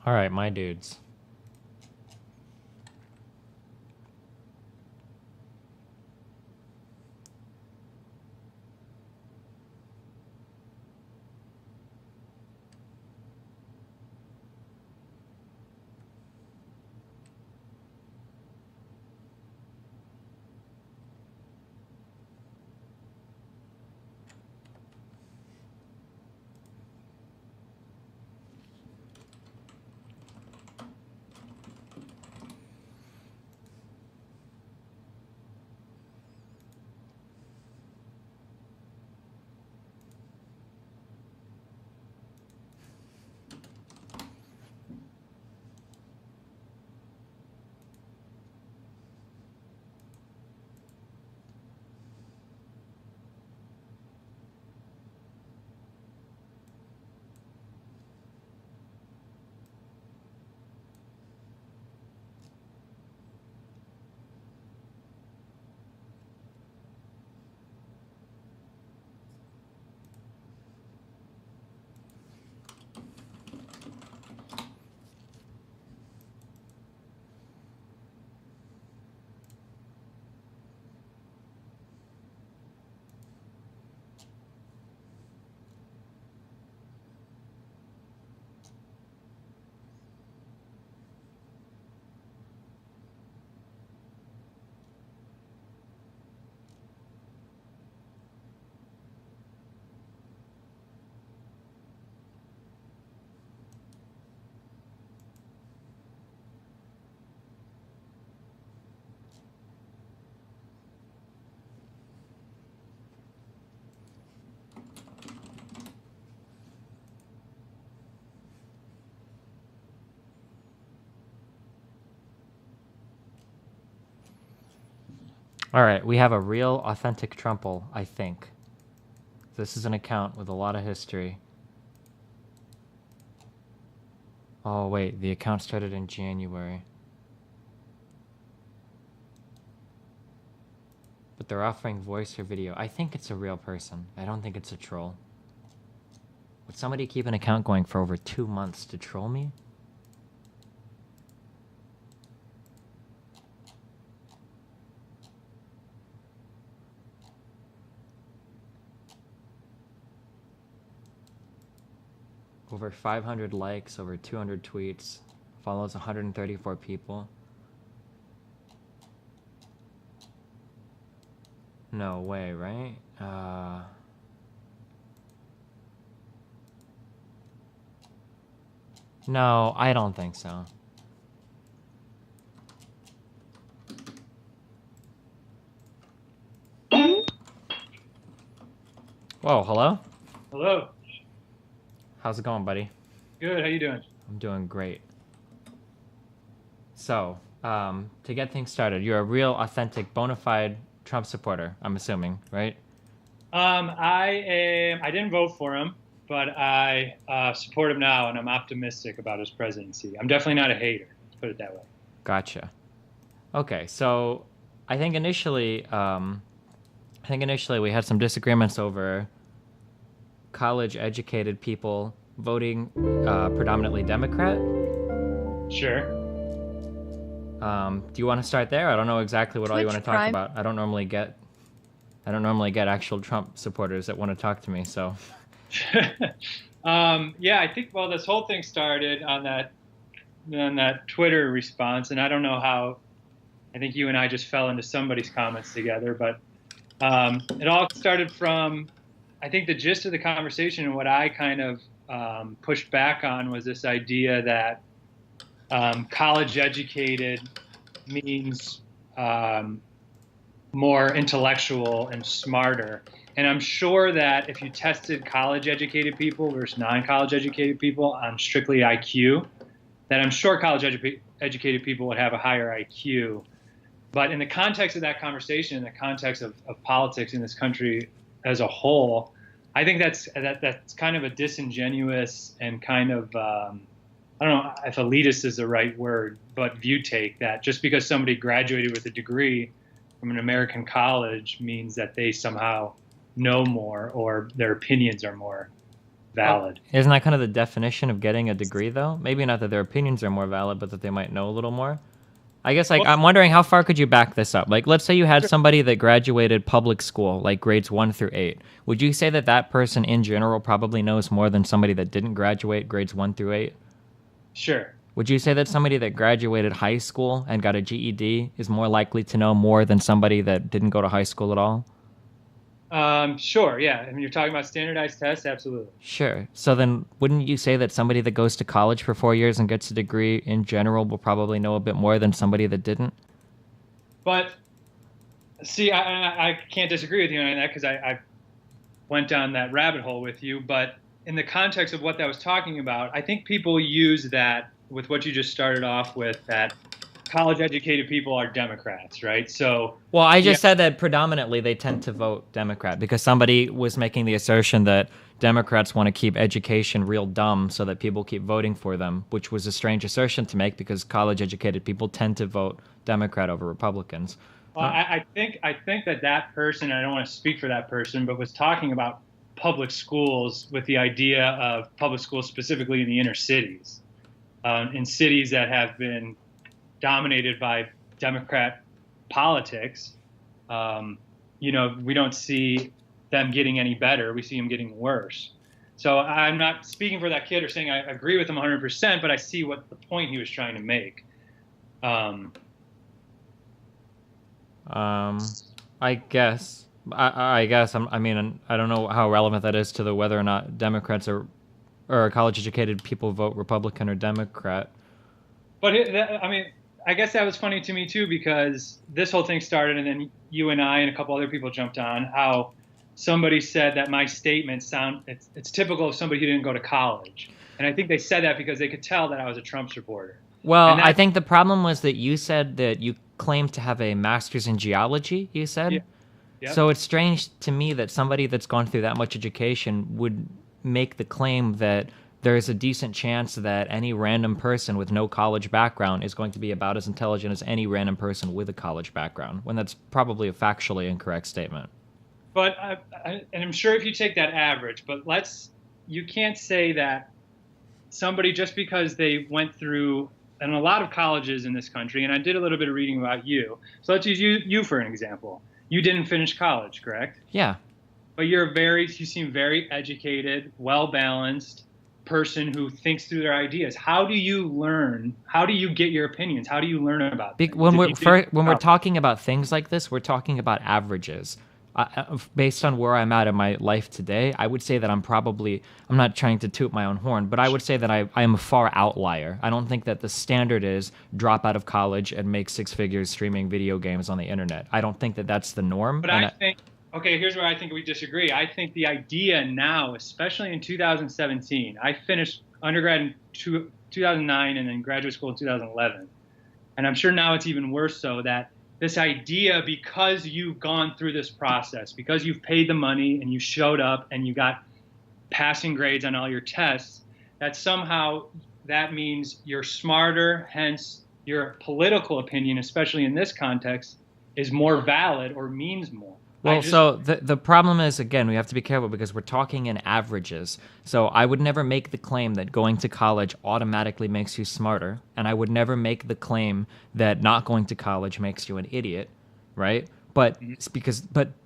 All right, my dudes. All right, we have a real, authentic Trumple, I think. This is an account with a lot of history. Oh, wait, the account started in January. But they're offering voice or video. I think it's a real person. I don't think it's a troll. Would somebody keep an account going for over 2 months to troll me? Over 500 likes, over 200 tweets, follows 134 people. No way, right? No, I don't think so. Whoa, hello? Hello. How's it going, buddy? Good. How you doing? I'm doing great. So, to get things started, you're a real, authentic, bona fide Trump supporter, I'm assuming, right? I didn't vote for him, but I support him now, and I'm optimistic about his presidency. I'm definitely not a hater. Let's put it that way. Gotcha. Okay, so I think initially we had some disagreements over college-educated people voting predominantly Democrat. Sure. Do you want to start there? I don't know exactly what all you want to talk about. I don't normally get actual Trump supporters that want to talk to me. So, Yeah, I think this whole thing started on that Twitter response, and I don't know how. I think you and I just fell into somebody's comments together, but it all started from. I think the gist of the conversation and what I kind of pushed back on was this idea that college educated means more intellectual and smarter. And I'm sure that if you tested college educated people versus non-college educated people on strictly IQ, that I'm sure college educated people would have a higher IQ. But in the context of that conversation, in the context of politics in this country as a whole, I think that's kind of a disingenuous and kind of I don't know if elitist is the right word, but view take that just because somebody graduated with a degree from an American college means that they somehow know more or their opinions are more valid. Isn't that kind of the definition of getting a degree, though? Maybe not that their opinions are more valid, but that they might know a little more. I guess, like, Well, I'm wondering how far could you back this up? Like, let's say you had somebody that graduated public school, like grades 1 through 8. Would you say that that person in general probably knows more than somebody that didn't graduate grades 1 through 8? sure. Would you say that somebody that graduated high school and got a GED is more likely to know more than somebody that didn't go to high school at all? Sure, yeah. I mean, you're talking about standardized tests, absolutely. Sure. So then wouldn't you say that somebody that goes to college for 4 years and gets a degree in general will probably know a bit more than somebody that didn't? But see, I can't disagree with you on that because I went down that rabbit hole with you. But in the context of what that was talking about, I think people use that with what you just started off with, that college educated people are Democrats, right? So, well, I just said that predominantly they tend to vote Democrat because somebody was making the assertion that Democrats want to keep education real dumb so that people keep voting for them, which was a strange assertion to make because college educated people tend to vote Democrat over Republicans. Well, I think that person, I don't want to speak for that person, but was talking about public schools with the idea of public schools specifically in the inner cities, in cities that have been dominated by Democrat politics. We don't see them getting any better. We see them getting worse. So I'm not speaking for that kid or saying I agree with him 100%, but I see what the point he was trying to make. I guess. I guess. I mean, I don't know how relevant that is to the whether or not Democrats or college-educated people vote Republican or Democrat. But I guess that was funny to me too because this whole thing started, and then you and I and a couple other people jumped on how somebody said that my statement it's typical of somebody who didn't go to college, and I think they said that because they could tell that I was a Trump supporter. Well, I think the problem was that you said that you claimed to have a master's in geology, you said? Yeah. Yep. So it's strange to me that somebody that's gone through that much education would make the claim that there's a decent chance that any random person with no college background is going to be about as intelligent as any random person with a college background, when that's probably a factually incorrect statement. But and I'm sure if you take that average, but you can't say that somebody just because they went through, and a lot of colleges in this country, and I did a little bit of reading about you. So let's use you for an example. You didn't finish college, correct? Yeah. But you seem very educated, well-balanced person who thinks through their ideas. How do you learn? How do you get your opinions? How do you learn about things? When we're talking about things like this, we're talking about averages. Based on where I'm at in my life today, I would say that I'm not trying to toot my own horn, but I would say that I am a far outlier. I don't think that the standard is drop out of college and make 6 figures streaming video games on the internet. I don't think that that's the norm. But I think, okay, here's where I think we disagree. I think the idea now, especially in 2017, I finished undergrad in 2009 and then graduate school in 2011. And I'm sure now it's even worse so that this idea, because you've gone through this process, because you've paid the money and you showed up and you got passing grades on all your tests, that somehow that means you're smarter, hence your political opinion, especially in this context, is more valid or means more. Well, so the problem is, again, we have to be careful because we're talking in averages. So I would never make the claim that going to college automatically makes you smarter, and I would never make the claim that not going to college makes you an idiot, right? But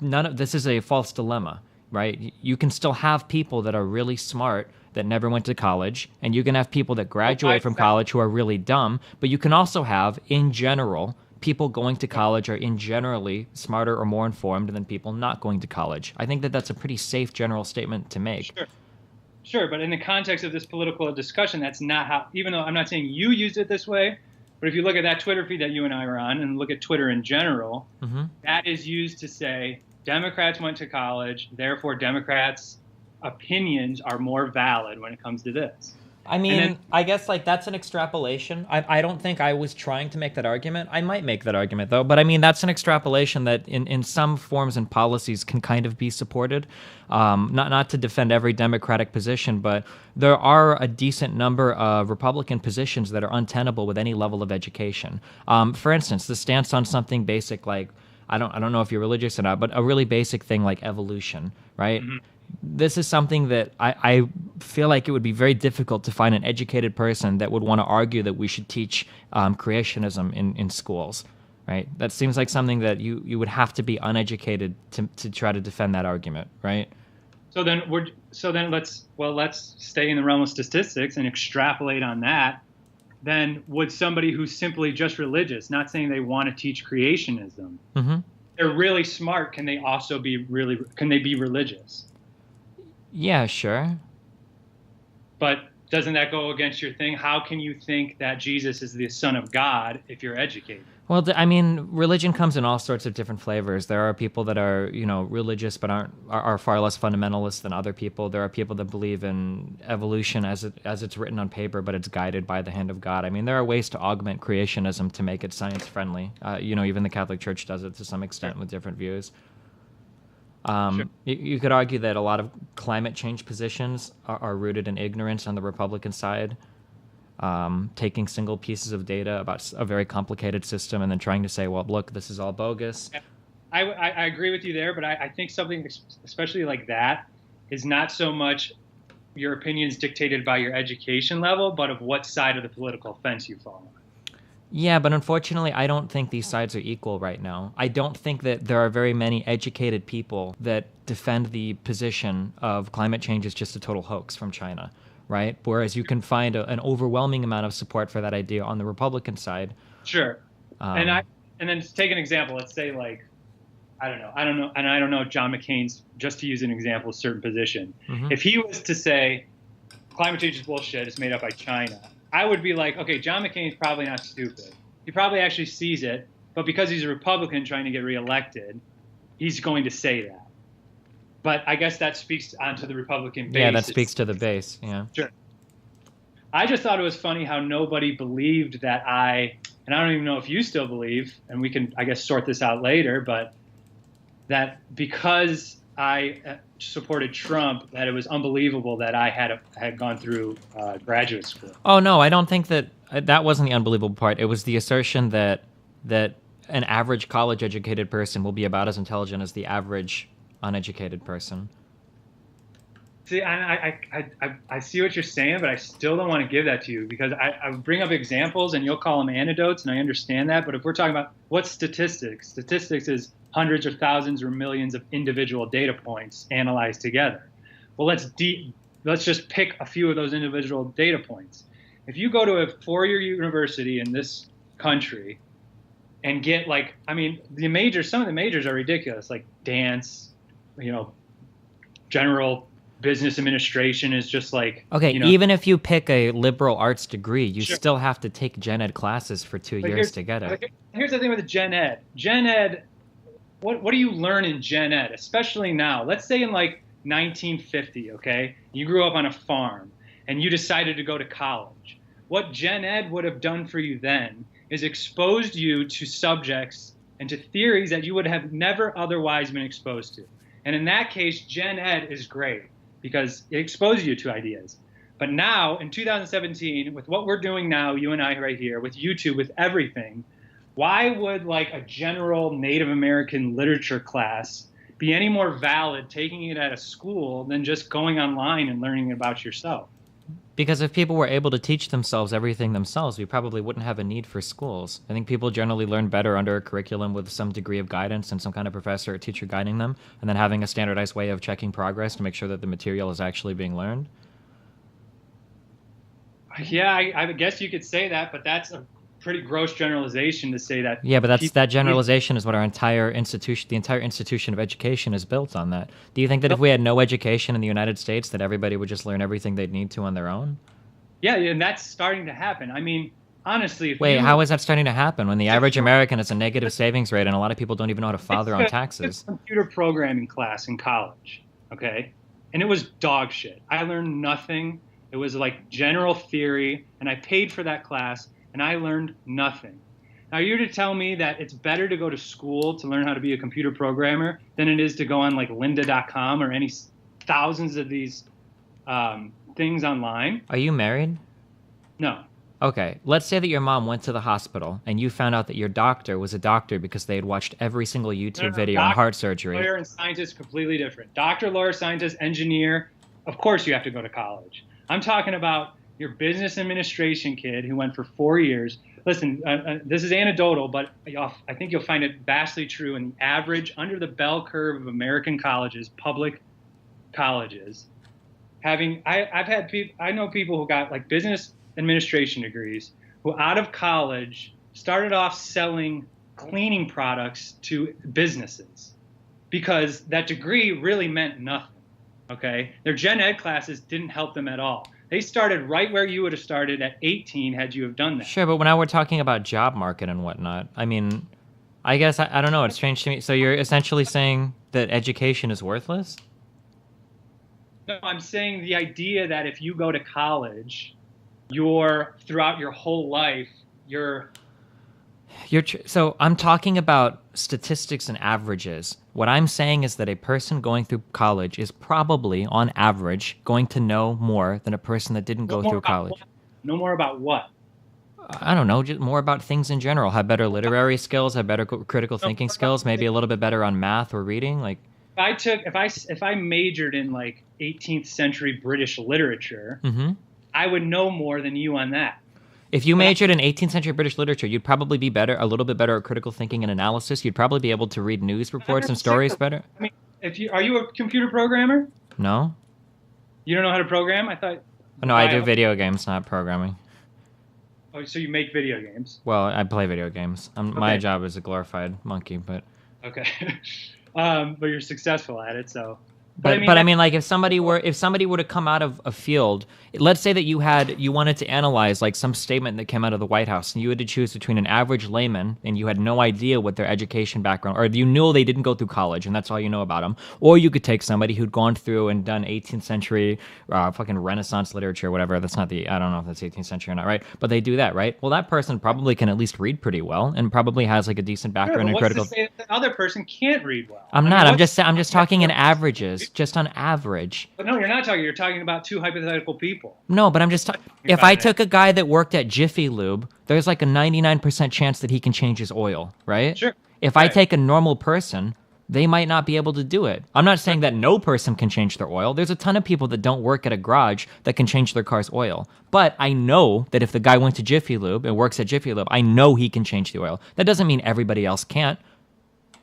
none of this is a false dilemma, right? You can still have people that are really smart that never went to college, and you can have people that graduate from college who are really dumb, but you can also have, in general, people going to college are in generally smarter or more informed than people not going to college. I think that that's a pretty safe general statement to make. Sure, but in the context of this political discussion, that's not how, even though I'm not saying you used it this way, but if you look at that Twitter feed that you and I were on and look at Twitter in general, that is used to say Democrats went to college, therefore Democrats' opinions are more valid when it comes to this. I mean, I guess like that's an extrapolation. I don't think I was trying to make that argument. I might make that argument though, but I mean that's an extrapolation that in some forms and policies can kind of be supported. Not to defend every Democratic position, but there are a decent number of Republican positions that are untenable with any level of education. For instance, the stance on something basic like I don't know if you're religious or not, but a really basic thing like evolution, right? this is something that I feel like it would be very difficult to find an educated person that would want to argue that we should teach creationism in schools, right? That seems like something that you would have to be uneducated to try to defend that argument, right? So then let's stay in the realm of statistics and extrapolate on that. Then would somebody who's simply just religious, not saying they want to teach creationism, they're really smart, can they also be religious? Yeah, sure. But doesn't that go against your thing? How can you think that Jesus is the Son of God if you're educated? Well, I mean, religion comes in all sorts of different flavors. There are people that are, religious but are far less fundamentalist than other people. There are people that believe in evolution as it's written on paper, but it's guided by the hand of God. I mean, there are ways to augment creationism to make it science friendly. Even the Catholic Church does it to some extent with different views. Sure. You could argue that a lot of climate change positions are rooted in ignorance on the Republican side. Taking single pieces of data about a very complicated system and then trying to say, well, look, this is all bogus. I agree with you there, but I think something especially like that is not so much your opinions dictated by your education level, but of what side of the political fence you fall on. Yeah, but unfortunately, I don't think these sides are equal right now. I don't think that there are very many educated people that defend the position of climate change is just a total hoax from China. Right? Whereas you can find an overwhelming amount of support for that idea on the Republican side. Sure. And then to take an example, let's say I don't know John McCain's, just to use an example, certain position. If he was to say climate change is bullshit, it's made up by China, I would be like, okay, John McCain's probably not stupid. He probably actually sees it, but because he's a Republican trying to get reelected, he's going to say that. But I guess that speaks onto the Republican base. Yeah, that speaks to the base. Yeah. Sure. I just thought it was funny how nobody believed that and I don't even know if you still believe, and we can, I guess, sort this out later, but that because I supported Trump, that it was unbelievable that I had gone through graduate school. Oh, no, I don't think that wasn't the unbelievable part. It was the assertion that an average college-educated person will be about as intelligent as the average uneducated person. See, I see what you're saying, but I still don't want to give that to you because I bring up examples and you'll call them anecdotes, and I understand that. But if we're talking about what's statistics, statistics is hundreds or thousands or millions of individual data points analyzed together. Well, let's just pick a few of those individual data points. If you go to a four-year university in this country and get some of the majors are ridiculous, like dance. General business administration is just like... Okay, even if you pick a liberal arts degree, you still have to take gen ed classes for 2 years to get it. Here's the thing with the gen ed. Gen ed, what do you learn in gen ed, especially now? Let's say in 1950, okay? You grew up on a farm and you decided to go to college. What gen ed would have done for you then is exposed you to subjects and to theories that you would have never otherwise been exposed to. And in that case, gen ed is great because it exposes you to ideas. But now, in 2017, with what we're doing now, you and I right here, with YouTube, with everything, why would a general Native American literature class be any more valid taking it at a school than just going online and learning about yourself? Because if people were able to teach themselves everything themselves, we probably wouldn't have a need for schools. I think people generally learn better under a curriculum with some degree of guidance and some kind of professor or teacher guiding them, and then having a standardized way of checking progress to make sure that the material is actually being learned. Yeah, I guess you could say that, but that's a pretty gross generalization to say that. Yeah, but that generalization is what the entire institution of education is built on. That. Do you think that if we had no education in the United States, that everybody would just learn everything they'd need to on their own? Yeah, and that's starting to happen. I mean, honestly, how is that starting to happen when the average American has a negative savings rate and a lot of people don't even know how to file their own taxes? I took a computer programming class in college, okay, and it was dog shit. I learned nothing. It was general theory, and I paid for that class. And I learned nothing. Now, you're to tell me that it's better to go to school to learn how to be a computer programmer than it is to go on lynda.com or any thousands of these things online. Are you married? No. Okay, let's say that your mom went to the hospital and you found out that your doctor was a doctor because they had watched every single No, YouTube no, video on doctor, heart surgery. lawyer, and scientist completely different. Doctor, lawyer, scientist, engineer. Of course, you have to go to college. I'm talking about your business administration kid who went for 4 years. Listen, this is anecdotal, but I think you'll find it vastly true in the average, under the bell curve of American colleges, public colleges. I know people who got like business administration degrees who out of college started off selling cleaning products to businesses because that degree really meant nothing. Okay, their gen ed classes didn't help them at all. They started right where you would have started at 18 had you have done that. Sure, but now we're talking about job market and whatnot. I mean, I guess I don't know. It's strange to me. So you're essentially saying that education is worthless? No, I'm saying the idea that if you go to college, you're throughout your whole life, you're So I'm talking about statistics and averages. What I'm saying is that a person going through college is probably, on average, going to know more than a person that didn't no go more through about college. what? No more about what? I don't know, just more about things in general. Have better literary skills, have better critical No thinking more about skills, maybe a little bit better on math or reading. Like, if I majored in like 18th century British literature, mhm. I would know more than you on that. If you But majored in 18th century British literature, you'd probably be better, a little bit better at critical thinking and analysis. You'd probably be able to read news I'm reports and not saying stories that- better. I mean, if you are you a computer programmer? No? You don't know how to program? I thought. Oh, no, I do video games, not programming. Oh, so you make video games? Well, I play video games. My Okay. job is a glorified monkey, but Okay, but you're successful at it, so. but I mean, like if somebody were to come out of a field, let's say that you wanted to analyze like some statement that came out of the White House, and you had to choose between an average layman and you had no idea what their education background, or you knew they didn't go through college and that's all you know about them, or you could take somebody who'd gone through and done 18th century fucking Renaissance literature, whatever. That's not I don't know if that's 18th century or not, right? But they do that, right? Well, that person probably can at least read pretty well and probably has like a decent Sure, background but in what's critical. to say that the other person can't read well? I'm I mean, not. what's- I'm just talking in averages, just on average. But no, you're not talking. You're talking about two hypothetical people. No, but I'm just if about I it. took a guy that worked at Jiffy Lube, there's like a 99% chance that he can change his oil, right? Sure. If I Right. take a normal person, they might not be able to do it. I'm not saying that no person can change their oil. There's a ton of people that don't work at a garage that can change their car's oil. But I know that if the guy went to Jiffy Lube and works at Jiffy Lube, I know he can change the oil. That doesn't mean everybody else can't.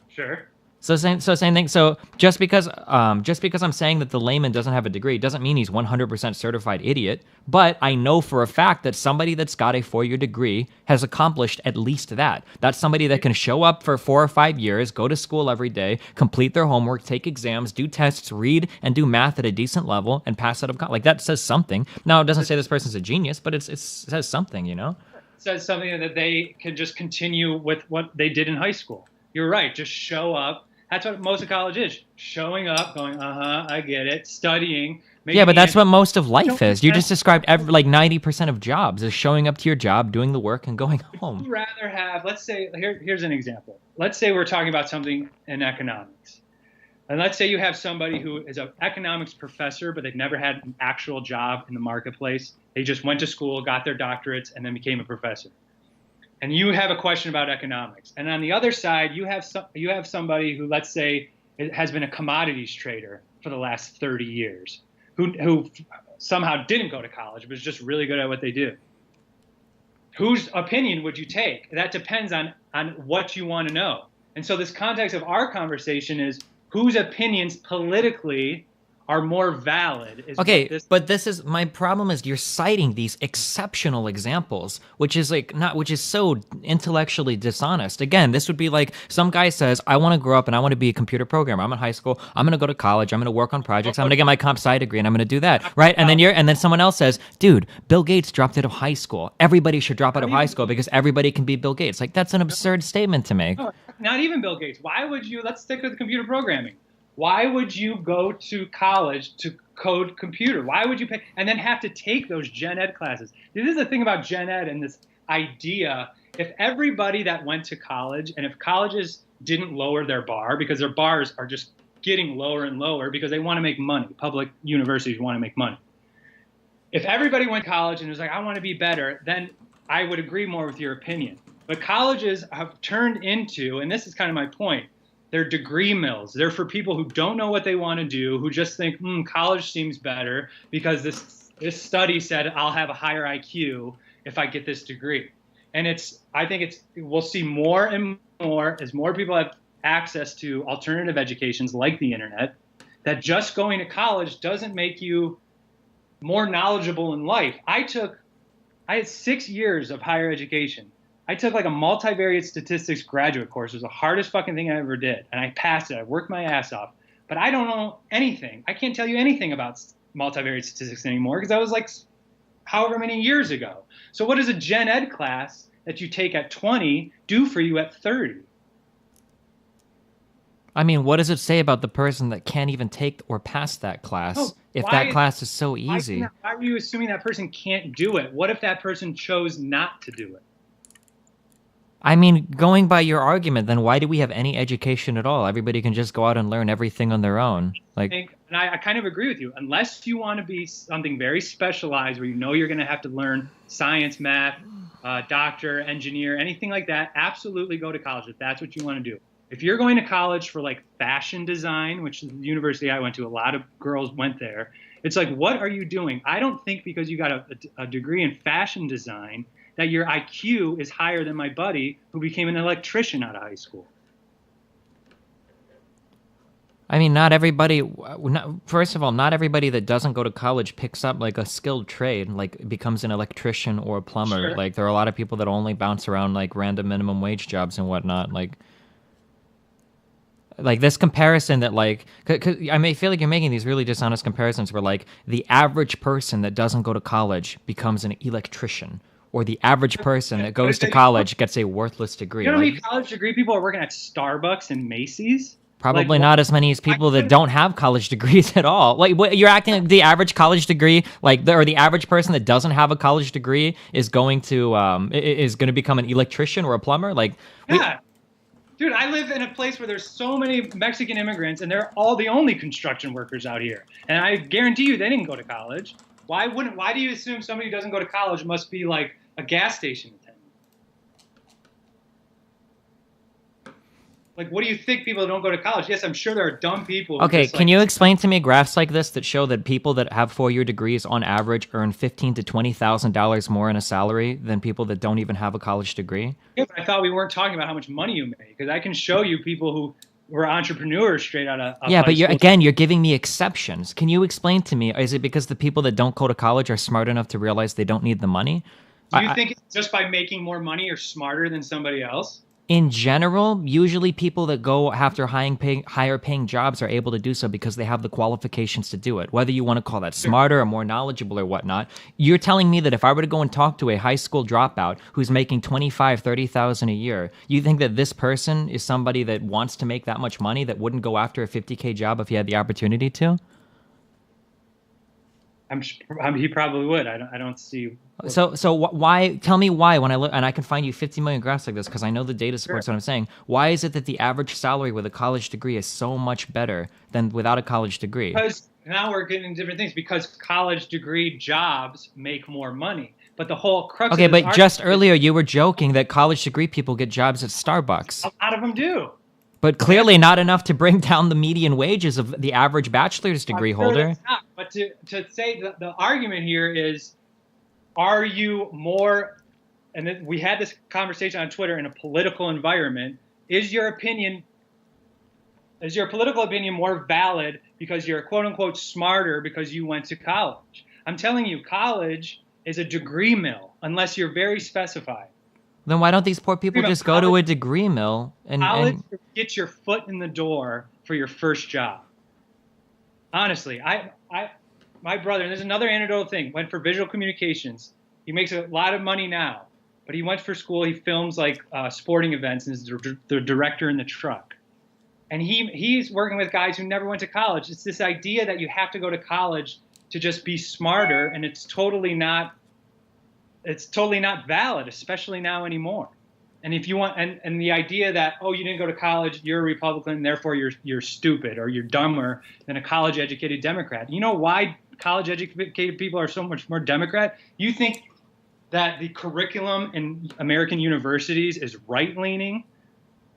Sure. So same thing. So just because I'm saying that the layman doesn't have a degree doesn't mean he's 100% certified idiot. But I know for a fact that somebody that's got a 4-year degree has accomplished at least that. That's somebody that can show up for 4 or 5 years, go to school every day, complete their homework, take exams, do tests, read, and do math at a decent level, and pass out of college. Like that says something. Now it doesn't say this person's a genius, but it says something, you know. It says something that they can just continue with what they did in high school. You're right. Just show up. That's what most of college is. Showing up, going, I get it, studying. Yeah, but that's what most of life Don't is. You just you described like 90% of jobs is showing up to your job, doing the work, and going home. rather have, let's say, here's an example. Let's say we're talking about something in economics. And let's say you have somebody who is an economics professor, but they've never had an actual job in the marketplace. They just went to school, got their doctorates, and then became a professor. And you have a question about economics. And on the other side, you have somebody who, let's say, has been a commodities trader for the last 30 years, who somehow didn't go to college, but is just really good at what they do. Whose opinion would you take? That depends on what you want to know. And so this context of our conversation is whose opinions politically are more valid. Okay, but this is my problem is you're citing these exceptional examples, which is so intellectually dishonest. Again, this would be like some guy says, I want to grow up and I want to be a computer programmer. I'm in high school. I'm going to go to college. I'm going to work on projects. I'm going to get my comp sci degree and I'm going to do that. Right. And then someone else says, dude, Bill Gates dropped out of high school. Everybody should drop out of high school because everybody can be Bill Gates. Like that's an absurd statement to make. No, not even Bill Gates. Why would you, let's stick with computer programming. Why would you go to college to code computer? Why would you pay and then have to take those gen ed classes? This is the thing about gen ed and this idea. If everybody that went to college and if colleges didn't lower their bar because their bars are just getting lower and lower because they want to make money. Public universities want to make money. If everybody went to college and was like, I want to be better, then I would agree more with your opinion. But colleges have turned into, and this is kind of my point, they're degree mills. They're for people who don't know what they want to do, who just think, college seems better because this study said I'll have a higher IQ if I get this degree. And I think we'll see more and more as more people have access to alternative educations like the internet, that just going to college doesn't make you more knowledgeable in life. I had 6 years of higher education. I took like a multivariate statistics graduate course. It was the hardest fucking thing I ever did. And I passed it. I worked my ass off. But I don't know anything. I can't tell you anything about multivariate statistics anymore because that was like however many years ago. So what does a gen ed class that you take at 20 do for you at 30? I mean, what does it say about the person that can't even take or pass that class if that class is so easy? Why are you assuming that person can't do it? What if that person chose not to do it? I mean, going by your argument, then why do we have any education at all? Everybody can just go out and learn everything on their own. And I kind of agree with you. Unless you want to be something very specialized where you know you're going to have to learn science, math, doctor, engineer, anything like that, absolutely go to college if that's what you want to do. If you're going to college for like fashion design, which is the university I went to, a lot of girls went there. It's like, what are you doing? I don't think because you got a degree in fashion design that your IQ is higher than my buddy who became an electrician out of high school. I mean, not everybody, first of all, not everybody that doesn't go to college picks up like a skilled trade, like becomes an electrician or a plumber. Sure. Like there are a lot of people that only bounce around like random minimum wage jobs and whatnot. Like this comparison that like, cause I may feel like you're making these really dishonest comparisons where like the average person that doesn't go to college becomes an electrician, or the average person that goes to college gets a worthless degree. You know how many college degree people are working at Starbucks and Macy's? Probably not as many as people that don't have college degrees at all. Like you're acting like the average college degree, or the average person that doesn't have a college degree is going to become an electrician or a plumber. Yeah. Dude, I live in a place where there's so many Mexican immigrants, and they're all the only construction workers out here. And I guarantee you they didn't go to college. Why do you assume somebody who doesn't go to college must be like a gas station attendant? Like, what do you think people that don't go to college? Yes, I'm sure there are dumb people. Okay, can you explain to me graphs like this that show that people that have 4-year degrees on average earn $15,000 to $20,000 more in a salary than people that don't even have a college degree? Yeah, but I thought we weren't talking about how much money you make, because I can show you people who were entrepreneurs straight out of yeah, but you're giving me exceptions. Can you explain to me, is it because the people that don't go to college are smart enough to realize they don't need the money? Do you think it's just by making more money you're smarter than somebody else? In general, usually people that go after higher paying jobs are able to do so because they have the qualifications to do it. Whether you want to call that smarter or more knowledgeable or whatnot, you're telling me that if I were to go and talk to a high school dropout who's making $25,000, $30,000 a year, you think that this person is somebody that wants to make that much money that wouldn't go after a $50K job if he had the opportunity to? He probably would. I don't see. So why? Tell me why when I look, and I can find you 50 million graphs like this because I know the data supports what I'm saying. Why is it that the average salary with a college degree is so much better than without a college degree? Because now we're getting into different things. Because college degree jobs make more money. But the whole crux. Okay, but just earlier you were joking that college degree people get jobs at Starbucks. A lot of them do. But clearly not enough to bring down the median wages of the average bachelor's degree holder. But to say the argument here is, are you more, and we had this conversation on Twitter in a political environment, is your political opinion more valid because you're quote unquote smarter because you went to college? I'm telling you, college is a degree mill unless you're very specified. Then why don't these poor people just go to a degree mill and get your foot in the door for your first job? Honestly, my brother, and there's another anecdotal thing, went for visual communications. He makes a lot of money now, but he went for school. He films like sporting events and is the director in the truck. And he's working with guys who never went to college. It's this idea that you have to go to college to just be smarter, and it's totally not valid, especially now anymore. And if you want, and the idea that, oh, you didn't go to college, you're a Republican, therefore you're stupid or you're dumber than a college-educated Democrat. You know why college-educated people are so much more Democrat? You think that the curriculum in American universities is right-leaning.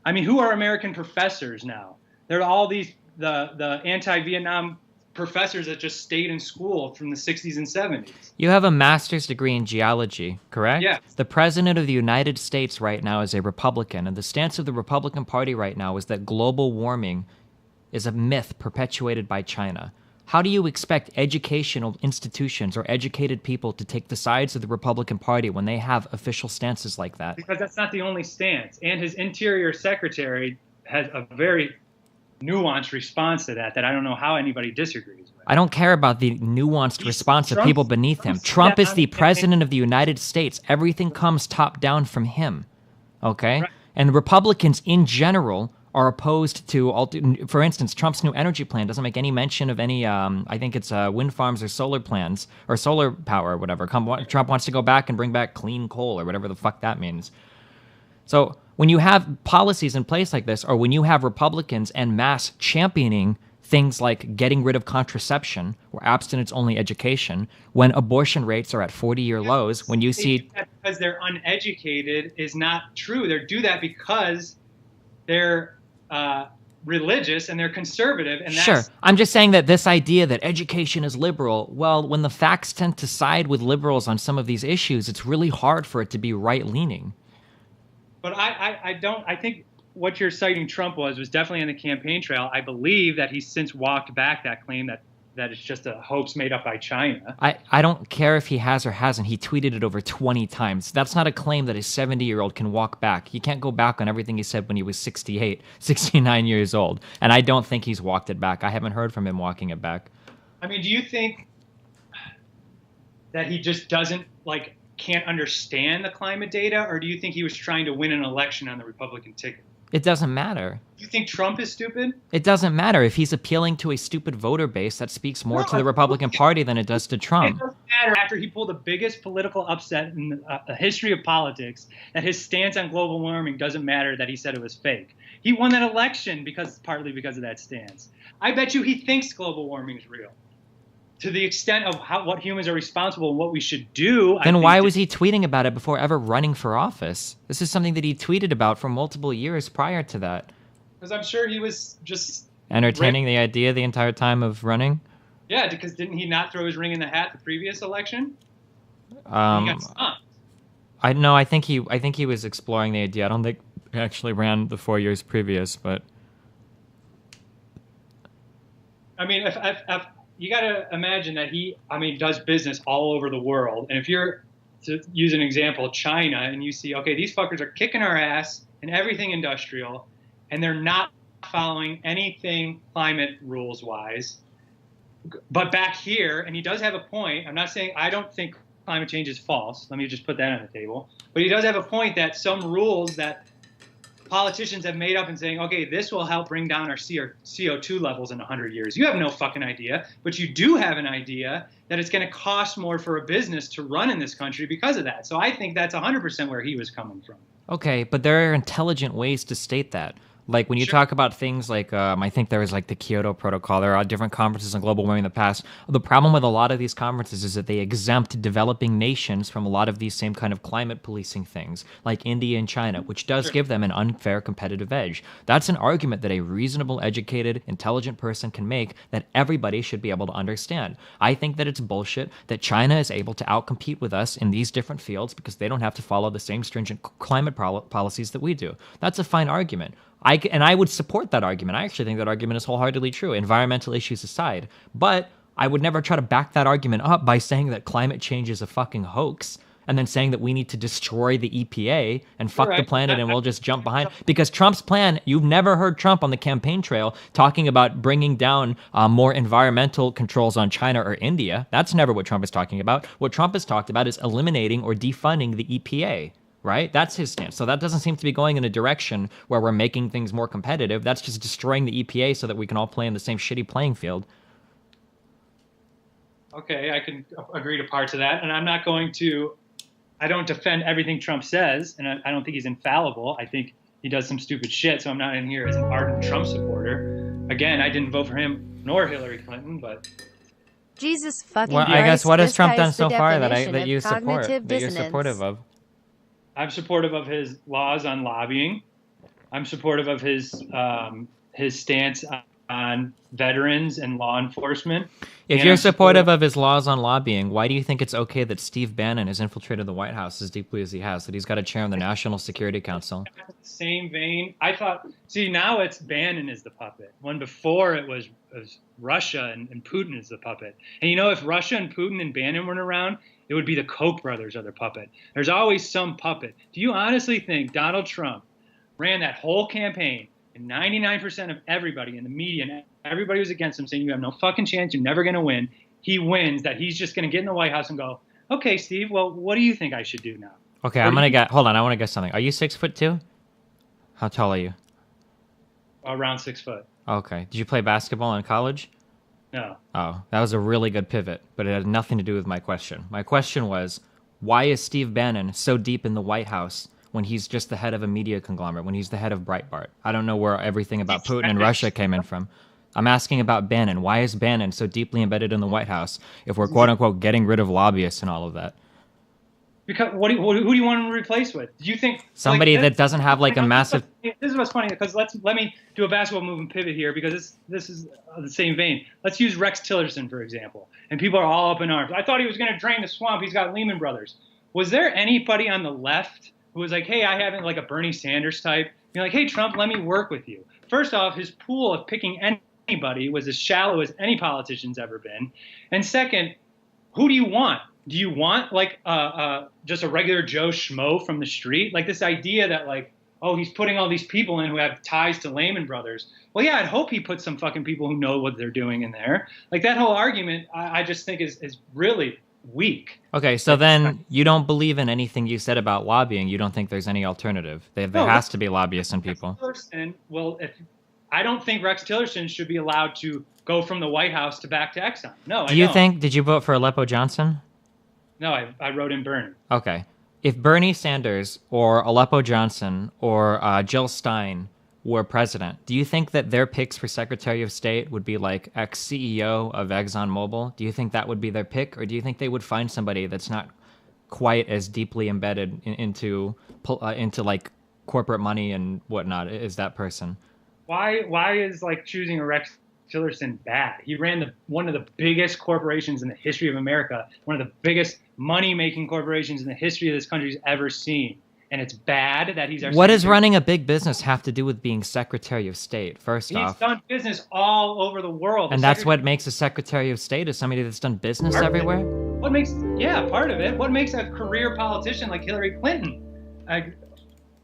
I mean, who are American professors now? They're all the anti-Vietnam professors that just stayed in school from the 60s and 70s. You have a master's degree in geology, correct? Yeah. The president of the United States right now is a Republican, and the stance of the Republican Party right now is that global warming is a myth perpetuated by China. How do you expect educational institutions or educated people to take the sides of the Republican Party when they have official stances like that? Because that's not the only stance. And his interior secretary has a very nuanced response to that I don't know how anybody disagrees with. I don't care about the nuanced response of people beneath him. Trump is the president of the United States. Everything comes top down from him, okay? Right. And Republicans in general are opposed to, for instance, Trump's new energy plan doesn't make any mention of any, I think it's wind farms or solar plans, or solar power or whatever. Trump wants to go back and bring back clean coal or whatever the fuck that means. So when you have policies in place like this, or when you have Republicans en masse championing things like getting rid of contraception or abstinence-only education, when abortion rates are at 40-year lows, when you see... Because they're uneducated is not true. They do that because they're religious and they're conservative. And that's... Sure. I'm just saying that this idea that education is liberal, well, when the facts tend to side with liberals on some of these issues, it's really hard for it to be right-leaning. But I think what you're citing Trump was definitely on the campaign trail. I believe that he's since walked back that claim that it's just a hoax made up by China. I don't care if he has or hasn't. He tweeted it over 20 times. That's not a claim that a 70-year-old can walk back. He can't go back on everything he said when he was 68, 69 years old. And I don't think he's walked it back. I haven't heard from him walking it back. I mean, do you think that he just can't understand the climate data, or do you think he was trying to win an election on the Republican ticket? It doesn't matter. You think Trump is stupid? It doesn't matter. If he's appealing to a stupid voter base, that speaks more to the Republican Party than it does to Trump. It doesn't matter after he pulled the biggest political upset in the history of politics, that his stance on global warming doesn't matter, that he said it was fake. He won that election partly because of that stance. I bet you he thinks global warming is real. To the extent of what humans are responsible and what we should do. Then why was he tweeting about it before ever running for office? This is something that he tweeted about for multiple years prior to that. Because I'm sure he was just... entertaining the idea the entire time of running? Yeah, because didn't he not throw his ring in the hat the previous election? He got stumped. I think he was exploring the idea. I don't think he actually ran the 4 years previous, but... I mean, if you got to imagine that he does business all over the world. And if you're, to use an example, China, and you see, okay, these fuckers are kicking our ass in everything industrial, and they're not following anything climate rules wise. But back here, and he does have a point. I'm not saying I don't think climate change is false. Let me just put that on the table. But he does have a point that some rules that politicians have made up and saying, okay, this will help bring down our CO2 levels in 100 years. You have no fucking idea, but you do have an idea that it's going to cost more for a business to run in this country because of that. So I think that's 100% where he was coming from. Okay, but there are intelligent ways to state that. Like when you talk about things like, I think there was like the Kyoto Protocol, there are different conferences on global warming in the past. The problem with a lot of these conferences is that they exempt developing nations from a lot of these same kind of climate policing things, like India and China, which does give them an unfair competitive edge. That's an argument that a reasonable, educated, intelligent person can make that everybody should be able to understand. I think that it's bullshit that China is able to outcompete with us in these different fields because they don't have to follow the same stringent climate policies that we do. That's a fine argument. I would support that argument. I actually think that argument is wholeheartedly true, environmental issues aside. But I would never try to back that argument up by saying that climate change is a fucking hoax and then saying that we need to destroy the EPA and fuck the planet and we'll just jump behind. Because Trump's plan, you've never heard Trump on the campaign trail talking about bringing down more environmental controls on China or India. That's never what Trump is talking about. What Trump has talked about is eliminating or defunding the EPA. Right? That's his stance. So that doesn't seem to be going in a direction where we're making things more competitive. That's just destroying the EPA so that we can all play in the same shitty playing field. Okay, I can agree to parts of that. And I don't defend everything Trump says, and I don't think he's infallible. I think he does some stupid shit, so I'm not in here as an ardent Trump supporter. Again, I didn't vote for him nor Hillary Clinton, but Jesus fucking Well, Christ. I guess what has This Trump guy done is the so far definition that of you support, cognitive that you're dissonance. supportive of? I'm supportive of his laws on lobbying. I'm supportive of his stance on veterans and law enforcement. If And you're I'm supportive of his laws on lobbying, why do you think it's okay that Steve Bannon has infiltrated the White House as deeply as he has, that he's got a chair in the National Security Council? Same vein, I thought, see, now it's Bannon is the puppet, when before it was Russia and Putin is the puppet. And if Russia and Putin and Bannon weren't around, it would be the Koch brothers are the puppet. There's always some puppet. Do you honestly think Donald Trump ran that whole campaign and 99% of everybody in the media and everybody was against him, saying you have no fucking chance, you're never going to win? He wins, that he's just going to get in the White House and go, okay, Steve, well, what do you think I should do now? Okay, I'm gonna get. Hold on, I want to guess something. Are you 6'2"? How tall are you? Around 6 foot. Okay. Did you play basketball in college? No. Oh, that was a really good pivot, but it had nothing to do with my question. My question was, why is Steve Bannon so deep in the White House when he's just the head of a media conglomerate, when he's the head of Breitbart? I don't know where everything about Putin and Russia came in from. I'm asking about Bannon. Why is Bannon so deeply embedded in the White House if we're quote-unquote getting rid of lobbyists and all of that? Because who do you want him to replace with? Do you think somebody that doesn't have like a massive? This is what's funny, because let me do a basketball move and pivot here, because this is the same vein. Let's use Rex Tillerson for example, and people are all up in arms. I thought he was going to drain the swamp. He's got Lehman Brothers. Was there anybody on the left who was like, hey, I haven't, like a Bernie Sanders type, you're like, hey Trump, let me work with you? First off, his pool of picking anybody was as shallow as any politician's ever been, and second, who do you want? Do you want like just a regular Joe Schmo from the street? Like this idea that like, oh, he's putting all these people in who have ties to Lehman Brothers. Well, yeah, I'd hope he puts some fucking people who know what they're doing in there. Like that whole argument, I just think is really weak. Okay, so then you don't believe in anything you said about lobbying. You don't think there's any alternative. There has to be lobbyists and people. Well, I don't think Rex Tillerson should be allowed to go from the White House to back to Exxon. No, Do you think? Did you vote for Aleppo Johnson? No, I wrote in Bernie. Okay. If Bernie Sanders or Aleppo Johnson or Jill Stein were president, do you think that their picks for Secretary of State would be like ex-CEO of ExxonMobil? Do you think that would be their pick? Or do you think they would find somebody that's not quite as deeply embedded into like corporate money and whatnot as that person? Why is like choosing a Rex Tillerson bad? He ran one of the biggest corporations in the history of America, one of the biggest money-making corporations in the history of this country's ever seen. And it's bad that he's our What does running a big business have to do with being Secretary of State, first off? He's done business all over the world. And that's what makes a Secretary of State, is somebody that's done business everywhere? Part of it. What makes a career politician like Hillary Clinton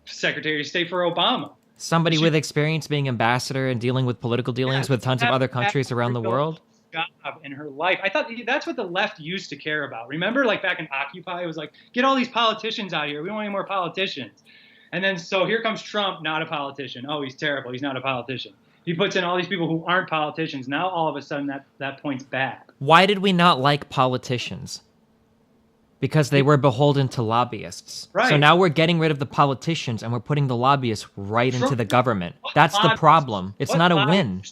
Secretary of State for Obama? Somebody with experience being ambassador and dealing with political dealings with tons of other countries around the world? Job in her life. I thought that's what the left used to care about. Remember, like back in Occupy, it was like, get all these politicians out here. We don't want any more politicians. And then so here comes Trump, not a politician. Oh, he's terrible. He's not a politician. He puts in all these people who aren't politicians. Now all of a sudden that point's bad. Why did we not like politicians? Because they were beholden to lobbyists. Right. So now we're getting rid of the politicians and we're putting the lobbyists right into the government. That's the problem. It's not a win.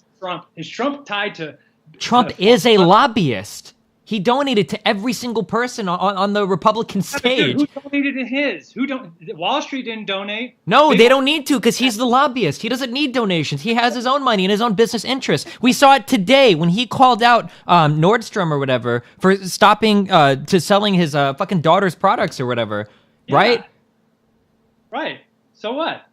Is Trump tied to... Trump is a lobbyist. He donated to every single person on the Republican stage. Who donated to his? Wall Street didn't donate. No, they don't need to, because he's the lobbyist. He doesn't need donations. He has his own money and his own business interests. We saw it today when he called out Nordstrom or whatever for stopping to selling his fucking daughter's products or whatever. Yeah. Right? Right. So what?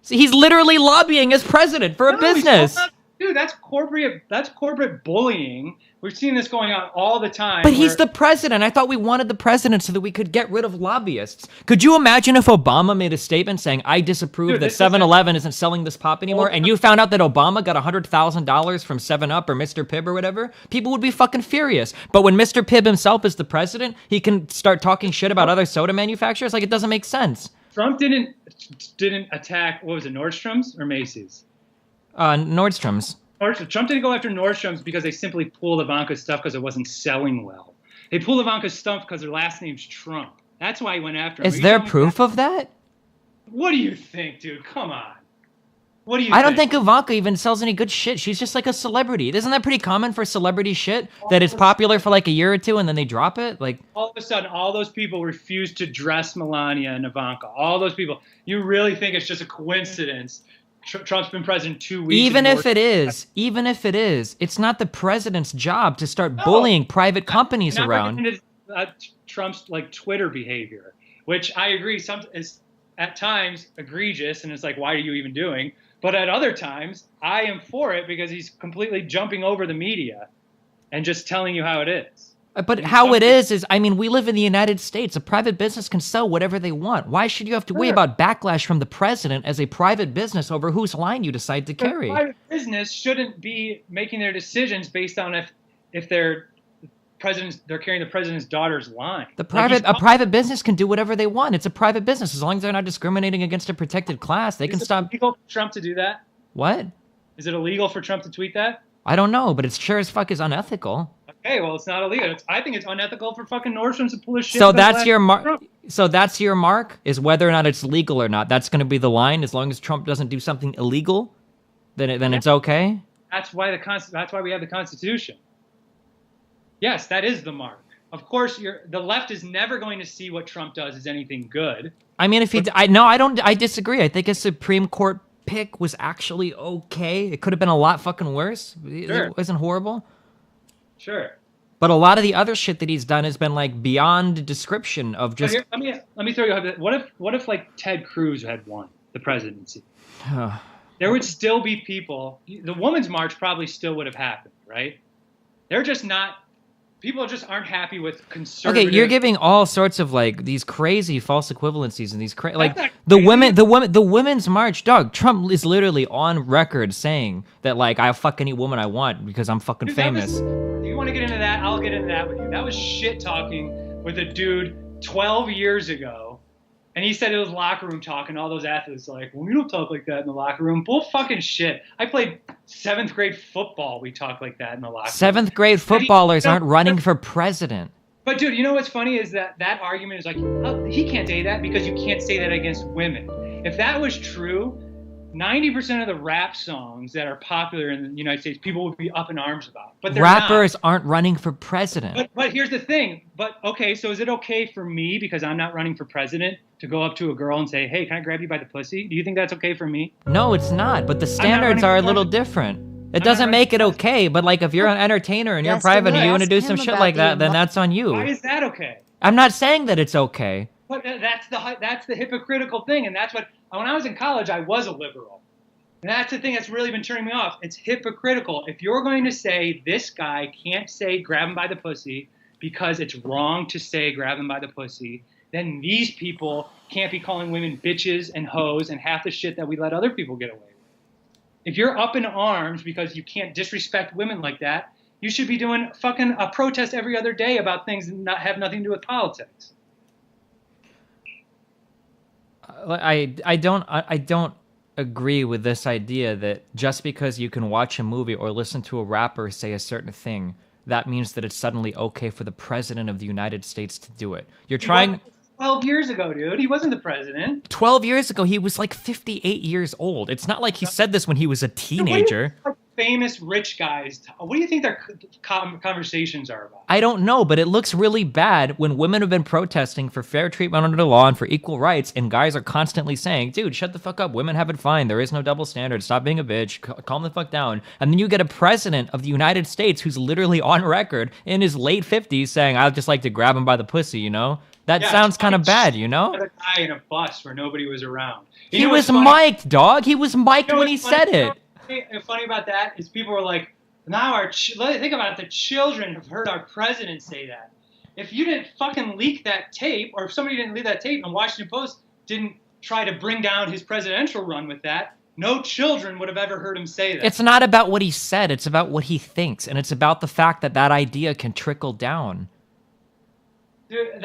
So he's literally lobbying as president for a business. Dude, that's corporate bullying. We've seen this going on all the time. But he's the president. I thought we wanted the president so that we could get rid of lobbyists. Could you imagine if Obama made a statement saying, I disapprove that 7-Eleven isn't selling this pop anymore, and you found out that Obama got $100,000 from 7-Up or Mr. Pibb or whatever? People would be fucking furious. But when Mr. Pibb himself is the president, he can start talking shit about other soda manufacturers? Like, it doesn't make sense. Trump didn't attack, what was it, Nordstrom's or Macy's? Nordstrom's. Trump didn't go after Nordstrom's because they simply pulled Ivanka's stuff because it wasn't selling well. They pulled Ivanka's stuff because their last name's Trump. That's why he went after him. Is there proof of that? What do you think, dude? Come on. What do you I don't think Ivanka even sells any good shit. She's just like a celebrity. Isn't that pretty common for celebrity shit? That it's popular for like a year or two and then they drop it? Like, all of a sudden, all those people refuse to dress Melania and Ivanka. All those people. You really think it's just a coincidence? Trump's been president 2 weeks. even if it is, it's not the president's job to start bullying private companies around. Trump's like Twitter behavior, which I agree is at times egregious, and it's like, why are you even doing? But at other times, I am for it because he's completely jumping over the media and just telling you how it is. But how it is, I mean, we live in the United States. A private business can sell whatever they want. Why should you have to worry about backlash from the president as a private business over whose line you decide to carry? A private business shouldn't be making their decisions based on if they're carrying the president's daughter's line. A private business can do whatever they want. It's a private business. As long as they're not discriminating against a protected class, they can stop. Is it illegal for Trump to do that? What? Is it illegal for Trump to tweet that? I don't know, but it's sure as fuck is unethical. Okay, well, it's not illegal. I think it's unethical for fucking Nordstrom to pull his shit. So that's your mark. So that's your mark, is whether or not it's legal or not. That's going to be the line. As long as Trump doesn't do something illegal, then it's okay. That's why we have the Constitution. Yes, that is the mark. Of course, the left is never going to see what Trump does as anything good. I mean, I disagree. I think a Supreme Court pick was actually okay. It could have been a lot fucking worse. Sure. It wasn't horrible. Sure. But a lot of the other shit that he's done has been like beyond description of just. Let me throw you a. What if like Ted Cruz had won the presidency? There would still be people. The Women's March probably still would have happened, right? They're just not. People just aren't happy with conservative. Okay, you're giving all sorts of like these crazy false equivalencies and these like the women's march. Dog, Trump is literally on record saying that like I'll fuck any woman I want because I'm fucking famous. You want to get into that? I'll get into that with you. That was shit talking with a dude 12 years ago, and he said it was locker room talk, and all those athletes are like, well, we don't talk like that in the locker room. Bull fucking shit. I played 7th grade football. We talk like that in the locker room. 7th grade footballers aren't running for president. But dude, you know what's funny is that argument is like, oh, he can't say that because you can't say that against women. If that was true, 90% of the rap songs that are popular in the United States, people would be up in arms about. But rappers aren't running for president. But here's the thing. But okay, so is it okay for me, because I'm not running for president, to go up to a girl and say, hey, can I grab you by the pussy? Do you think that's okay for me? No, it's not. But the standards are a little different. It doesn't make it okay. But like if you're an entertainer and you're private and you want to do some shit like that, then that's on you. Why is that okay? I'm not saying that it's okay. But that's the hypocritical thing, and that's what. When I was in college, I was a liberal. And that's the thing that's really been turning me off. It's hypocritical. If you're going to say this guy can't say grab him by the pussy because it's wrong to say grab him by the pussy, then these people can't be calling women bitches and hoes and half the shit that we let other people get away with. If you're up in arms because you can't disrespect women like that, you should be doing fucking a protest every other day about things that have nothing to do with politics. I don't agree with this idea that just because you can watch a movie or listen to a rapper say a certain thing, that means that it's suddenly okay for the president of the United States to do it. You're trying. 12 years ago, dude. He wasn't the president. 12 years ago, he was like 58 years old. It's not like he said this when he was a teenager. Famous rich guys. What do you think their conversations are about? I don't know, but it looks really bad when women have been protesting for fair treatment under the law and for equal rights, and guys are constantly saying, dude, shut the fuck up. Women have it fine. There is no double standard. Stop being a bitch. Calm the fuck down. And then you get a president of the United States who's literally on record in his late 50s saying, I'd just like to grab him by the pussy, you know? That sounds kind of bad, you know? A guy in a bus where nobody was around. He was mic'd, dog. He was mic'd when he said it. And funny about that is people were like, now think about it, the children have heard our president say that. If you didn't fucking leak that tape, or if somebody didn't leak that tape and Washington Post didn't try to bring down his presidential run with that, no children would have ever heard him say that. It's not about what he said, it's about what he thinks, and it's about the fact that that idea can trickle down. Dude,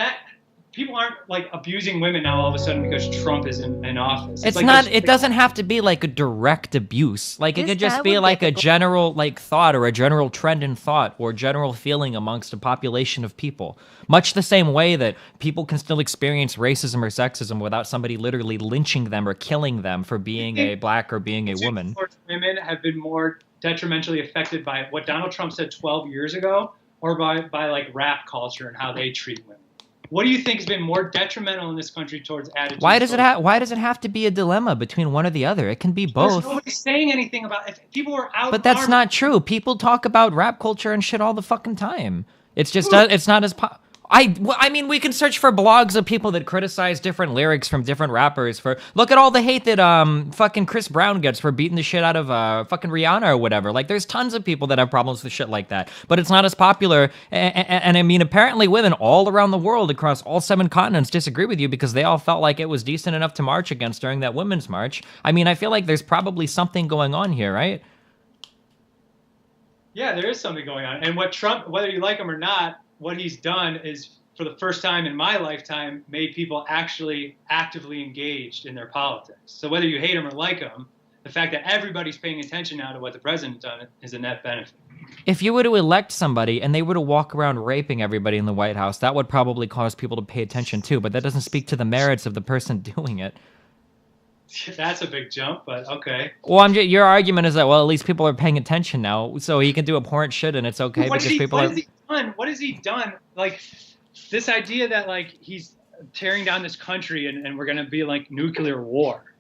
people aren't like abusing women now all of a sudden because Trump is in office. It's like not. It doesn't have to be like a direct abuse. Like it This could just guy be would like get a the general like thought or a general trend in thought or general feeling amongst a population of people. Much the same way that people can still experience racism or sexism without somebody literally lynching them or killing them for being a black or being a woman. Women have been more detrimentally affected by what Donald Trump said 12 years ago, or by like rap culture and how they treat women. What do you think has been more detrimental in this country towards attitudes? Why does it have to be a dilemma between one or the other? It can be both. Nobody's saying anything about if people were out. But that's not true. People talk about rap culture and shit all the fucking time. It's just it's not as I mean, we can search for blogs of people that criticize different lyrics from different rappers. Look at all the hate that fucking Chris Brown gets for beating the shit out of fucking Rihanna or whatever. Like, there's tons of people that have problems with shit like that, but it's not as popular. And I mean, apparently, women all around the world, across all 7 continents, disagree with you because they all felt like it was decent enough to march against during that Women's March. I mean, I feel like there's probably something going on here, right? Yeah, there is something going on. And what Trump, whether you like him or not, what he's done is, for the first time in my lifetime, made people actually actively engaged in their politics. So whether you hate him or like him, the fact that everybody's paying attention now to what the president's done is a net benefit. If you were to elect somebody and they were to walk around raping everybody in the White House, that would probably cause people to pay attention too, but that doesn't speak to the merits of the person doing it. That's a big jump, but okay. Well, your argument is that, well, at least people are paying attention now, so he can do abhorrent shit and it's okay because people are... What has he done? Like, this idea that, like, he's tearing down this country and we're going to be, like, nuclear war.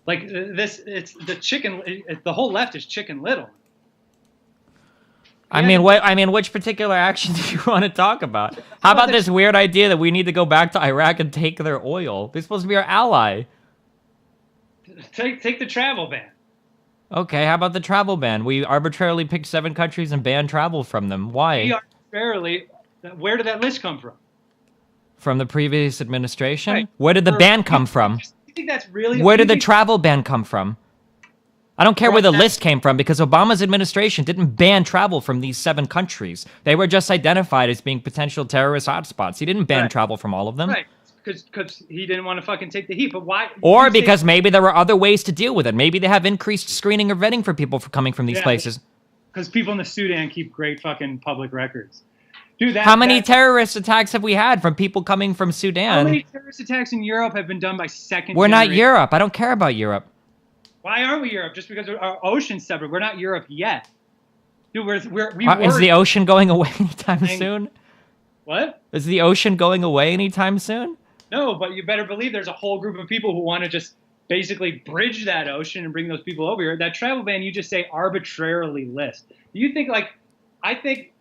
Like, it's the whole left is Chicken Little. I mean, which particular action do you want to talk about? How about this weird idea that we need to go back to Iraq and take their oil? They're supposed to be our ally. Take the travel ban. Okay, how about the travel ban? We arbitrarily picked 7 countries and banned travel from them. Why? Where did that list come from? From the previous administration? Right. Where did the ban come from? You think that's really... Where did the travel ban come from? I don't care where the list came from because Obama's administration didn't ban travel from these 7 countries. They were just identified as being potential terrorist hotspots. He didn't ban travel from all of them. Right. Because he didn't want to fucking take the heat. But why? Or because maybe there were other ways to deal with it. Maybe they have increased screening or vetting for people coming from these places. Because people in the Sudan keep great fucking public records. Dude, how many terrorist attacks have we had from people coming from Sudan? How many terrorist attacks in Europe have been done by second We're not Europe. I don't care about Europe. Why aren't we Europe? Just because our ocean's separate. We're not Europe yet. Dude, is the ocean going away anytime soon? What? Is the ocean going away anytime soon? No, but you better believe there's a whole group of people who want to just basically bridge that ocean and bring those people over here. That travel ban, you just say arbitrarily list. Do you think, like, I think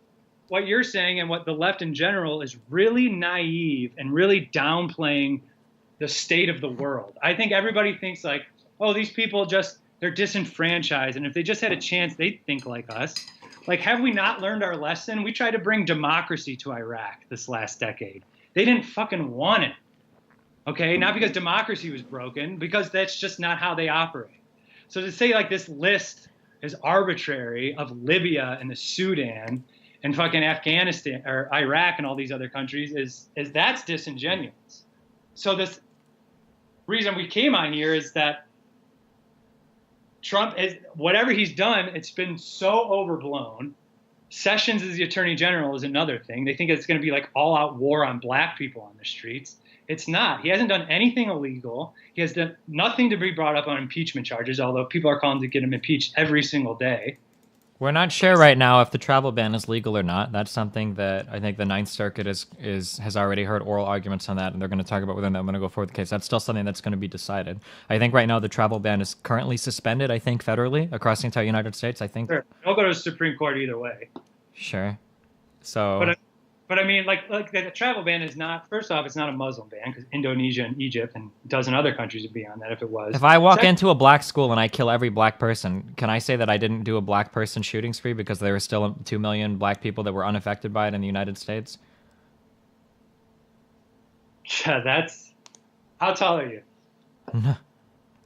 what you're saying and what the left in general is really naive and really downplaying the state of the world. I think everybody thinks like, oh, these people they're disenfranchised. And if they just had a chance, they'd think like us. Like, have we not learned our lesson? We tried to bring democracy to Iraq this last decade. They didn't fucking want it. Okay, not because democracy was broken, because that's just not how they operate. So to say like this list is arbitrary of Libya and the Sudan and fucking Afghanistan or Iraq and all these other countries is that's disingenuous. So this reason we came on here is that Trump is, whatever he's done, it's been so overblown. Sessions as the attorney general is another thing. They think it's going to be like all out war on black people on the streets. It's not. He hasn't done anything illegal. He has done nothing to be brought up on impeachment charges, although people are calling to get him impeached every single day. We're not sure right now if the travel ban is legal or not. That's something that I think the Ninth Circuit has already heard oral arguments on that, and they're going to talk about whether they're going to go forward with the case. That's still something that's going to be decided. I think right now the travel ban is currently suspended, I think, federally across the entire United States, I think. Sure. It'll go to the Supreme Court either way. Sure. So... But I mean, like the travel ban is not, first off, it's not a Muslim ban because Indonesia and Egypt and a dozen other countries would be on that if it was. If I walk into a black school and I kill every black person, can I say that I didn't do a black person shooting spree because there were still 2 million black people that were unaffected by it in the United States? Yeah, that's... How tall are you?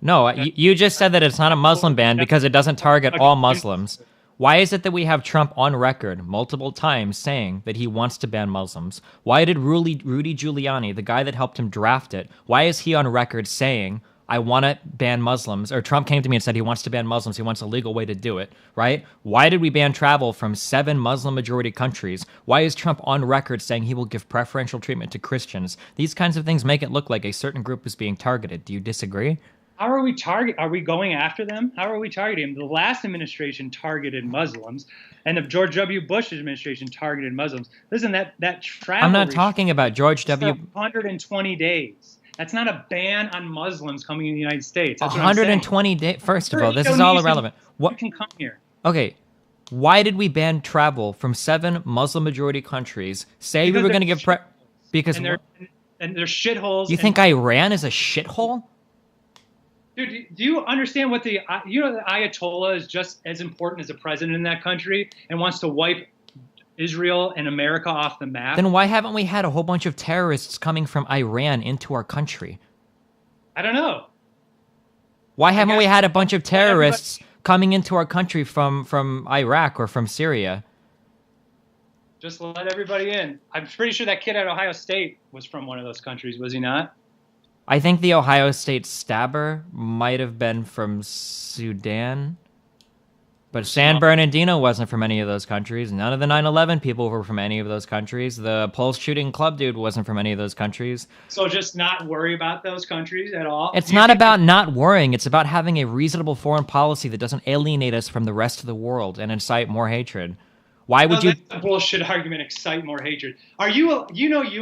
No, you just said that it's not a Muslim ban because it doesn't target all Muslims. Why is it that we have Trump on record multiple times saying that he wants to ban Muslims? Why did Rudy Giuliani, the guy that helped him draft it, why is he on record saying, I want to ban Muslims? Or Trump came to me and said he wants to ban Muslims. He wants a legal way to do it, right? Why did we ban travel from 7 Muslim majority countries? Why is Trump on record saying he will give preferential treatment to Christians? These kinds of things make it look like a certain group is being targeted. Do you disagree? How are we going after them? How are we targeting them? The last administration targeted Muslims, and the George W. Bush administration targeted Muslims. Listen, that travel. I'm not talking about George W. 120 days. That's not a ban on Muslims coming in the United States. That's 120 days. First of all, this is all irrelevant. What can come here? Okay. Why did we ban travel from 7 Muslim majority countries? Say Because we were going to they're give because and they're shitholes. You think Iran is a shithole? Dude, do you understand what the Ayatollah is just as important as the president in that country and wants to wipe Israel and America off the map? Then why haven't we had a whole bunch of terrorists coming from Iran into our country? I don't know. Why haven't we had a bunch of terrorists coming into our country from Iraq or from Syria? Just let everybody in. I'm pretty sure that kid at Ohio State was from one of those countries, was he not? I think the Ohio State stabber might have been from Sudan. But San Bernardino wasn't from any of those countries. None of the 9/11 people were from any of those countries. The Pulse shooting club dude wasn't from any of those countries. So just not worry about those countries at all? It's not about not worrying. It's about having a reasonable foreign policy that doesn't alienate us from the rest of the world and incite more hatred. Why would you... That's a bullshit argument, excite more hatred. You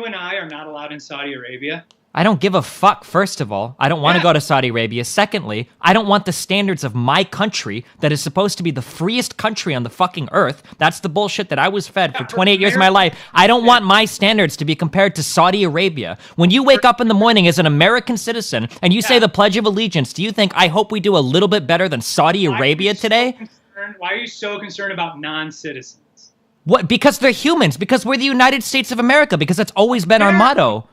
and I are not allowed in Saudi Arabia? I don't give a fuck, first of all. I don't want to go to Saudi Arabia. Secondly, I don't want the standards of my country that is supposed to be the freest country on the fucking earth. That's the bullshit that I was fed for 28 years of my life. I don't want my standards to be compared to Saudi Arabia. When you wake up in the morning as an American citizen and you say the Pledge of Allegiance, do you think, I hope we do a little bit better than Saudi Arabia today? Why are you so concerned about non-citizens? What? Because they're humans. Because we're the United States of America. Because that's always been our motto.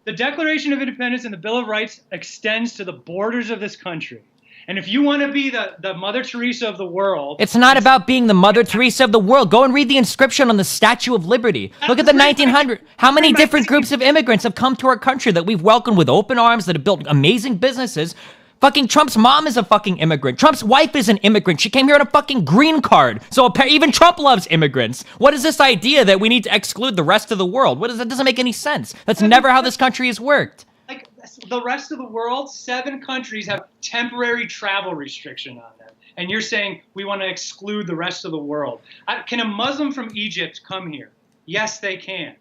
The Declaration of Independence and the Bill of Rights extends to the borders of this country. And if you want to be the Mother Teresa of the world... It's not about being the Mother Teresa of the world. Go and read the inscription on the Statue of Liberty. Look at the 1900s. How many different groups of immigrants have come to our country that we've welcomed with open arms, that have built amazing businesses? Fucking Trump's mom is a fucking immigrant. Trump's wife is an immigrant. She came here on a fucking green card. So even Trump loves immigrants. What is this idea that we need to exclude the rest of the world? That doesn't make any sense. That's never how this country has worked. Like the rest of the world, 7 countries have temporary travel restriction on them. And you're saying we want to exclude the rest of the world. Can a Muslim from Egypt come here? Yes, they can.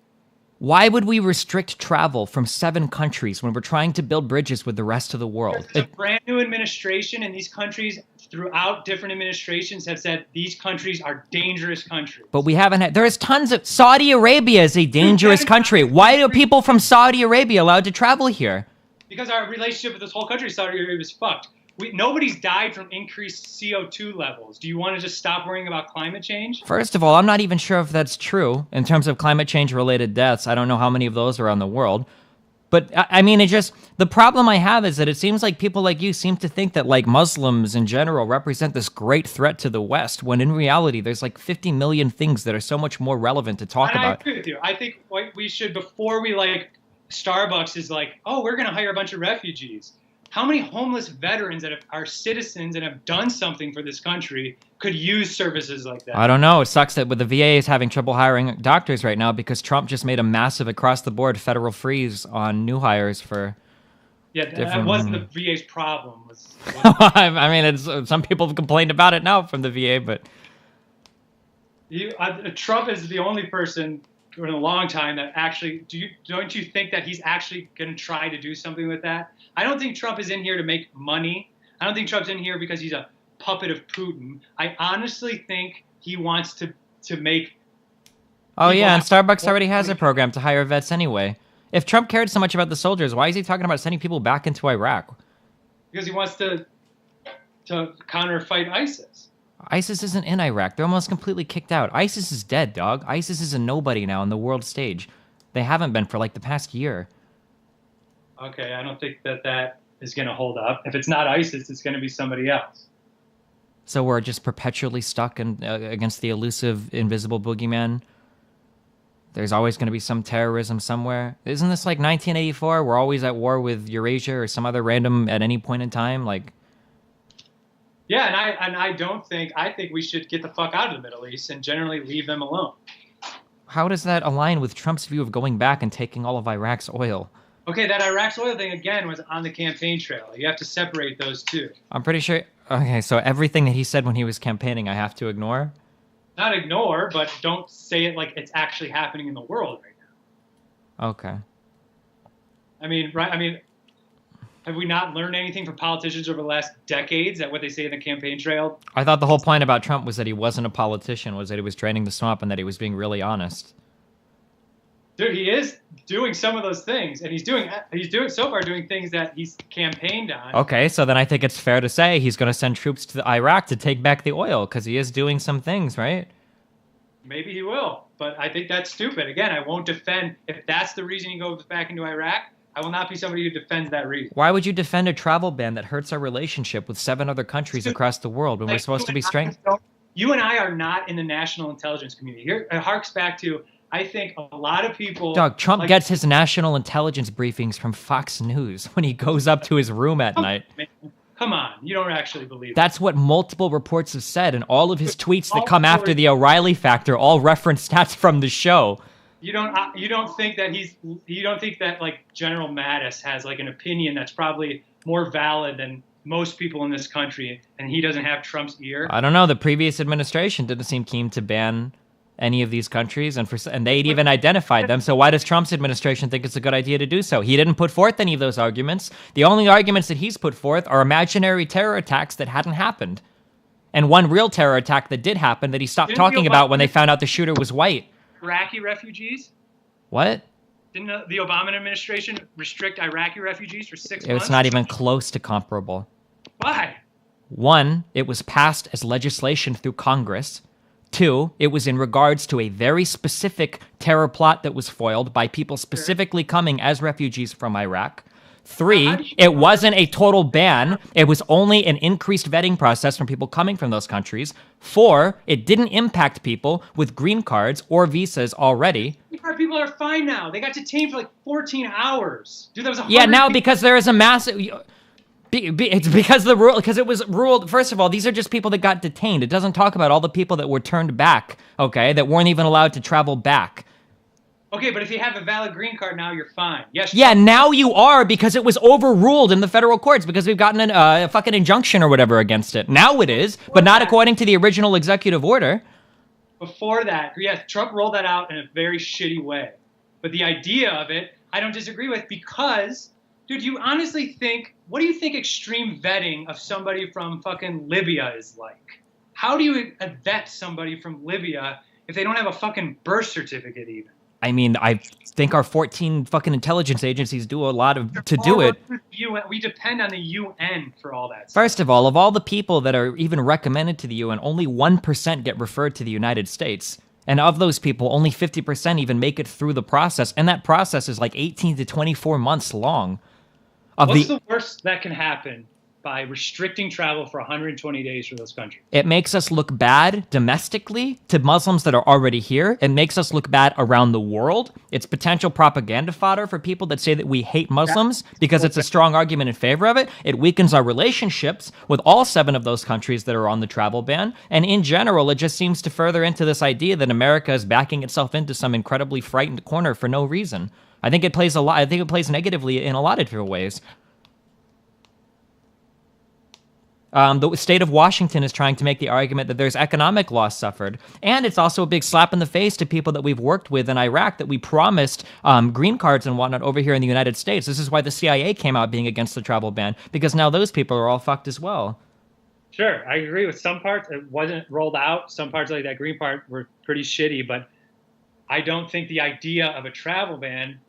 Why would we restrict travel from 7 countries when we're trying to build bridges with the rest of the world? There's a brand new administration in these countries throughout different administrations have said these countries are dangerous countries. But we haven't had... There is tons of... Saudi Arabia is a dangerous country. Why are people from Saudi Arabia allowed to travel here? Because our relationship with this whole country, Saudi Arabia, is fucked. Nobody's died from increased CO2 levels. Do you want to just stop worrying about climate change? First of all, I'm not even sure if that's true in terms of climate change related deaths. I don't know how many of those are around the world. But I mean, the problem I have is that it seems like people like you seem to think that like Muslims in general represent this great threat to the West, when in reality, there's like 50 million things that are so much more relevant to talk about. I agree with you. I think what we should, before we Starbucks is like, oh, we're going to hire a bunch of refugees. How many homeless veterans that are citizens and have done something for this country could use services like that? I don't know. It sucks that the VA is having trouble hiring doctors right now because Trump just made a massive across-the-board federal freeze on new hires for... Yeah, that wasn't the VA's problem. I mean, some people have complained about it now from the VA, but... Trump is the only person in a long time that actually... Don't you think that he's actually going to try to do something with that? I don't think Trump is in here to make money. I don't think Trump's in here because he's a puppet of Putin. I honestly think he wants to make... Oh yeah, and Starbucks already has a program to hire vets anyway. If Trump cared so much about the soldiers, why is he talking about sending people back into Iraq? Because he wants to counter-fight ISIS. ISIS isn't in Iraq. They're almost completely kicked out. ISIS is dead, dog. ISIS is a nobody now on the world stage. They haven't been for like the past year. Okay, I don't think that is going to hold up. If it's not ISIS, it's going to be somebody else. So we're just perpetually stuck against the elusive, invisible boogeyman. There's always going to be some terrorism somewhere. Isn't this like 1984? We're always at war with Eurasia or some other random at any point in time. Like, yeah, and I think we should get the fuck out of the Middle East and generally leave them alone. how does that align with Trump's view of going back and taking all of Iraq's oil? Okay, that Iraq's oil thing again was on the campaign trail. You have to separate those two. I'm pretty sure. Okay, so everything that he said when he was campaigning, I have to ignore. Not ignore, but don't say it like it's actually happening in the world right now. Okay. I mean, right? I mean, have we not learned anything from politicians over the last decades that what they say in the campaign trail? I thought the whole point about Trump was that he wasn't a politician, was that he was draining the swamp and that he was being really honest. Dude, he is doing some of those things, and he's doing so far doing things that he's campaigned on. Okay, so then I think it's fair to say he's going to send troops to Iraq to take back the oil, because he is doing some things, right? Maybe he will, but I think that's stupid. Again, I won't defend, if that's the reason he goes back into Iraq, I will not be somebody who defends that reason. Why would you defend a travel ban that hurts our relationship with 7 other countries across the world when we're supposed to be strength? You and I are not in the national intelligence community. Here, it harks back to, I think a lot of people... Dog, Trump gets his national intelligence briefings from Fox News when he goes up to his room at night. Come on, you don't actually believe That's what multiple reports have said, and all of his tweets that come after the O'Reilly factor all reference stats from the show. You don't think that like General Mattis has like an opinion that's probably more valid than most people in this country, and he doesn't have Trump's ear? I don't know. The previous administration didn't seem keen to ban any of these countries, and they'd even identified them. So why does Trump's administration think it's a good idea to do so? He didn't put forth any of those arguments. The only arguments that he's put forth are imaginary terror attacks that hadn't happened, and one real terror attack that did happen that he stopped talking about when they found out the shooter was white. Iraqi refugees? What? Didn't the Obama administration restrict Iraqi refugees for 6 months? It's not even close to comparable. Why? 1, it was passed as legislation through Congress. 2, it was in regards to a very specific terror plot that was foiled by people specifically coming as refugees from Iraq. 3, it wasn't a total ban. It was only an increased vetting process from people coming from those countries. 4, it didn't impact people with green cards or visas already. Green card people are fine now. They got detained for like 14 hours. Dude, that was 100 Yeah, now because there is a massive... It's because it was ruled. First of all, these are just people that got detained. It doesn't talk about all the people that were turned back, okay, that weren't even allowed to travel back. Okay, but if you have a valid green card now, you're fine. Yes. Yeah, now you are, because it was overruled in the federal courts because we've gotten a fucking injunction or whatever against it. Now it is, but not according to the original executive order. Before that, yes, Trump rolled that out in a very shitty way. But the idea of it, I don't disagree with, because, dude, you honestly think, what do you think extreme vetting of somebody from fucking Libya is like? How do you vet somebody from Libya if they don't have a fucking birth certificate even? I mean, I think our 14 fucking intelligence agencies do a lot to do it. We depend on the UN for all that stuff. First of all the people that are even recommended to the UN, only 1% get referred to the United States. And of those people, only 50% even make it through the process. And that process is like 18 to 24 months long. What's the worst that can happen by restricting travel for 120 days for those countries? It makes us look bad domestically to Muslims that are already here. It makes us look bad around the world. It's potential propaganda fodder for people that say that we hate Muslims because it's a strong argument in favor of it. It weakens our relationships with all 7 of those countries that are on the travel ban. And in general, it just seems to further into this idea that America is backing itself into some incredibly frightened corner for no reason. I think it plays negatively in a lot of different ways. The state of Washington is trying to make the argument that there's economic loss suffered. And it's also a big slap in the face to people that we've worked with in Iraq that we promised green cards and whatnot over here in the United States. This is why the CIA came out being against the travel ban, because now those people are all fucked as well. Sure, I agree with some parts. It wasn't rolled out. Some parts like that green part were pretty shitty, but I don't think the idea of a travel ban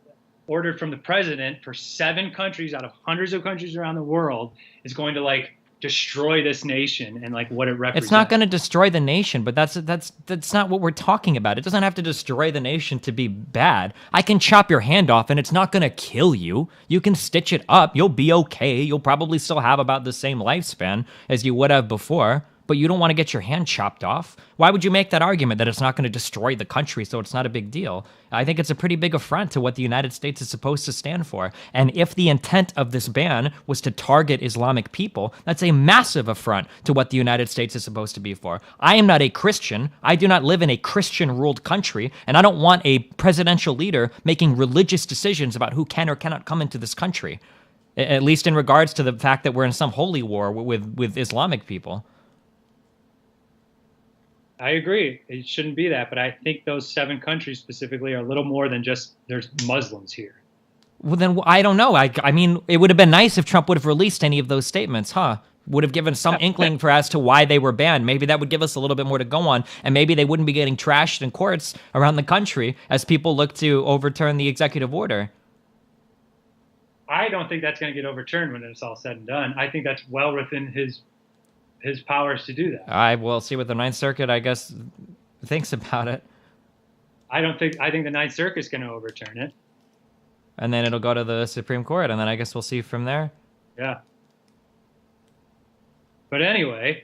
ordered from the president for 7 countries out of hundreds of countries around the world is going to like destroy this nation and like what it represents. It's not going to destroy the nation, but that's not what we're talking about. It doesn't have to destroy the nation to be bad. I can chop your hand off and it's not going to kill you. You can stitch it up. You'll be okay. You'll probably still have about the same lifespan as you would have before. but you don't want to get your hand chopped off. Why would you make that argument that it's not going to destroy the country, so it's not a big deal? I think it's a pretty big affront to what the United States is supposed to stand for. And if the intent of this ban was to target Islamic people, that's a massive affront to what the United States is supposed to be for. I am not a Christian. I do not live in a Christian-ruled country, and I don't want a presidential leader making religious decisions about who can or cannot come into this country, at least in regards to the fact that we're in some holy war with Islamic people. I agree. It shouldn't be that, but I think those 7 countries specifically are a little more than just there's Muslims here. Well, then I don't know. I mean, it would have been nice if Trump would have released any of those statements, huh? Would have given some inkling for as to why they were banned. Maybe that would give us a little bit more to go on, and maybe they wouldn't be getting trashed in courts around the country as people look to overturn the executive order. I don't think that's going to get overturned when it's all said and done. I think that's well within his powers to do that. I will see what the Ninth Circuit, I guess, thinks about it. I think the Ninth Circuit is going to overturn it. And then it'll go to the Supreme Court, and then I guess we'll see from there. Yeah. But anyway.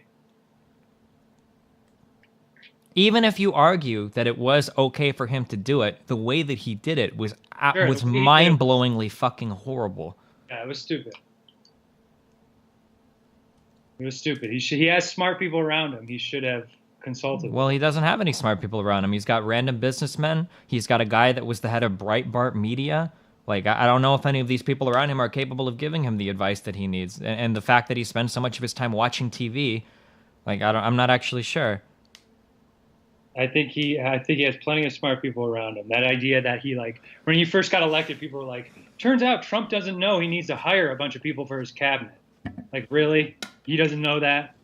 Even if you argue that it was okay for him to do it, the way that he did it was mind-blowingly fucking horrible. Yeah, it was stupid. It was stupid. He has smart people around him. He should have consulted. Well, he doesn't have any smart people around him. He's got random businessmen. He's got a guy that was the head of Breitbart Media. Like, I don't know if any of these people around him are capable of giving him the advice that he needs. And the fact that he spends so much of his time watching TV, like, I'm not actually sure. I think he has plenty of smart people around him. That idea that he, like, when he first got elected, people were like, turns out Trump doesn't know he needs to hire a bunch of people for his cabinet. Like, really? He doesn't know that?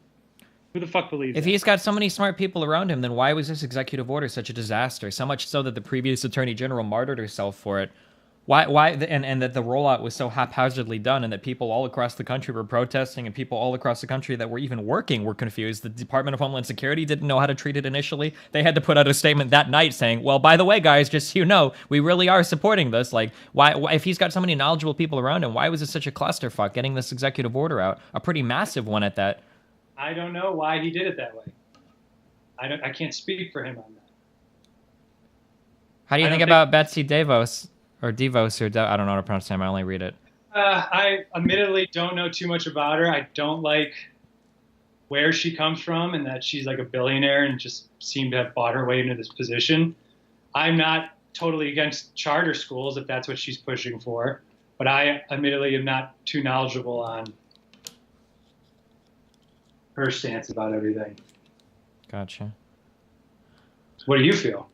Who the fuck believes that? If he's got so many smart people around him, then why was this executive order such a disaster? So much so that the previous attorney general martyred herself for it. And that the rollout was so haphazardly done, and that people all across the country were protesting, and people all across the country that were even working were confused. The Department of Homeland Security didn't know how to treat it initially. They had to put out a statement that night saying, well, by the way, guys, just so you know, we really are supporting this. Like, why if he's got so many knowledgeable people around him, why was it such a clusterfuck getting this executive order out? A pretty massive one at that. I don't know why he did it that way. I can't speak for him on that. How do you think about Betsy DeVos? Or DeVos, or I don't know how to pronounce her name. I only read it. I admittedly don't know too much about her. I don't like where she comes from, and that she's like a billionaire and just seemed to have bought her way into this position. I'm not totally against charter schools if that's what she's pushing for, but I admittedly am not too knowledgeable on her stance about everything. Gotcha. What do you feel?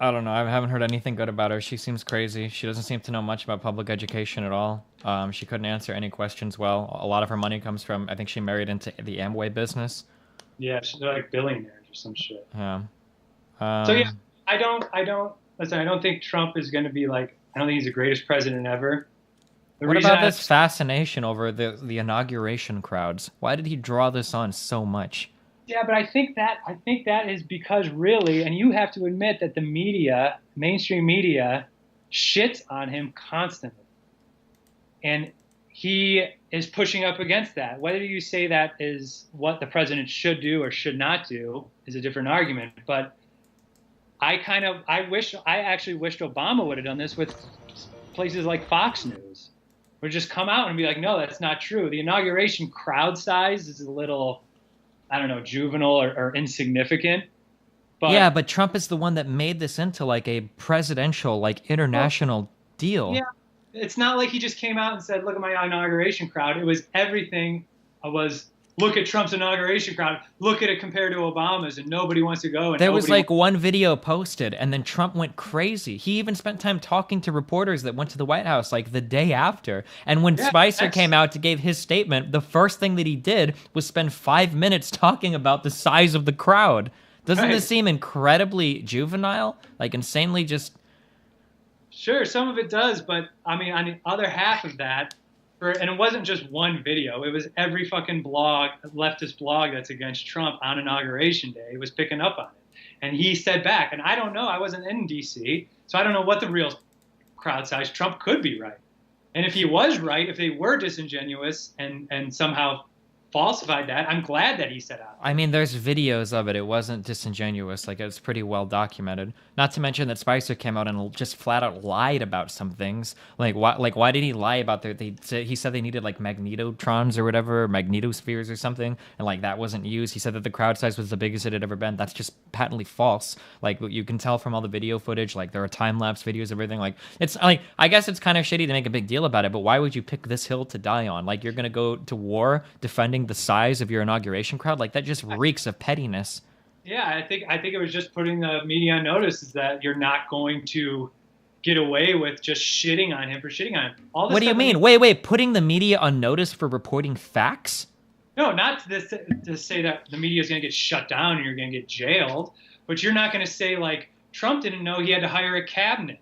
I don't know. I haven't heard anything good about her. She seems crazy. She doesn't seem to know much about public education at all. She couldn't answer any questions well. A lot of her money comes from, I think she married into the Amway business. Yeah, they're like billionaires or some shit. Yeah. So yeah, I don't think Trump is going to be like, I don't think he's the greatest president ever. What about this fascination over the inauguration crowds? Why did he draw this on so much? Yeah, but I think that is because really, and you have to admit that the media, mainstream media, shits on him constantly. And he is pushing up against that. Whether you say that is what the president should do or should not do is a different argument. But I actually wished Obama would have done this with places like Fox News. Would just come out and be like, no, that's not true. The inauguration crowd size is a little, I don't know, juvenile or insignificant. But yeah, but Trump is the one that made this into like a presidential, like international deal. Yeah, it's not like he just came out and said, look at my inauguration crowd. It was everything was, look at Trump's inauguration crowd. Look at it compared to Obama's, and nobody wants to go. And there was like one video posted, and then Trump went crazy. He even spent time talking to reporters that went to the White House like the day after. And when Spicer came out to give his statement, the first thing that he did was spend 5 minutes talking about the size of the crowd. Doesn't this seem incredibly juvenile? Like insanely just... Sure, some of it does, but I mean, on the other half of that, and it wasn't just one video. It was every fucking blog, leftist blog that's against Trump on Inauguration Day was picking up on it. And he said back, and I don't know, I wasn't in D.C., so I don't know what the real crowd size. Trump could be right. And if he was right, if they were disingenuous and somehow falsified that. I'm glad that he said out. I mean, there's videos of it. It wasn't disingenuous. Like, it's pretty well documented. Not to mention that Spicer came out and just flat out lied about some things. Like, why did he lie about he said they needed, like, magnetotrons or whatever, or magnetospheres or something, and, like, that wasn't used. He said that the crowd size was the biggest it had ever been. That's just patently false. Like, you can tell from all the video footage. Like, there are time-lapse videos of everything. Like, it's, like, I guess it's kind of shitty to make a big deal about it, but why would you pick this hill to die on? Like, you're gonna go to war defending the size of your inauguration crowd? Like, that just reeks of pettiness. Yeah, I think it was just putting the media on notice is that you're not going to get away with just shitting on him for shitting on him. All this What do you mean? Wait, putting the media on notice for reporting facts? No, not to say that the media is going to get shut down and you're going to get jailed, but you're not going to say, like, Trump didn't know he had to hire a cabinet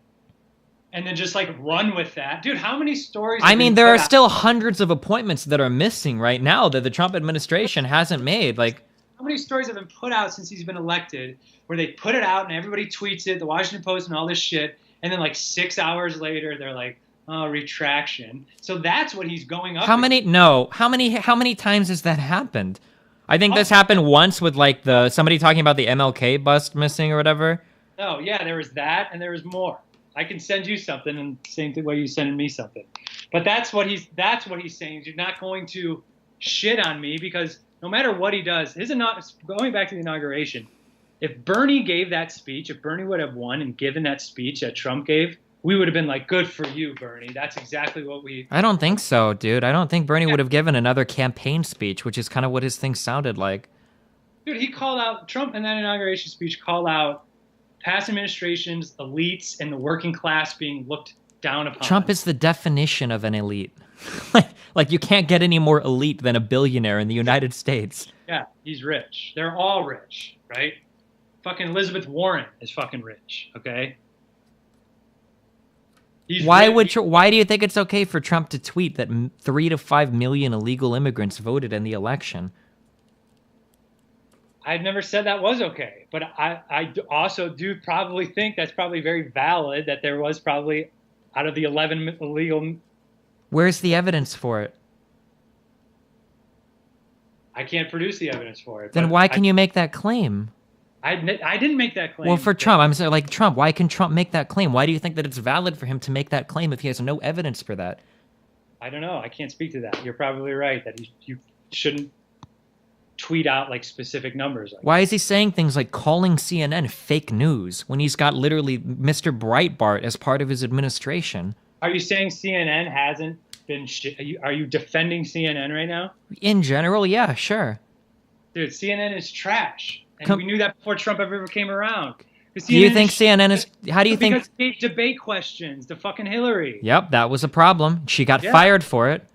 and then just, like, run with that. Dude, how many stories? I mean, there are still hundreds of appointments that are missing right now that the Trump administration hasn't made. Like, how many stories have been put out since he's been elected where they put it out and everybody tweets it, the Washington Post and all this shit, and then, like, 6 hours later they're like, oh, retraction. So that's what he's going up. How many times has that happened? I think this happened once with, like, somebody talking about the MLK bust missing or whatever. Oh, yeah, there was that and there was more. I can send you something, and same way you sending me something. But that's what he's saying. You're not going to shit on me because no matter what he does, going back to the inauguration, if Bernie gave that speech, if Bernie would have won and given that speech that Trump gave, we would have been like, good for you, Bernie. That's exactly what we... I don't think so, dude. I don't think Bernie would have given another campaign speech, which is kind of what his thing sounded like. Dude, he called out, Trump in that inauguration speech called out past administrations, elites, and the working class being looked down upon. Trump is the definition of an elite. Like, you can't get any more elite than a billionaire in the United States. Yeah, he's rich. They're all rich, right? Fucking Elizabeth Warren is fucking rich, okay? Why do you think it's okay for Trump to tweet that 3 to 5 million illegal immigrants voted in the election? I've never said that was okay, but I also do probably think that's probably very valid that there was probably out of the 11 illegal. Where's the evidence for it? I can't produce the evidence for it. Then why can you make that claim? I didn't make that claim. Well, for Trump, I'm saying, like, Trump, why can Trump make that claim? Why do you think that it's valid for him to make that claim if he has no evidence for that? I don't know. I can't speak to that. You're probably right that you shouldn't tweet out, like, specific numbers. Why is he saying things like calling CNN fake news when he's got literally Mr. Breitbart as part of his administration? Are you saying CNN hasn't been shit? Are you defending CNN right now? In general, yeah, sure. Dude, CNN is trash. And we knew that before Trump ever came around. Do you think CNN is... How do you think... Because they debate questions to fucking Hillary. Yep, that was a problem. She got fired for it.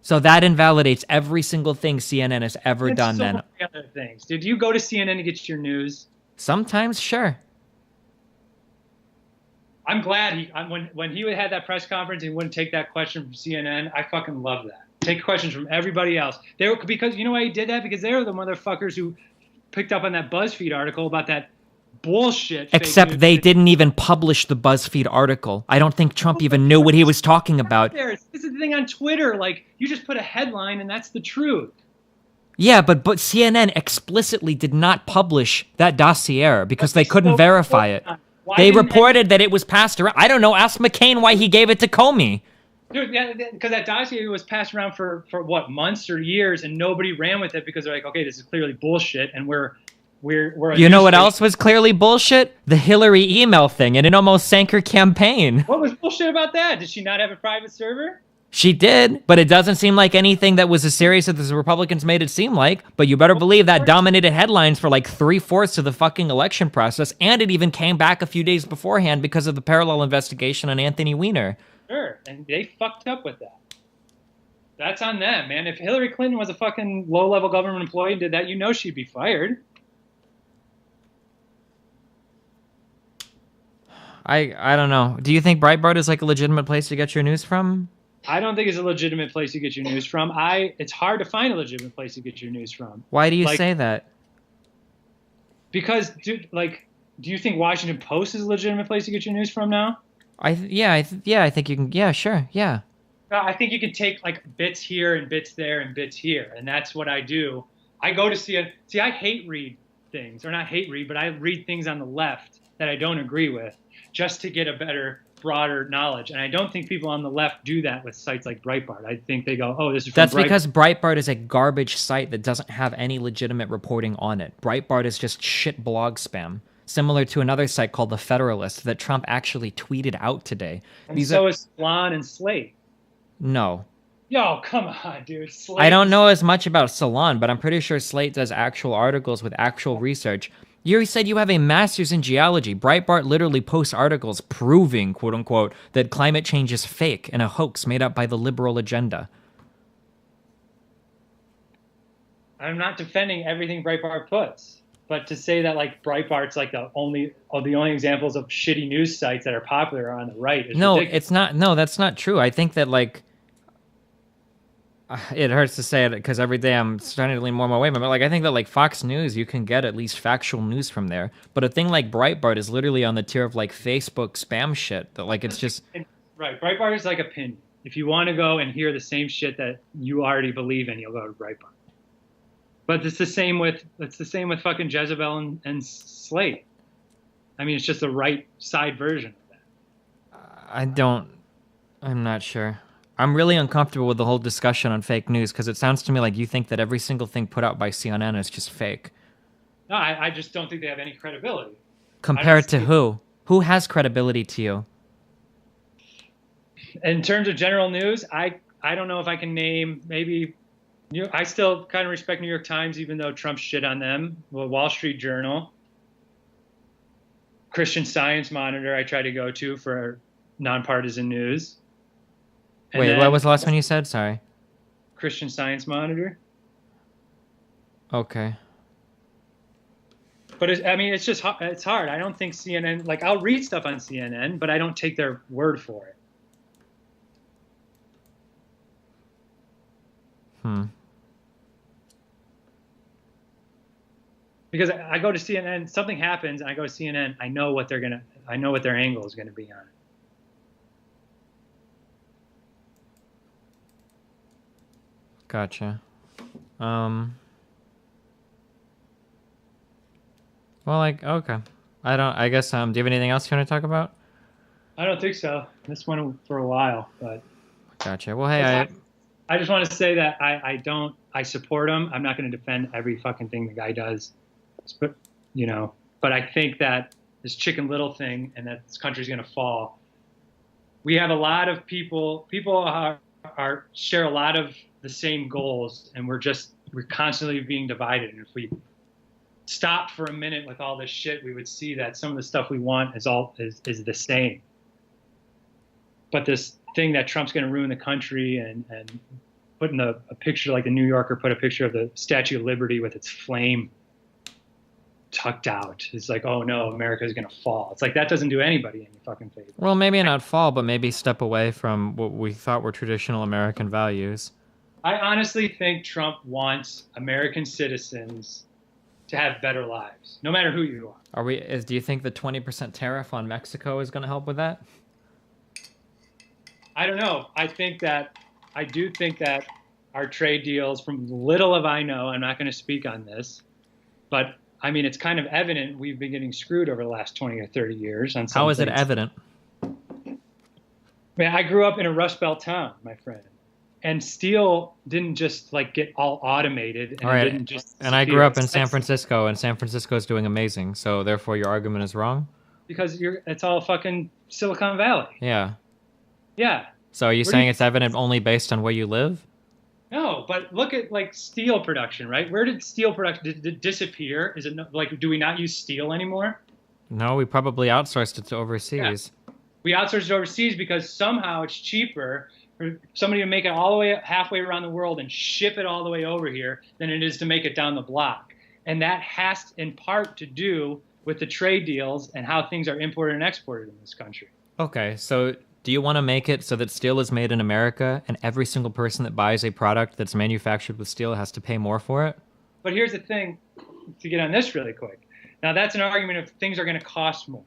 So that invalidates every single thing CNN has ever done so then. Many other things. Did you go to CNN to get your news? Sometimes, sure. I'm glad when he had that press conference, he wouldn't take that question from CNN. I fucking love that. Take questions from everybody else. Because you know why he did that? Because they were the motherfuckers who picked up on that BuzzFeed article about that bullshit. Except they didn't even publish the BuzzFeed article. I don't think Trump even knew what he was talking about. This is the thing on Twitter. Like, you just put a headline and that's the truth. Yeah, but CNN explicitly did not publish that dossier because they couldn't verify it. They reported that it was passed around. I don't know. Ask McCain why he gave it to Comey. Dude, yeah, because that dossier was passed around for what, months or years, and nobody ran with it because they're like, okay, this is clearly bullshit, and we're you know what else was clearly bullshit? The Hillary email thing, and it almost sank her campaign. What was bullshit about that? Did she not have a private server? She did, but it doesn't seem like anything that was as serious as the Republicans made it seem like. But you better believe that dominated headlines for like 3/4 of the fucking election process, and it even came back a few days beforehand because of the parallel investigation on Anthony Weiner. Sure, and they fucked up with that. That's on them, man. If Hillary Clinton was a fucking low-level government employee and did that, you know she'd be fired. I don't know. Do you think Breitbart is like a legitimate place to get your news from? I don't think it's a legitimate place to get your news from. It's hard to find a legitimate place to get your news from. Why do you say that? Because, dude, like, do you think Washington Post is a legitimate place to get your news from now? I think you can. Yeah, sure. Yeah. I think you can take like bits here and bits there and bits here, and that's what I do. I go to see it. See, I hate read things, or not hate read, but I read things on the left that I don't agree with, just to get a better, broader knowledge. And I don't think people on the left do that with sites like Breitbart. I think they go, "Oh, this is from That's Breitbart." because Breitbart is a garbage site that doesn't have any legitimate reporting on it. Breitbart is just shit blog spam, similar to another site called The Federalist that Trump actually tweeted out today. And so is Salon and Slate. No. Yo, come on, dude. Slate. I don't know as much about Salon, but I'm pretty sure Slate does actual articles with actual research. You said you have a master's in geology. Breitbart literally posts articles proving, quote unquote, that climate change is fake and a hoax made up by the liberal agenda. I'm not defending everything Breitbart puts, but to say that like Breitbart's like the only examples of shitty news sites that are popular are on the right is ridiculous. It's not. No, that's not true. I think that like it hurts to say it because every day I'm starting to lean more my way. But like I think that like Fox News, you can get at least factual news from there. But a thing like Breitbart is literally on the tier of like Facebook spam shit. That like it's just right. Breitbart is like opinion. If you want to go and hear the same shit that you already believe in, you'll go to Breitbart. But it's the same with fucking Jezebel and Slate. I mean, it's just the right side version of that. I'm not sure. I'm really uncomfortable with the whole discussion on fake news because it sounds to me like you think that every single thing put out by CNN is just fake. No, I just don't think they have any credibility. Compared to who? Who has credibility to you? In terms of general news, I don't know if I can name maybe. I still kind of respect New York Times, even though Trump shit on them. Well, Wall Street Journal, Christian Science Monitor, I try to go to for nonpartisan news. And wait, what was the last one you said? Sorry. Christian Science Monitor. Okay. But it's just it's hard. I don't think CNN. Like I'll read stuff on CNN, but I don't take their word for it. Because I go to CNN, something happens, and I go to CNN. I know what their angle is gonna be on it. Gotcha. Well, like, okay. I guess, do you have anything else you want to talk about? I don't think so. This went for a while, but. Gotcha. Well, hey, I just want to say that I support him. I'm not going to defend every fucking thing the guy does, but, but I think that this Chicken Little thing and that this country's going to fall. We have a lot of people share a lot of the same goals, and we're constantly being divided. And if we stopped for a minute with all this shit, we would see that some of the stuff we want is the same. But this thing that Trump's going to ruin the country and putting a picture, like the New Yorker put a picture of the Statue of Liberty with its flame tucked out. It's like, oh no, America's going to fall. It's like that doesn't do anybody any fucking favor. Well, maybe not fall, but maybe step away from what we thought were traditional American values. I honestly think Trump wants American citizens to have better lives, no matter who you are. Do you think the 20% tariff on Mexico is going to help with that? I don't know. I do think that our trade deals, from little of I know, I'm not going to speak on this, but I mean, it's kind of evident we've been getting screwed over the last 20 or 30 years. On some How is it things. evident? Man, I grew up in a Rust Belt town, my friend. And steel didn't just like get all automated. And I grew up in San Francisco, and San Francisco is doing amazing. So therefore, your argument is wrong. Because it's all fucking Silicon Valley. Yeah. Yeah. So are you saying it's evident only based on where you live? No, but look at like steel production, right? Where did steel production did it disappear? Is it like, do we not use steel anymore? No, we probably outsourced it to overseas. Yeah. We outsourced it overseas because somehow it's cheaper for somebody to make it all the way halfway around the world and ship it all the way over here than it is to make it down the block. And that has in part to do with the trade deals and how things are imported and exported in this country. Okay, so do you want to make it so that steel is made in America and every single person that buys a product that's manufactured with steel has to pay more for it? But here's the thing, to get on this really quick. Now that's an argument if things are going to cost more.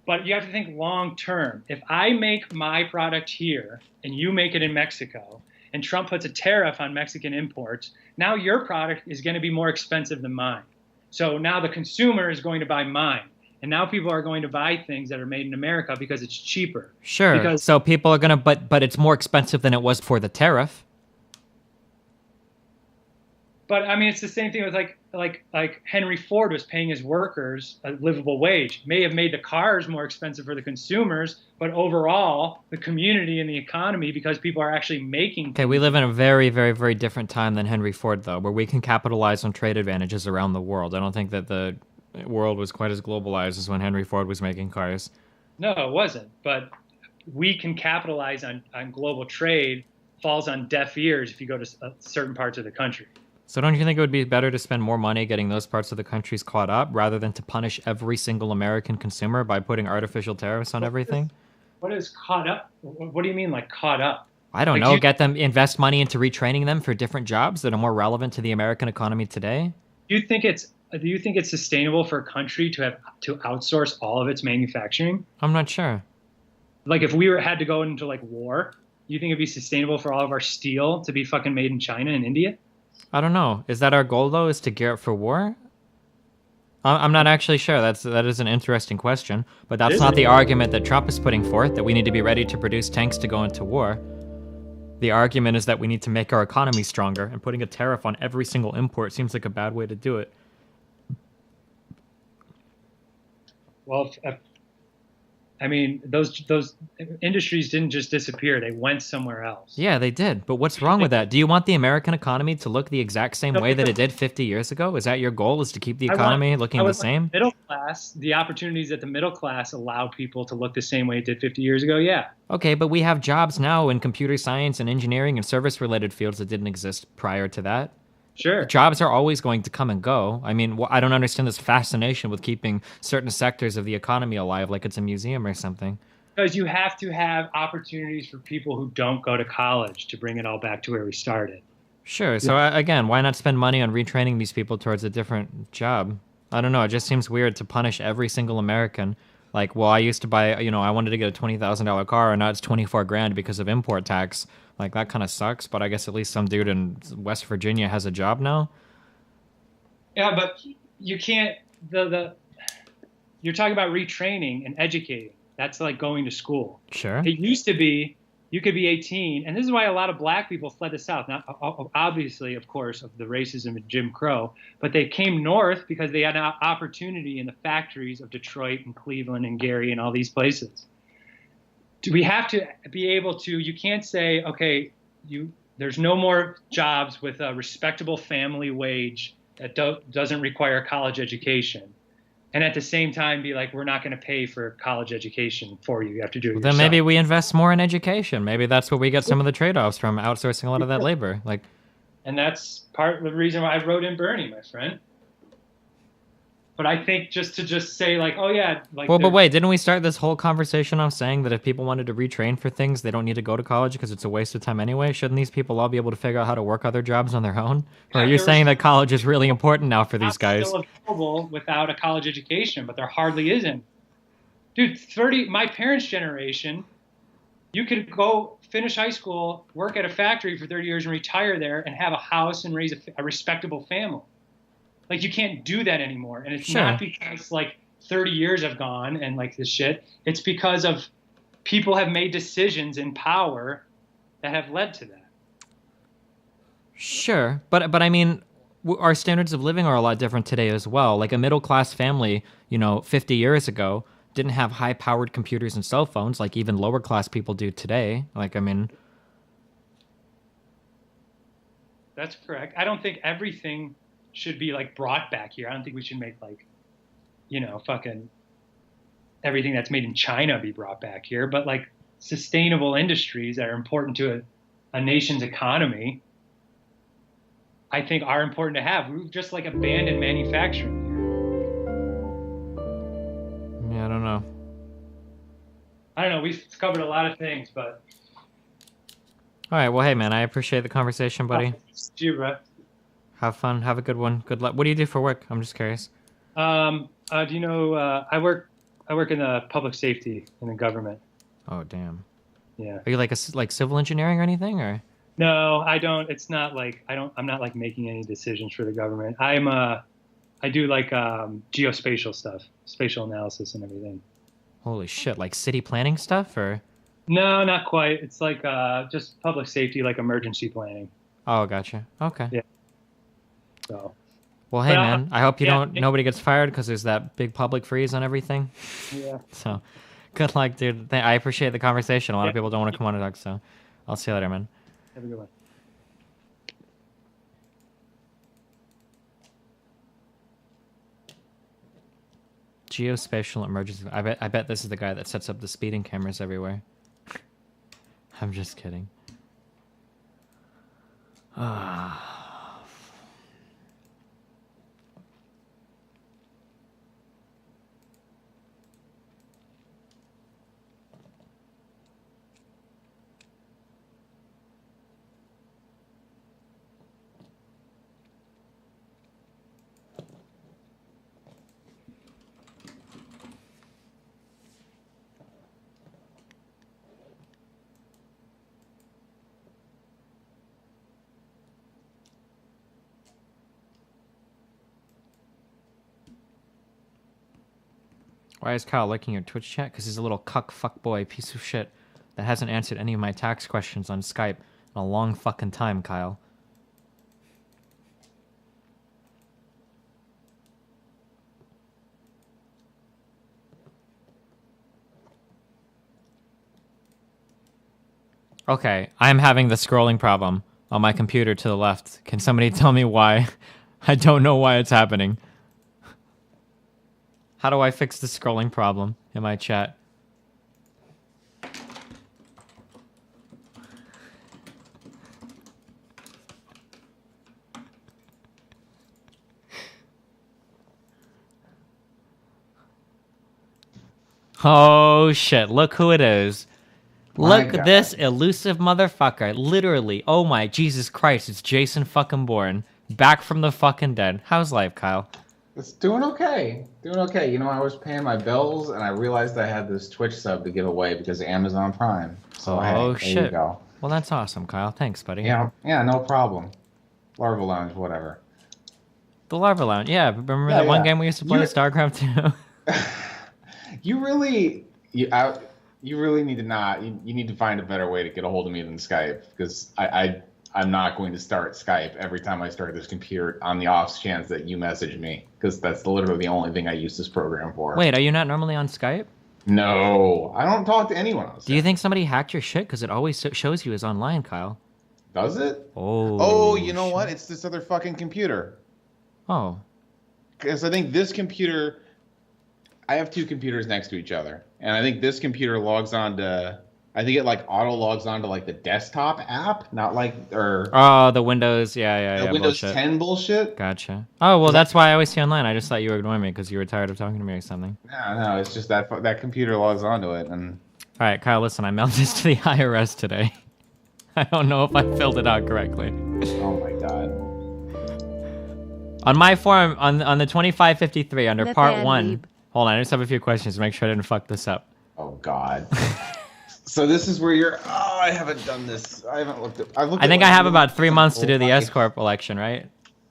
But you have to think long term. If I make my product here and you make it in Mexico, and Trump puts a tariff on Mexican imports, now your product is going to be more expensive than mine. So now the consumer is going to buy mine. And now people are going to buy things that are made in America because it's cheaper. Sure. Because, So people are gonna, but it's more expensive than it was before the tariff. but I mean, it's the same thing with like Henry Ford was paying his workers a livable wage. May have made the cars more expensive for the consumers, but overall, the community and the economy, because people are actually making. Okay, we live in a very, very, very different time than Henry Ford, though, where we can capitalize on trade advantages around the world. I don't think that the world was quite as globalized as when Henry Ford was making cars. No, it wasn't. But we can capitalize on global trade. Falls on deaf ears if you go to certain parts of the country. So don't you think it would be better to spend more money getting those parts of the countries caught up rather than to punish every single American consumer by putting artificial tariffs on everything? What is caught up? What do you mean, like caught up? I don't Like, know. Get them, invest money into retraining them for different jobs that are more relevant to the American economy today. Do you think it's sustainable for a country to have to outsource all of its manufacturing? I'm not sure. Like if we had to go into like war, you think it'd be sustainable for all of our steel to be fucking made in China and India? I don't know. Is that our goal, though, is to gear up for war? I'm not actually sure. That is an interesting question, but that's not the argument that Trump is putting forth, that we need to be ready to produce tanks to go into war. The argument is that we need to make our economy stronger, and putting a tariff on every single import seems like a bad way to do it. Well, I mean, those industries didn't just disappear; they went somewhere else. Yeah, they did. But what's wrong with that? Do you want the American economy to look the exact same way that it did 50 years ago? Is that your goal, is to keep the economy looking the same? Middle class, the opportunities that the middle class allow people to look the same way it did 50 years ago, yeah. Okay, but we have jobs now in computer science and engineering and service-related fields that didn't exist prior to that. Sure. Jobs are always going to come and go. I mean, I don't understand this fascination with keeping certain sectors of the economy alive like it's a museum or something. Because you have to have opportunities for people who don't go to college to bring it all back to where we started. Sure. So again, why not spend money on retraining these people towards a different job? I don't know. It just seems weird to punish every single American. Like, well, I used to buy, I wanted to get a $20,000 car, and now it's 24 grand because of import tax. Like, that kind of sucks, but I guess at least some dude in West Virginia has a job now. Yeah, but you can't, you're talking about retraining and educating. That's like going to school. Sure. It used to be, you could be 18, and this is why a lot of black people fled the South. Not obviously, of course, of the racism and Jim Crow, but they came north because they had an opportunity in the factories of Detroit and Cleveland and Gary and all these places. We have to be able to, you can't say, okay, there's no more jobs with a respectable family wage that doesn't require a college education. And at the same time be like, we're not going to pay for college education for you. You have to do it yourself. Then maybe we invest more in education. Maybe that's where we get some of the trade-offs from outsourcing a lot of that labor. And that's part of the reason why I wrote in Bernie, my friend. But I think just to say like, oh yeah, like. Well, but wait, didn't we start this whole conversation off saying that if people wanted to retrain for things, they don't need to go to college because it's a waste of time anyway? Shouldn't these people all be able to figure out how to work other jobs on their own? Or are you saying that college is really important now for these guys? Still available without a college education, but there hardly isn't. Dude, my parents' generation, you could go finish high school, work at a factory for 30 years and retire there and have a house and raise a respectable family. Like, you can't do that anymore. And it's not because, like, 30 years have gone and, like, this shit. It's because of people have made decisions in power that have led to that. Sure. But I mean, our standards of living are a lot different today as well. Like, a middle-class family, 50 years ago didn't have high-powered computers and cell phones like even lower-class people do today. Like, I mean... That's correct. I don't think everything should be like brought back here. I don't think we should make like, fucking everything that's made in China be brought back here, but like sustainable industries that are important to a nation's economy, I think are important to have. We've just like abandoned manufacturing here. Yeah, I don't know. We've covered a lot of things, but. All right. Well, hey, man, I appreciate the conversation, buddy. See you, bro. Have fun. Have a good one. Good luck. What do you do for work? I'm just curious. Do you know, I work I work in the public safety in the government. Oh, damn. Yeah. Are you like like civil engineering or anything, or? No, I don't. It's not like I'm not like making any decisions for the government. I do like geospatial stuff, spatial analysis and everything. Holy shit, like city planning stuff, or? No, not quite. It's like just public safety, like emergency planning. Oh, gotcha. Okay. Yeah. So. Well, hey, But man, I hope you yeah, don't, nobody gets fired because there's that big public freeze on everything. yeah. So, good luck, dude. I appreciate the conversation. A lot of Yeah. people don't want to come on and talk, so I'll see you later, man. Have a good one. Geospatial emergency. I bet this is the guy that sets up the speeding cameras everywhere. I'm just kidding. Ah. Why is Kyle liking your Twitch chat? Because he's a little cuck fuckboy piece of shit that hasn't answered any of my tax questions on Skype in a long fucking time, Kyle. Okay, I'm having the scrolling problem on my computer to the left. Can somebody tell me why? I don't know why it's happening. How do I fix the scrolling problem in my chat? Oh shit, look who it is. Look at this elusive motherfucker. Literally. Oh my Jesus Christ, it's Jason fucking Bourne. Back from the fucking dead. How's life, Kyle? It's doing okay. Doing okay. You know, I was paying my bills and I realized I had this Twitch sub to give away because of Amazon Prime. So Oh hey, shit. there you go. Well, that's awesome, Kyle. Thanks, buddy. Yeah, no problem. Larva Lounge, whatever. The Larva Lounge. Yeah, remember that one game we used to play, StarCraft 2? You really need to not. You need to find a better way to get a hold of me than Skype because I'm not going to start Skype every time I start this computer on the off chance that you message me because that's literally the only thing I use this program for. Wait, are you not normally on Skype? No, I don't talk to anyone else. Do you think somebody hacked your shit? Because it always shows you as online, Kyle. Does it? Oh, you know what? It's this other fucking computer. Oh. Because I think this computer, I have two computers next to each other, and I think this computer logs on to, I think it like auto logs on to like the desktop app, not like, or Oh, the Windows, yeah, Windows bullshit. 10 bullshit. Gotcha. Oh, well, that's why I always see online. I just thought you were ignoring me because you were tired of talking to me or something. No, it's just that computer logs onto it, and All right, Kyle, listen, I mailed this to the IRS today. I don't know if I filled it out correctly. oh my god. On my form, on the 2553, under part 1. Hold on, I just have a few questions to make sure I didn't fuck this up. Oh god. So this is where you're. Oh, I haven't done this. I haven't looked at. I think I have about 3 months to do the S Corp election, right?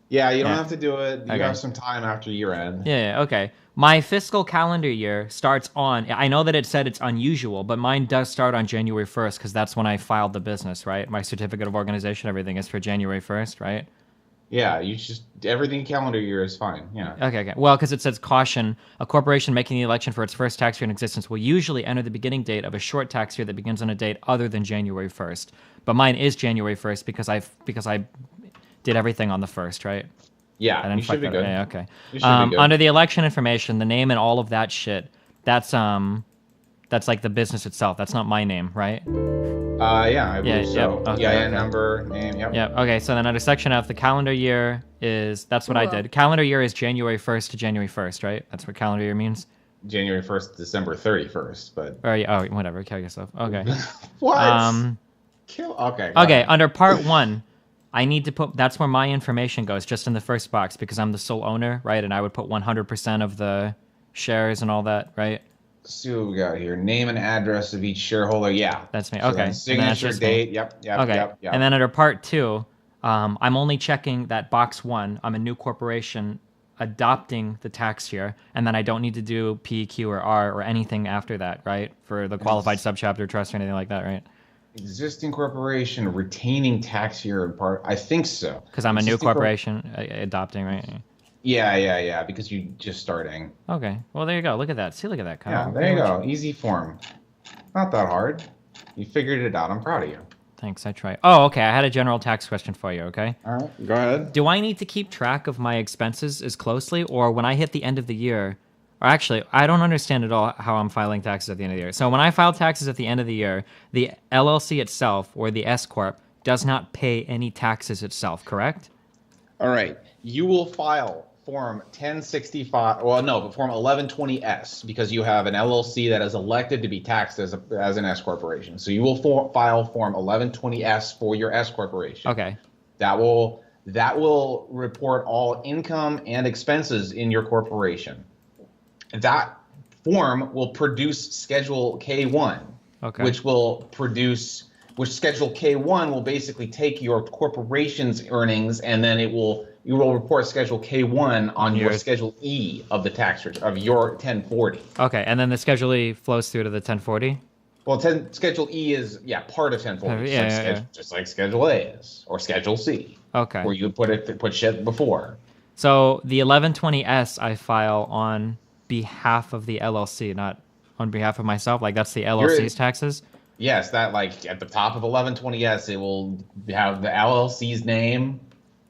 Yeah, you don't have to do it. You Okay. have some time after year end. Yeah, okay. My fiscal calendar year starts on, I know that it said it's unusual, but mine does start on January 1st because that's when I filed the business, right? My certificate of organization, everything is for January 1st, right? Yeah, you just everything calendar year is fine. Yeah. Okay. Well, because it says caution, a corporation making the election for its first tax year in existence will usually enter the beginning date of a short tax year that begins on a date other than January 1st. But mine is January 1st because I did everything on the 1st, right? Yeah, I didn't you should be that. good. Yeah, okay. You should be good. Under the election information, the name and all of that shit, that's like the business itself. That's not my name, right? Yeah, I believe so. Yep, okay, yeah, okay. number, name, yep. Yeah, okay, so then under section F, the calendar year is, that's what I did. Calendar year is January 1st to January 1st, right? That's what calendar year means? January 1st, December 31st, but... Or, oh, whatever, kill yourself. Okay. What? Okay, Okay. under part 1, I need to put, that's where my information goes, just in the first box, because I'm the sole owner, right? And I would put 100% of the shares and all that, right? see what we got here. Name and address of each shareholder. Yeah. That's me. So Okay. then And that's signature just me. date. Yep. Okay. And then under part 2, I'm only checking that box 1. I'm a new corporation adopting the tax year, and then I don't need to do P, Q, or R or anything after that, right? For the qualified subchapter trust or anything like that, right? Existing corporation retaining tax year in part. I think so. Because I'm a new Existing corporation adopting, right? Yeah. Because you just starting. Okay. Well, there you go. Look at that. See, look at that, Kyle. Yeah, there you go. Easy form. Not that hard. You figured it out. I'm proud of you. Thanks. I try. Oh, okay. I had a general tax question for you. Okay. All right. Go ahead. Do I need to keep track of my expenses as closely, or when I hit the end of the year? Or actually, I don't understand at all how I'm filing taxes at the end of the year. So when I file taxes at the end of the year, the LLC itself or the S corp does not pay any taxes itself. Correct? All right. You will file Form 1065. Well, no, but Form 1120S because you have an LLC that is elected to be taxed as an S corporation. So you will file Form 1120S for your S corporation. Okay. That will report all income and expenses in your corporation. That form will produce Schedule K1, Okay. which Schedule K1 will basically take your corporation's earnings and then you will report Schedule K1 on your Schedule E of the tax return of your 1040. Okay, and then the Schedule E flows through to the 1040? Well, Schedule E is part of 1040, just like Schedule A is, or Schedule C. Okay. Where you put shit before. So the 1120S I file on behalf of the LLC, not on behalf of myself. Like that's the LLC's taxes. Yes, that like at the top of 1120S, it will have the LLC's name.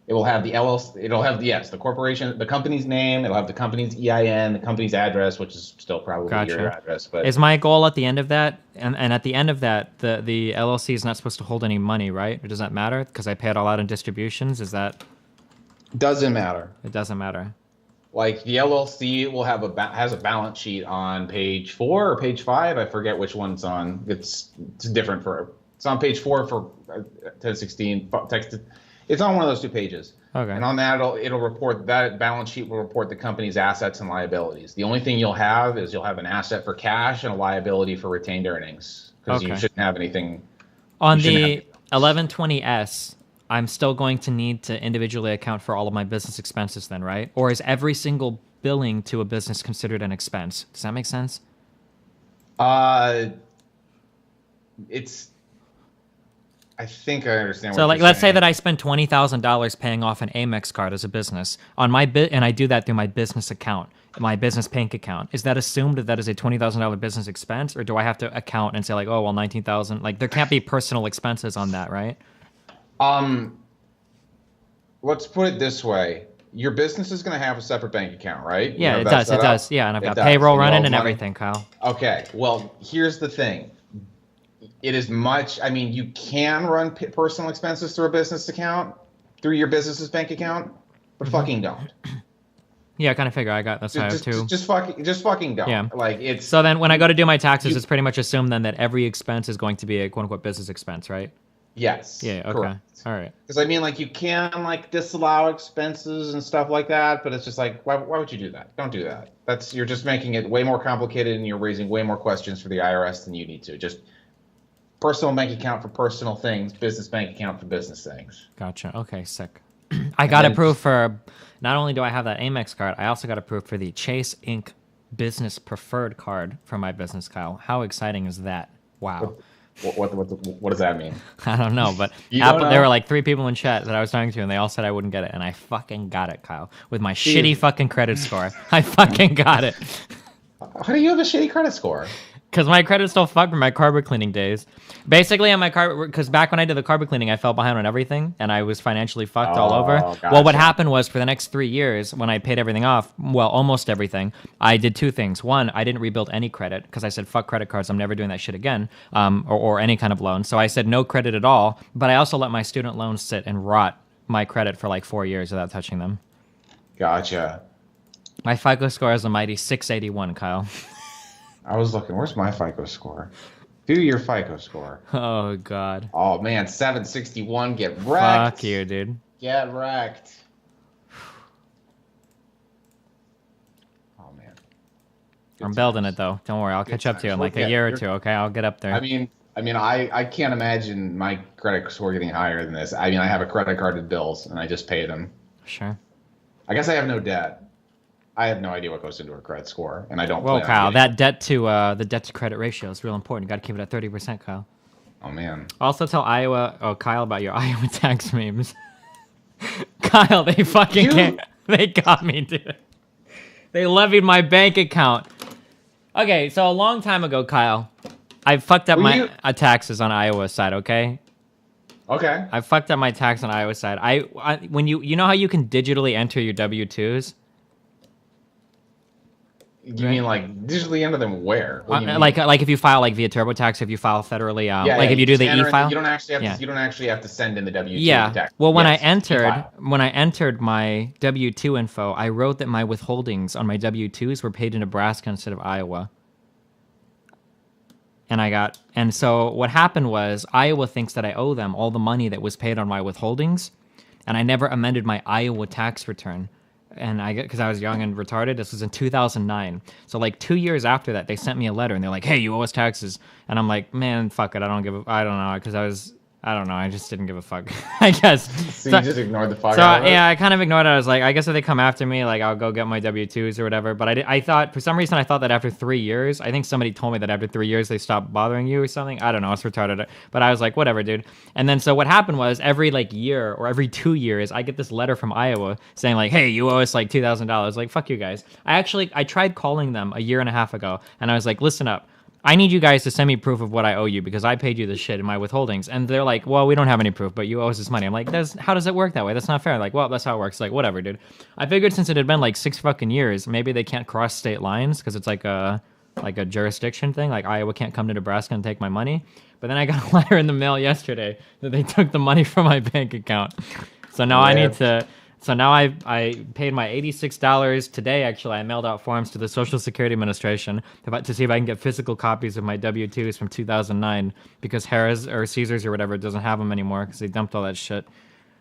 It will have the LLC. It'll have the corporation, the company's name. It'll have the company's EIN, the company's address, which is still probably your address. But is my goal at the end of that, and at the end of that, the LLC is not supposed to hold any money, right? Or does that matter? Because I pay it all out in distributions. Is that? Doesn't matter. It doesn't matter. Like the LLC will have has a balance sheet on page 4 or page 5. I forget which one it's on. It's different it's on page 4 for 1016 text. It's on one of those 2 pages. Okay. And on that, it'll report that balance sheet will report the company's assets and liabilities. The only thing you'll have an asset for cash and a liability for retained earnings because you shouldn't have anything. On the 1120S, I'm still going to need to individually account for all of my business expenses then, right? Or is every single billing to a business considered an expense? Does that make sense? I think I understand. So, like, let's say that I spend $20,000 paying off an Amex card as a business on my and I do that through my business account, my business bank account. Is that assumed that is a $20,000 business expense, or do I have to account and say like, oh, well, 19,000? Like, there can't be personal expenses on that, right? Let's put it this way: your business is going to have a separate bank account, right? Yeah, it does. It does. Yeah, and I've got payroll running and everything, Kyle. Okay. Well, here's the thing. It is much. I mean, you can run personal expenses through a business account, through your business's bank account, but fucking don't. Yeah, I kind of figure I got that's how I have too. Just fucking don't. Yeah. Like it's. So then, when I go to do my taxes, it's pretty much assumed then that every expense is going to be a quote unquote business expense, right? Yes. Yeah. Okay. Correct. All right. Because I mean, like you can like disallow expenses and stuff like that, but it's just like, why would you do that? Don't do that. You're just making it way more complicated, and you're raising way more questions for the IRS than you need to. Just personal bank account for personal things, business bank account for business things. Gotcha. Okay, sick. I got approved for, not only do I have that Amex card, I also got approved for the Chase Inc. Business Preferred card for my business, Kyle. How exciting is that? Wow. What does that mean? I don't know, but there were like 3 people in chat that I was talking to, and they all said I wouldn't get it, and I fucking got it, Kyle. With my shitty fucking credit score. I fucking got it. How do you have a shitty credit score? Because my credit's still fucked from my carpet cleaning days. Basically, on my carpet, because back when I did the carpet cleaning, I fell behind on everything, and I was financially fucked all over. Gotcha. Well, what happened was for the next 3 years, when I paid everything off, well, almost everything, I did 2 things. One, I didn't rebuild any credit, because I said, fuck credit cards, I'm never doing that shit again, or any kind of loan. So I said no credit at all, but I also let my student loans sit and rot my credit for like 4 years without touching them. Gotcha. My FICO score is a mighty 681, Kyle. I was looking. Where's my FICO score? Do your FICO score. Oh, God. Oh, man. 761. Get wrecked. Fuck you, dude. Get wrecked. Oh, man. I'm building it though. Don't worry, I'll catch up to you in like a year or two. Okay, I'll get up there. I can't imagine my credit score getting higher than this. I mean, I have a credit card with bills, and I just pay them. Sure. I guess I have no debt. I have no idea what goes into a credit score, and I don't. Well, Kyle, that debt to the debt to credit ratio is real important. You got to keep it at 30%, Kyle. Oh man. Also, tell Kyle about your Iowa tax memes. Kyle, they fucking they got me, dude. They levied my bank account. Okay, so a long time ago, Kyle, I fucked up my taxes on Iowa side. Okay. Okay. I fucked up my tax on Iowa side. When you know how you can digitally enter your W-2s? You mean like digitally enter them where? Like if you file like via TurboTax, if you file federally, if you do the e-file, you don't actually have to send in the W-2. Yeah. Well, when I entered my W-2 info, I wrote that my withholdings on my W-2s were paid in Nebraska instead of Iowa. And so what happened was Iowa thinks that I owe them all the money that was paid on my withholdings, and I never amended my Iowa tax return. And because I was young and retarded, this was in 2009. So like 2 years after that, they sent me a letter and they're like, "Hey, you owe us taxes." And I'm like, "Man, fuck it. I don't know," because I just didn't give a fuck. I guess. So you just ignored the fuck so, out of it? Yeah, I kind of ignored it. I was like, I guess if they come after me, like I'll go get my W-2s or whatever. But I thought, for some reason, I thought that after 3 years, I think somebody told me that after 3 years they stopped bothering you or something. I don't know. It's retarded. But I was like, whatever, dude. And then so what happened was every like year or every 2 years, I get this letter from Iowa saying like, "Hey, you owe us like $2,000. Like, fuck you guys. I tried calling them a year and a half ago, and I was like, listen up. I need you guys to send me proof of what I owe you because I paid you this shit in my withholdings. And they're like, "Well, we don't have any proof, but you owe us this money." I'm like, how does it work that way? That's not fair. Like, well, that's how it works. Like, whatever, dude. I figured since it had been like 6 fucking years, maybe they can't cross state lines because it's like a jurisdiction thing. Like Iowa can't come to Nebraska and take my money. But then I got a letter in the mail yesterday that they took the money from my bank account. So now I need to. So now I paid my $86 today. Actually, I mailed out forms to the Social Security Administration to see if I can get physical copies of my W-2s from 2009 because Harrah's or Caesars or whatever doesn't have them anymore because they dumped all that shit.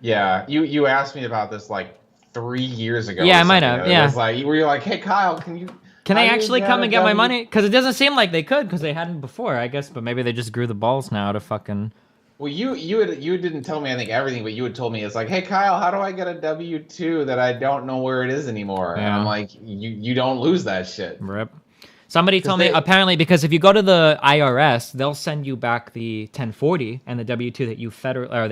Yeah, you asked me about this like 3 years ago. Yeah, I might have. Yeah, it was like were you like, "Hey Kyle, can they actually come and get my money?" Because it doesn't seem like they could because they hadn't before, I guess. But maybe they just grew the balls now to fucking. Well, you didn't tell me I think everything, but you had told me it's like, "Hey Kyle, how do I get a W-2 that I don't know where it is anymore?" Yeah. And I'm like, you don't lose that shit. Rip. Somebody told me apparently because if you go to the IRS, they'll send you back the 1040 and the W-2 that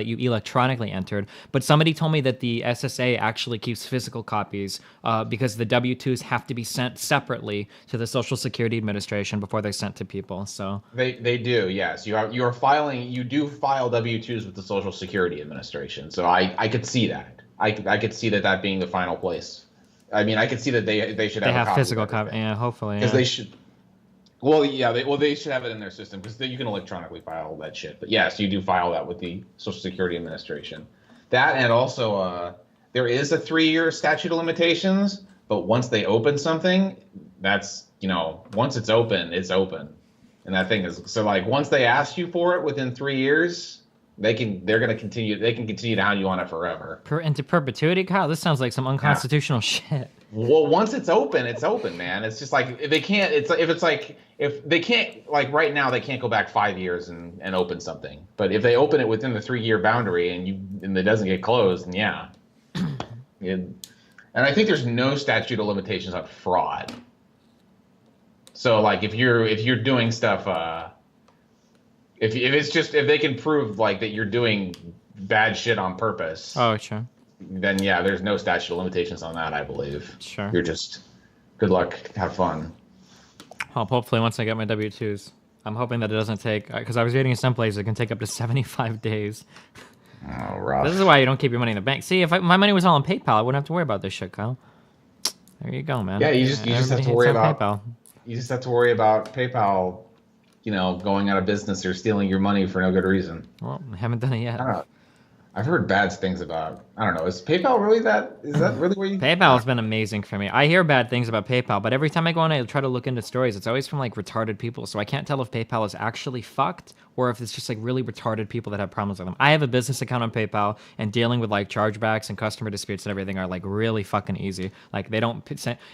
you electronically entered. But somebody told me that the SSA actually keeps physical copies because the W-2s have to be sent separately to the Social Security Administration before they're sent to people. So they do, yes. You do file W-2s with the Social Security Administration. So I could see that. I could see that being the final place. I mean, I could see that they should have a copy physical copy. Yeah, hopefully. Because they should. Well, yeah, they should have it in their system because you can electronically file that shit. But yes, you do file that with the Social Security Administration. That and also there is a 3-year statute of limitations. But once they open something, that's once it's open, and that thing is so like once they ask you for it within 3 years. They can continue to hound you on it forever. Into perpetuity, Kyle? This sounds like some unconstitutional shit. Well, once it's open, man. It's just like if they can't. If they can't like right now, they can't go back 5 years and open something. But if they open it within the 3-year boundary and it doesn't get closed, then yeah. And I think there's no statute of limitations on fraud. So like if you're doing stuff. If they can prove like that you're doing bad shit on purpose. Oh, sure. Then yeah, there's no statute of limitations on that, I believe. Sure. You're just good luck, have fun. Well, hopefully once I get my W-2s, I'm hoping that it doesn't take because I was reading in some places it can take up to 75 days. Oh, rough. This is why you don't keep your money in the bank. See, if my money was all in PayPal, I wouldn't have to worry about this shit, Kyle. There you go, man. Yeah, you just have to worry about PayPal. You just have to worry about PayPal. Going out of business or stealing your money for no good reason. Well, I haven't done it yet. I don't know. I've heard bad things about. I don't know. Is PayPal really that? Is that really where you? PayPal has been amazing for me. I hear bad things about PayPal, but every time I go on, I try to look into stories. It's always from like retarded people, so I can't tell if PayPal is actually fucked or if it's just like really retarded people that have problems with them. I have a business account on PayPal, and dealing with like chargebacks and customer disputes and everything are like really fucking easy. Like they don't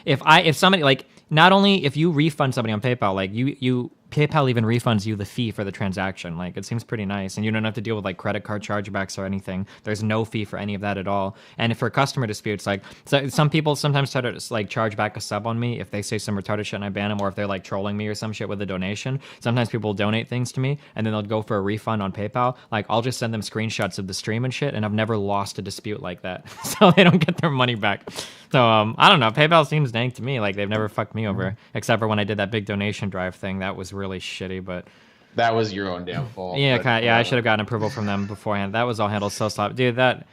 if somebody like not only if you refund somebody on PayPal, like you PayPal even refunds you the fee for the transaction. Like it seems pretty nice, and you don't have to deal with like credit card chargebacks or anything. There's no fee for any of that at all. And for customer disputes, like some people sometimes try to like charge back a sub on me if they say some retarded shit and I ban them, or if they're like trolling me or some shit with a donation. Sometimes people donate things to me and then they'll go for a refund on PayPal. Like I'll just send them screenshots of the stream and shit, and I've never lost a dispute like that, so they don't get their money back. So I don't know. PayPal seems dank to me. Like they've never fucked me over, except for when I did that big donation drive thing. That was really shitty, but that was your own damn fault. Yeah, I should have gotten approval from them beforehand. That was all handled so sloppy, dude. That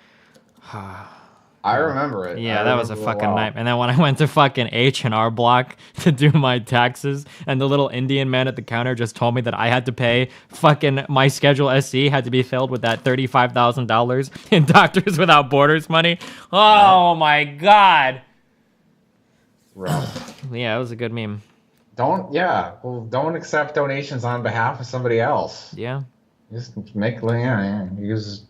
I remember it. Yeah, that was a fucking nightmare. And then when I went to fucking H&R Block to do my taxes, and the little Indian man at the counter just told me that I had to pay fucking my Schedule SC had to be filled with that $35,000 in Doctors Without Borders money. Oh my god. Rough. Yeah, it was a good meme. Don't accept donations on behalf of somebody else. Yeah. Just use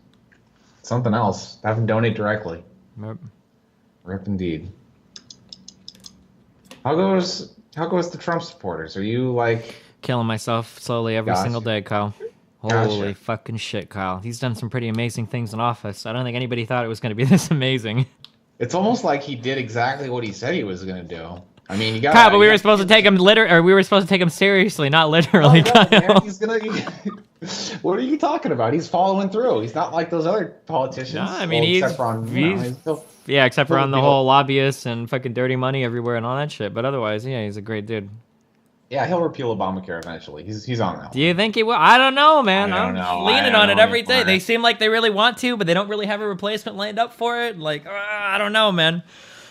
something else. Have them donate directly. Yep. Rip indeed. How goes the Trump supporters? Are you like killing myself slowly every single day, Kyle? Holy fucking shit, Kyle. He's done some pretty amazing things in office. I don't think anybody thought it was going to be this amazing. It's almost like he did exactly what he said he was going to do. I mean, you got. Kyle, but we were supposed to take him we were supposed to take him seriously, not literally. Oh, no, man, he's gonna. What are you talking about? He's following through. He's not like those other politicians. No, I mean, except for on the whole lobbyists and fucking dirty money everywhere and all that shit. But otherwise, yeah, he's a great dude. Yeah, he'll repeal Obamacare eventually. He's on that. Do you think he will? I don't know, man. I don't know. Leaning on it every day. They seem like they really want to, but they don't really have a replacement lined up for it. Like, I don't know, man.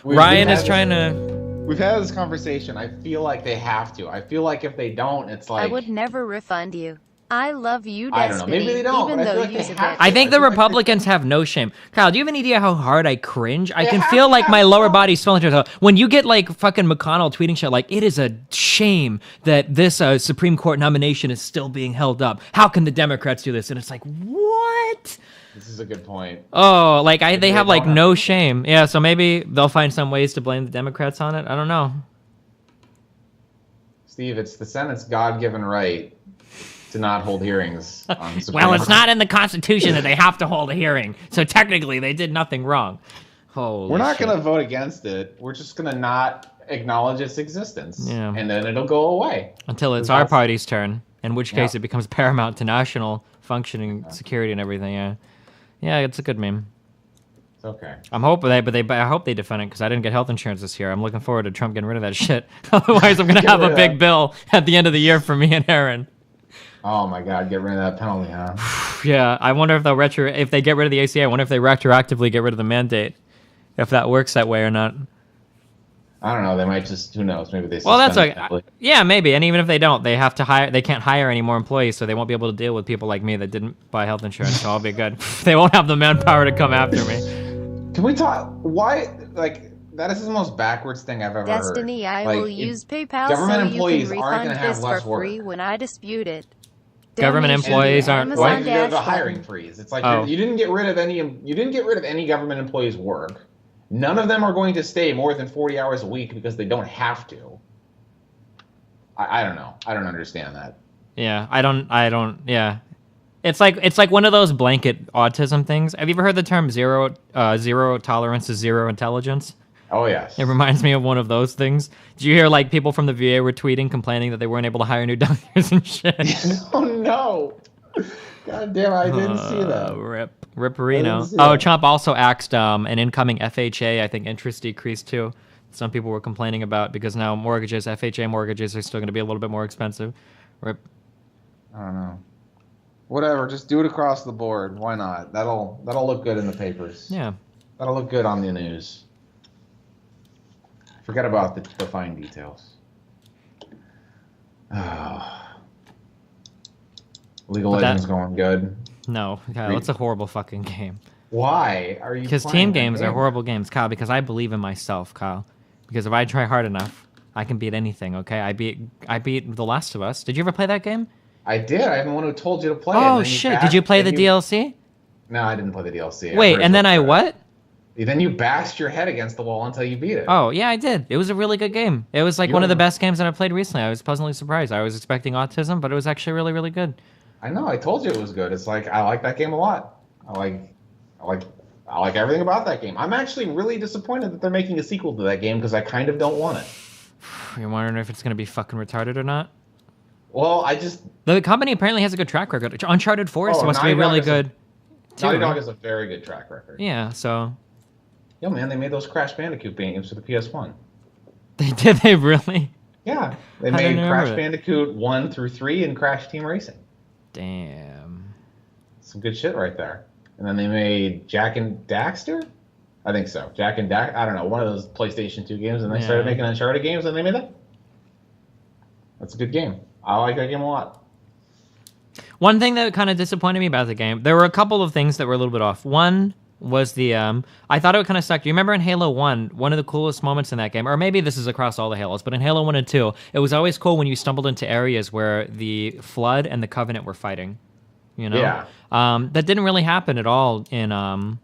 Ryan is trying to. We've had this conversation. I feel like they have to. I feel like if they don't, it's like... I would never refund you. I love you, Destiny. I don't know. Maybe they don't, even but I feel though like you they have to. I think the Republicans have no shame. Kyle, do you have an idea how hard I cringe? I can feel like my lower body's swelling to it. When you get like fucking McConnell tweeting shit like, it is a shame that this Supreme Court nomination is still being held up. How can the Democrats do this? And it's like, what? This is a good point. Oh, like they have like no shame. Yeah, so maybe they'll find some ways to blame the Democrats on it. I don't know. Steve, it's the Senate's God-given right to not hold hearings on Supreme Well, it's not in the Constitution that they have to hold a hearing, so technically they did nothing wrong. Holy We're not shit. going to vote against it. We're just going to not acknowledge its existence. Yeah. And then it'll go away. Until it's our party's turn, in which case it becomes paramount to national functioning security and everything, yeah. Yeah, it's a good meme. It's okay. I'm hoping I hope they defend it because I didn't get health insurance this year. I'm looking forward to Trump getting rid of that shit. Otherwise, I'm gonna have a big bill at the end of the year for me and Aaron. Oh my God, get rid of that penalty, huh? Yeah, I wonder if if they get rid of the ACA. I wonder if they retroactively get rid of the mandate, if that works that way or not. I don't know. They might just. Who knows? Maybe they. Well, that's okay. Yeah, maybe. And even if they don't, they have to hire. They can't hire any more employees, so they won't be able to deal with people like me that didn't buy health insurance. So I'll be good. They won't have the manpower to come after me. Can we talk? Why? Like that is the most backwards thing I've ever heard. Destiny, I will use PayPal government so employees you can aren't refund going to have this less for work. free when I dispute it. Government employees aren't. Why there's a hiring freeze? It's like you didn't get rid of any. You didn't get rid of any government employees' work. None of them are going to stay more than 40 hours a week because they don't have to. I don't know. I don't understand that. Yeah, I don't. Yeah, it's like one of those blanket autism things. Have you ever heard the term zero tolerance is zero intelligence? Oh yes. It reminds me of one of those things. Did you hear like people from the VA were tweeting complaining that they weren't able to hire new doctors and shit? Oh no. God damn, I didn't see that. Ripperino. Oh, Trump also axed an incoming FHA. I think interest decreased too. Some people were complaining about because now FHA mortgages are still going to be a little bit more expensive. Rip. I don't know. Whatever, just do it across the board. Why not? That'll look good in the papers. Yeah. That'll look good on the news. Forget about the fine details. League of Legends going good. No, Kyle, it's a horrible fucking game. Why are you? Because team games are horrible games, Kyle. Because I believe in myself, Kyle. Because if I try hard enough, I can beat anything. Okay, I beat The Last of Us. Did you ever play that game? I did. I'm the one who told you to play it. Oh shit! Did you play the DLC? No, I didn't play the DLC. Wait, and then I what? Then you bashed your head against the wall until you beat it. Oh, yeah, I did. It was a really good game. It was like one of the don't- best games that I've played recently. I was pleasantly surprised. I was expecting autism, but it was actually really, really good. I know. I told you it was good. It's like I like that game a lot. I like everything about that game. I'm actually really disappointed that they're making a sequel to that game because I kind of don't want it. You're wondering if it's going to be fucking retarded or not? Well, The company apparently has a good track record. Uncharted Forest must be Naughty Dog really is good. Naughty Dog has a very good track record. Yeah, so Yo, man, they made those Crash Bandicoot games for the PS1. they really? Yeah, they I didn't made remember Crash it. Bandicoot 1 through 3 and Crash Team Racing. Damn. Some good shit right there. And then they made Jak and Daxter? I think so. Jak and Daxter. I don't know, one of those PlayStation 2 games, and they started making Uncharted games, and they made that. That's a good game. I like that game a lot. One thing that kind of disappointed me about the game, there were a couple of things that were a little bit off. One was the I thought it would kind of suck. Do you remember in Halo 1, one of the coolest moments in that game, or maybe this is across all the Halos, but in Halo 1 and 2, it was always cool when you stumbled into areas where the Flood and the Covenant were fighting. You know? Yeah. That didn't really happen at all in The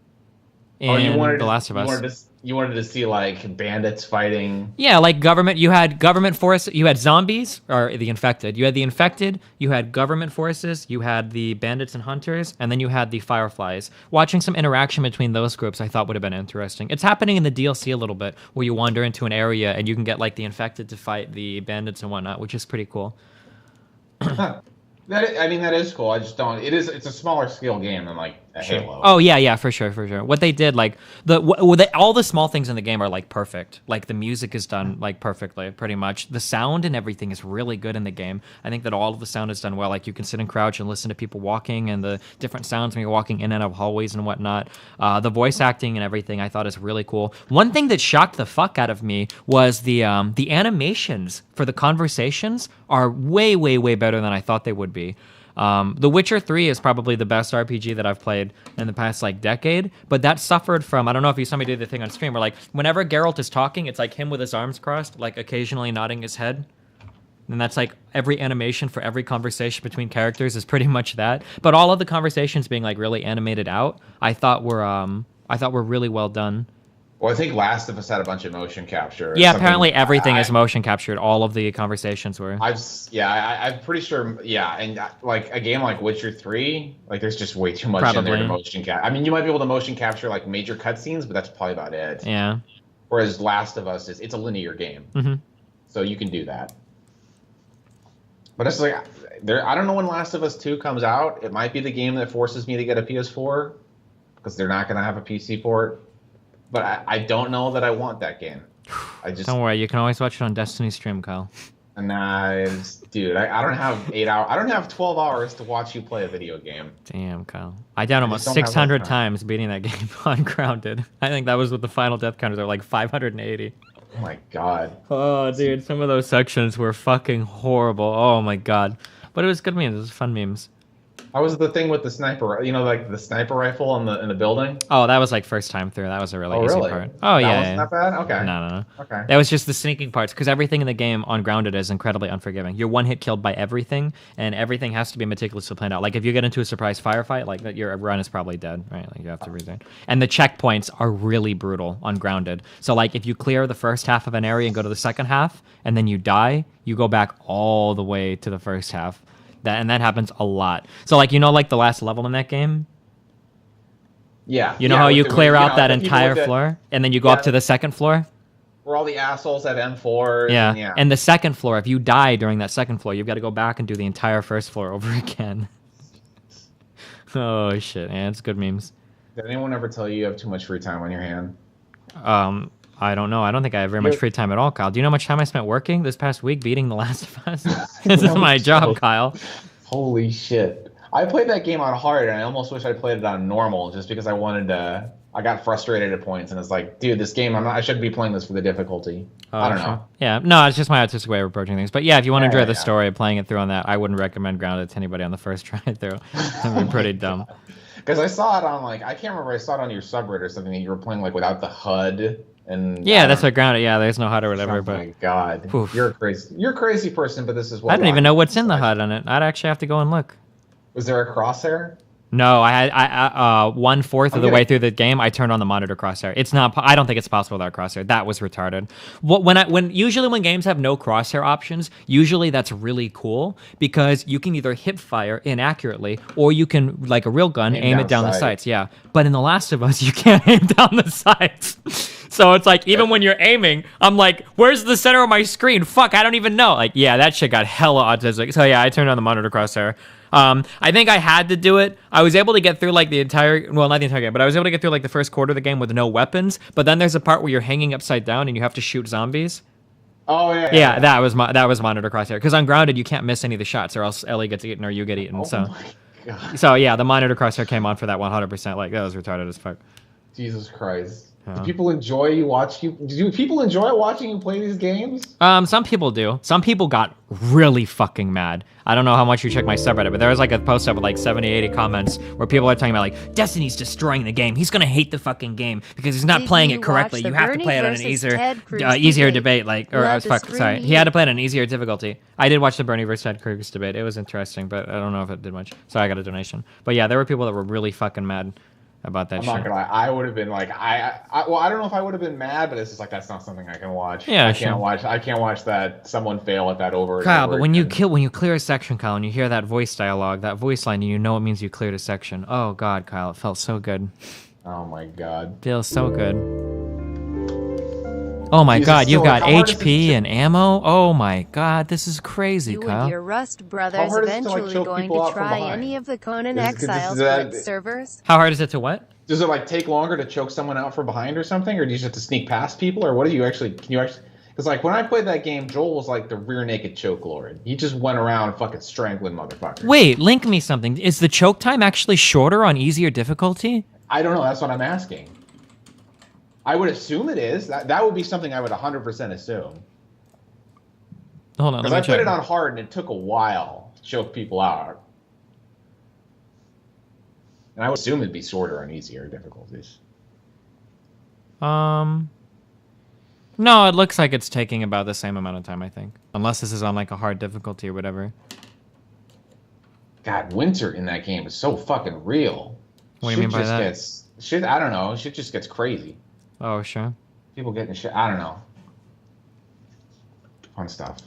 Last of Us. You wanted to see like bandits fighting. Yeah, like government. You had government forces. You had zombies, or the infected. You had the infected. You had government forces. You had the bandits and hunters, and then you had the fireflies. Watching some interaction between those groups, I thought would have been interesting. It's happening in the DLC a little bit, where you wander into an area and you can get like the infected to fight the bandits and whatnot, which is pretty cool. That is cool. I just don't. It's a smaller scale game than like a Halo. Oh yeah, for sure. What they did, like all the small things in the game are like perfect. Like the music is done like perfectly, pretty much. The sound and everything is really good in the game. I think that all of the sound is done well. Like you can sit and crouch and listen to people walking and the different sounds when you're walking in and out of hallways and whatnot. The voice acting and everything I thought is really cool. One thing that shocked the fuck out of me was the animations for the conversations are way better than I thought they would be. The Witcher 3 is probably the best RPG that I've played in the past like decade, but that suffered from, I don't know if you saw me do the thing on stream where like whenever Geralt is talking, it's like him with his arms crossed, like occasionally nodding his head. And that's like every animation for every conversation between characters is pretty much that. But all of the conversations being like really animated out, I thought were really well done. Well, I think Last of Us had a bunch of motion capture. Yeah, apparently everything is motion captured. All of the conversations were. I'm pretty sure. Yeah, and like a game like Witcher 3, like there's just way too much in there to motion capture. I mean, you might be able to motion capture like major cutscenes, but that's probably about it. Yeah. Whereas Last of Us it's a linear game, so you can do that. But it's like I don't know when Last of Us 2 comes out. It might be the game that forces me to get a PS4 because they're not going to have a PC port. But I don't know that I want that game. Don't worry, you can always watch it on Destiny stream, Kyle. Dude, I don't have 8 hours. I don't have 12 hours to watch you play a video game. Damn, Kyle. I died almost 600 times beating that game on Grounded. I think that was with the final death counters are like 580. Oh my god. Oh, dude, some of those sections were fucking horrible. Oh my god. But it was good memes. It was fun memes. How was the thing with the sniper? You know, like the sniper rifle in the building. Oh, that was like first time through. That was a really easy part. Oh yeah, wasn't that bad? Okay. No. Okay. That was just the sneaking parts because everything in the game on Grounded is incredibly unforgiving. You're one hit killed by everything, and everything has to be meticulously planned out. Like if you get into a surprise firefight, like that, your run is probably dead, right? Like you have to resign. And the checkpoints are really brutal on Grounded. So like if you clear the first half of an area and go to the second half, and then you die, you go back all the way to the first half. That happens a lot. So like like the last level in that game. Yeah. You know how you clear out that entire floor, and then you go up to the second floor. Where all the assholes have M4s. Yeah. And the second floor, if you die during that second floor, you've got to go back and do the entire first floor over again. Oh shit, man, it's good memes. Did anyone ever tell you have too much free time on your hand? I don't know. I don't think I have very much free time at all, Kyle. Do you know how much time I spent working this past week beating The Last of Us? This is my job, Kyle. Holy shit. I played that game on hard, and I almost wish I played it on normal just because I got frustrated at points, and it's like, dude, this game, I shouldn't be playing this for the difficulty. I don't know. Yeah, no, it's just my artistic way of approaching things. But yeah, if you want to enjoy the story, playing it through on that, I wouldn't recommend Grounded to anybody on the first try through. That'd be pretty dumb. Because I saw it on, I can't remember, I saw it on your subreddit or something, that you were playing, without the HUD. And yeah, that's what Grounded. Yeah, there's no HUD or whatever. Oh my god, oof. You're a crazy person. But this is what I don't even know what's in the HUD on it. I'd actually have to go and look. Was there a crosshair? No, I 1/4 of the way through the game, I turned on the monitor crosshair. It's not. I don't think it's possible without crosshair. That was retarded. Usually when games have no crosshair options, usually that's really cool because you can either hip fire inaccurately or you can, like a real gun, aim it down the sights. Yeah, but in The Last of Us, you can't aim down the sights. So it's like even when you're aiming, I'm like, where's the center of my screen? Fuck, I don't even know. Like, yeah, that shit got hella autistic. So yeah, I turned on the monitor crosshair. I think I had to do it. I was able to get through like the entire, well, not the entire game, but I was able to get through like the first quarter of the game with no weapons. But then there's a part where you're hanging upside down and you have to shoot zombies. Oh yeah. Yeah, that was monitor crosshair. Because on grounded, you can't miss any of the shots, or else Ellie gets eaten or you get eaten. Oh so, my God. so yeah, the monitor crosshair came on for that 100%. Like that was retarded as fuck. Jesus Christ. Do people enjoy you watch you? Do people enjoy watching you play these games? Some people do. Some people got really fucking mad. I don't know how much you check my subreddit, but there was like a post up with like 70, 80 comments where people are talking about like, Destiny's destroying the game. He's gonna hate the fucking game because he's not playing it correctly. You have to play it on an easier debate. Like, or sorry, he had to play it on an easier difficulty. I did watch the Bernie versus Ted Cruz debate. It was interesting, but I don't know if it did much. So I got a donation. But yeah, there were people that were really fucking mad about that. I'm shit. not gonna lie. I would have been like, well, I don't know if I would have been mad, but it's just like that's not something I can watch. Yeah, I can't watch that someone fail at that over. Kyle, over but when again. you clear a section, Kyle, and you hear that voice dialogue, that voice line, and you know it means you cleared a section. Oh God, Kyle, it felt so good. Oh my God. Feels so good. Oh my God, you've got HP and ammo. Oh my God, this is crazy, You Kyle. and your Rust brothers eventually going to try any of the Conan Exiles servers? How hard is it to what? Does it like take longer to choke someone out from behind or something, or do you just have to sneak past people, or what do you actually? Can you actually? Because like when I played that game, Joel was like the rear naked choke lord. He just went around fucking strangling motherfuckers. Wait, link me something. Is the choke time actually shorter on easier difficulty? I don't know. That's what I'm asking. I would assume it is. That would be something I would 100% assume. Hold on, let Because me I check. put it on hard and it took a while to choke people out. And I would assume it'd be shorter on easier difficulties. No, it looks like it's taking about the same amount of time, I think. Unless this is on like a hard difficulty or whatever. God, winter in that game is so fucking real. What do you mean by that? Shit, I don't know. Shit just gets crazy. Oh, sure. People getting shit. I don't know. Fun stuff.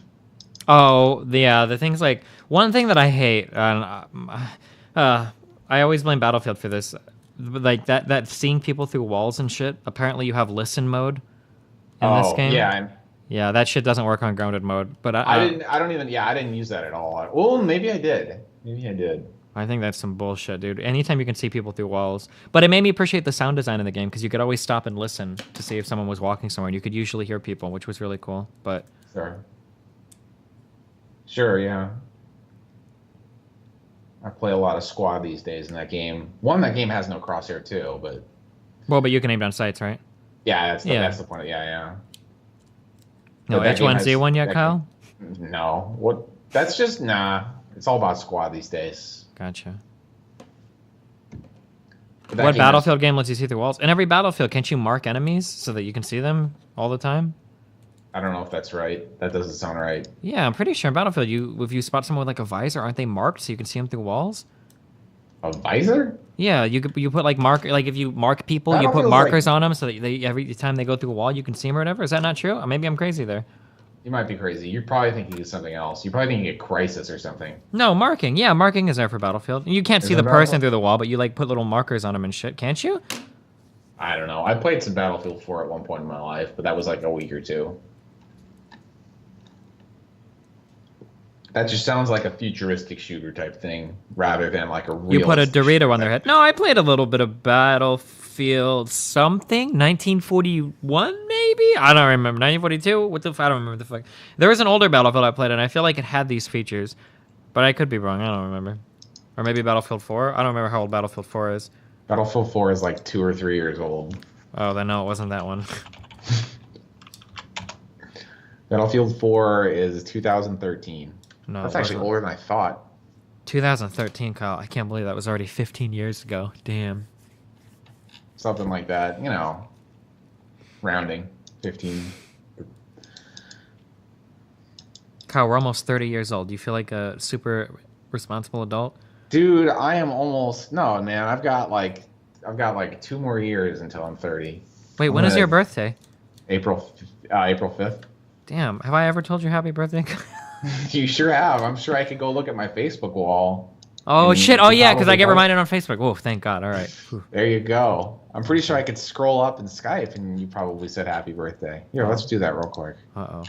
Oh, the things like one thing that I hate, I always blame Battlefield for this, like that seeing people through walls and shit. Apparently, you have listen mode in this game. Yeah, that shit doesn't work on grounded mode. But I didn't use that at all. Well, maybe I did. I think that's some bullshit, dude. Anytime you can see people through walls. But it made me appreciate the sound design in the game because you could always stop and listen to see if someone was walking somewhere, and you could usually hear people, which was really cool. But Sure, yeah. I play a lot of squad these days in that game. That game has no crosshair too, but... Well, but you can aim down sights, right? Yeah, that's the point. Yeah. No H1Z1 yet, Kyle? No. What? That's just... Nah. It's all about squad these days. Gotcha. What Battlefield game lets you see through walls? In every Battlefield, can't you mark enemies so that you can see them all the time? I don't know if that's right. That doesn't sound right. Yeah, I'm pretty sure in Battlefield, if you spot someone with like a visor, aren't they marked so you can see them through walls? A visor? Yeah, you put like if you mark people, you put markers on them so that every time they go through a wall, you can see them or whatever. Is that not true? Or maybe I'm crazy there. You might be crazy. You're probably thinking of something else. You're probably thinking of Crisis or something. No, marking. Yeah, marking is there for Battlefield. You can't see the person through the wall, but you like put little markers on them and shit, can't you? I don't know. I played some Battlefield 4 at one point in my life, but that was like a week or two. That just sounds like a futuristic shooter type thing rather than like a real. You put a Dorito on their head. No, I played a little bit of Battlefield something, 1941 maybe. I don't remember. 1942. I don't remember the fuck. There was an older Battlefield I played, and I feel like it had these features, but I could be wrong. I don't remember. Or maybe Battlefield 4. I don't remember how old Battlefield 4 is. Battlefield 4 is like 2 or 3 years old. Oh, then no, it wasn't that one. Battlefield 4 is 2013. No, that's actually older than I thought. 2013, Kyle. I can't believe that was already 15 years ago. Damn. Something like that, you know. Rounding. 15. Kyle, we're almost 30 years old. Do you feel like a super responsible adult? Dude, I am almost no man. I've got like 2 more years until I'm 30. Wait, when is your birthday? April 5th. Damn, have I ever told you happy birthday? You sure have. I'm sure I could go look at my Facebook wall. Oh shit! Oh yeah, because I get reminded on Facebook. Whoa, thank God. All right. There you go. I'm pretty sure I could scroll up in Skype and you probably said happy birthday. Here, let's do that real quick. Uh-oh.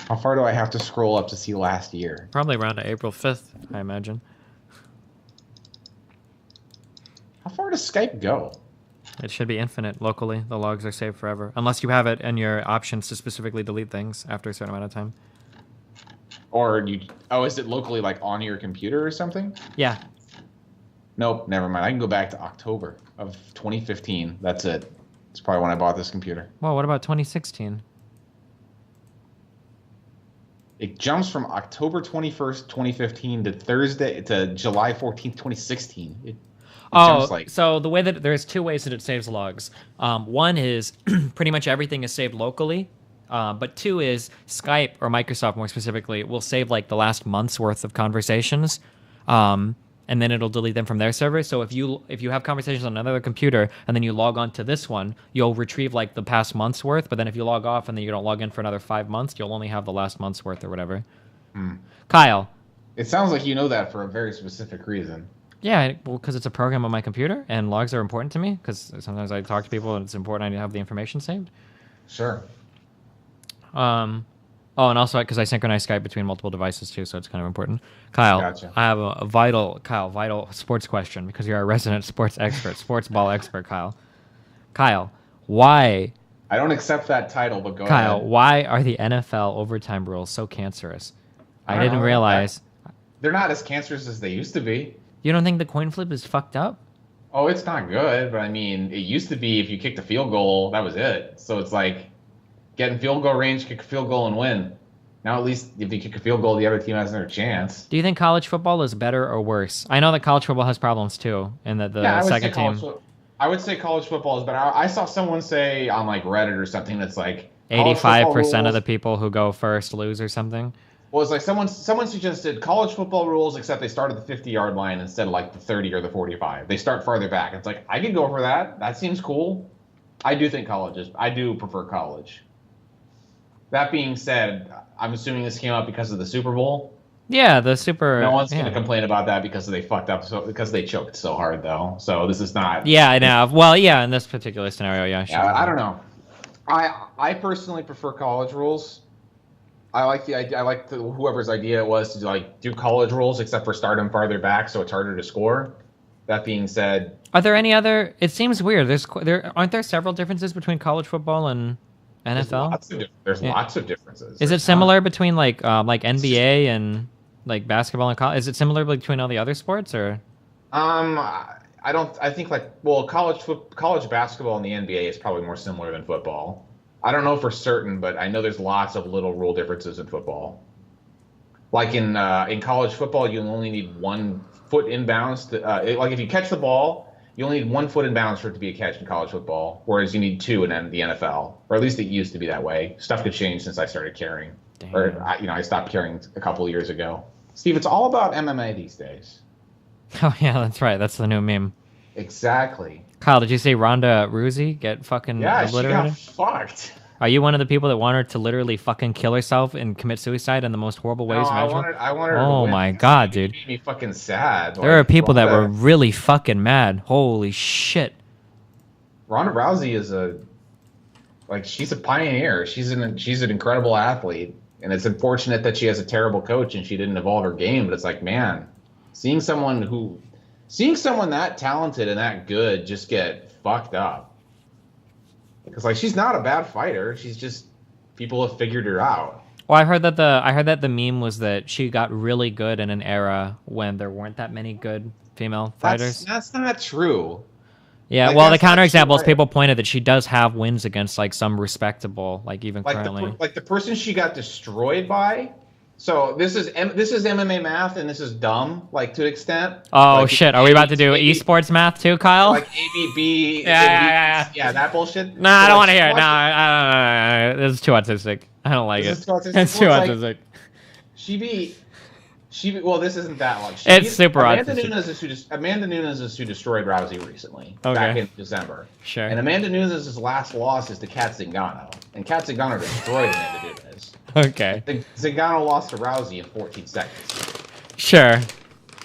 How far do I have to scroll up to see last year? Probably around April 5th, I imagine. How far does Skype go? It should be infinite locally. The logs are saved forever. Unless you have it in your options to specifically delete things after a certain amount of time. Or is it locally like on your computer or something? Yeah. Nope, never mind. I can go back to October of 2015. That's it. It's probably when I bought this computer. Well, what about 2016? It jumps from October 21st, 2015 to July 14th, 2016. So the way that there's 2 ways that it saves logs. One is pretty much everything is saved locally. But 2 is Skype, or Microsoft more specifically, will save like the last month's worth of conversations, and then it'll delete them from their server. So if you have conversations on another computer and then you log on to this one, you'll retrieve like the past month's worth. But then if you log off and then you don't log in for another 5 months, you'll only have the last month's worth or whatever. Kyle. It sounds like you know that for a very specific reason. Yeah, well, because it's a program on my computer and logs are important to me because sometimes I talk to people and it's important I need to have the information saved. Sure. And also because I synchronize Skype between multiple devices too, so it's kind of important. Kyle, gotcha. I have a vital sports question because you're a resident sports expert, sports ball expert, Kyle. Kyle, why? I don't accept that title, but go ahead. Kyle, why are the NFL overtime rules so cancerous? I didn't realize. They're not as cancerous as they used to be. You don't think the coin flip is fucked up? Oh, it's not good, but I mean, it used to be if you kicked a field goal, that was it. So it's like, get in field goal range, kick a field goal, and win. Now, at least if you kick a field goal, the other team has another chance. Do you think college football is better or worse? I know that college football has problems too, and that the second team. I would say college football is better. I saw someone say on like Reddit or something that's like 85% of the people who go first lose or something. Well, it's like someone suggested college football rules, except they start at the 50-yard line instead of like the 30 or the 45. They start farther back. It's like I could go for that. That seems cool. I do prefer college. That being said, I'm assuming this came up because of the Super Bowl. Yeah, the Super. No one's going to complain about that because they fucked up, because they choked so hard, though. So this is not. Yeah, I know. Well, yeah, in this particular scenario, yeah. Sure. Yeah, I don't know. I personally prefer college rules. I like the idea. I like whoever's idea it was to like do college rules, except for start them farther back, so it's harder to score. That being said, are there any other? It seems weird. Aren't there several differences between college football and NFL? There's lots of differences. Is it similar between like NBA and like basketball and college? Is it similar between all the other sports or? I don't. I think college basketball and the NBA is probably more similar than football. I don't know for certain, but I know there's lots of little rule differences in football. Like in college football, you only need 1 foot inbounds. Like if you catch the ball, you only need 1 foot inbounds for it to be a catch in college football, whereas you need 2 in the NFL, or at least it used to be that way. Stuff could change since I started carrying, I stopped carrying a couple of years ago. Steve, it's all about MMA these days. Oh yeah, that's right. That's the new meme. Exactly. Kyle, did you see Ronda Rousey get fucking obliterated? Yeah, she got fucked. Are you one of the people that want her to literally fucking kill herself and commit suicide in the most horrible ways imaginable? I want her oh to my god, dude. It made me fucking sad. There are people that were really fucking mad. Holy shit. Ronda Rousey is she's a pioneer. She's an incredible athlete, and it's unfortunate that she has a terrible coach and she didn't evolve her game. But it's like, man, seeing someone that talented and that good just get fucked up. Because she's not a bad fighter. She's just people have figured her out. Well, I heard that the meme was that she got really good in an era when there weren't that many good female fighters. That's not true. Yeah, well, the counterexample is people pointed that she does have wins against some respectable, even currently. The person she got destroyed by. So this is MMA math, and this is dumb, to an extent. Oh shit! Are we about to do esports math too, Kyle? ABB. Yeah, that bullshit. Nah, I don't want to hear it. No, this is too autistic. I don't like it. It's too autistic. She Well, this isn't that long. It's super Amanda Nunes is who destroyed Rousey recently, back in December. Sure. And Amanda Nunes' last loss is to Kat Zingano, and Kat Zingano destroyed Amanda Nunes. Okay. Zingano lost to Rousey in 14 seconds. Sure.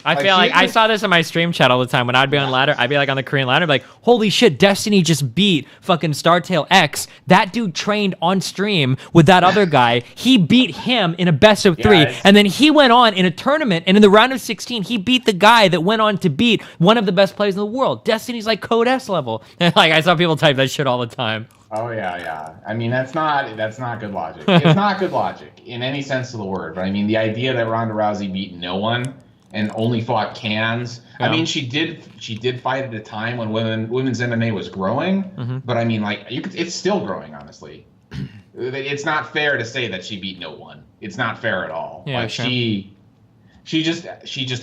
I feel like I saw this in my stream chat all the time. When I'd be on ladder, I'd be like on the Korean ladder, like, holy shit, Destiny just beat fucking Startail X. That dude trained on stream with that other guy. He beat him in a best of 3. And then he went on in a tournament, and in the round of 16, he beat the guy that went on to beat one of the best players in the world. Destiny's like Code S level. And like, I saw people type that shit all the time. Oh yeah. I mean, that's not good logic. It's not good logic in any sense of the word. But I mean, the idea that Ronda Rousey beat no one and only fought cans. Yeah. I mean, she did fight at a time when women's MMA was growing, but I mean, like, it's still growing, honestly. It's not fair to say that she beat no one. It's not fair at all. Yeah, like, sure. She just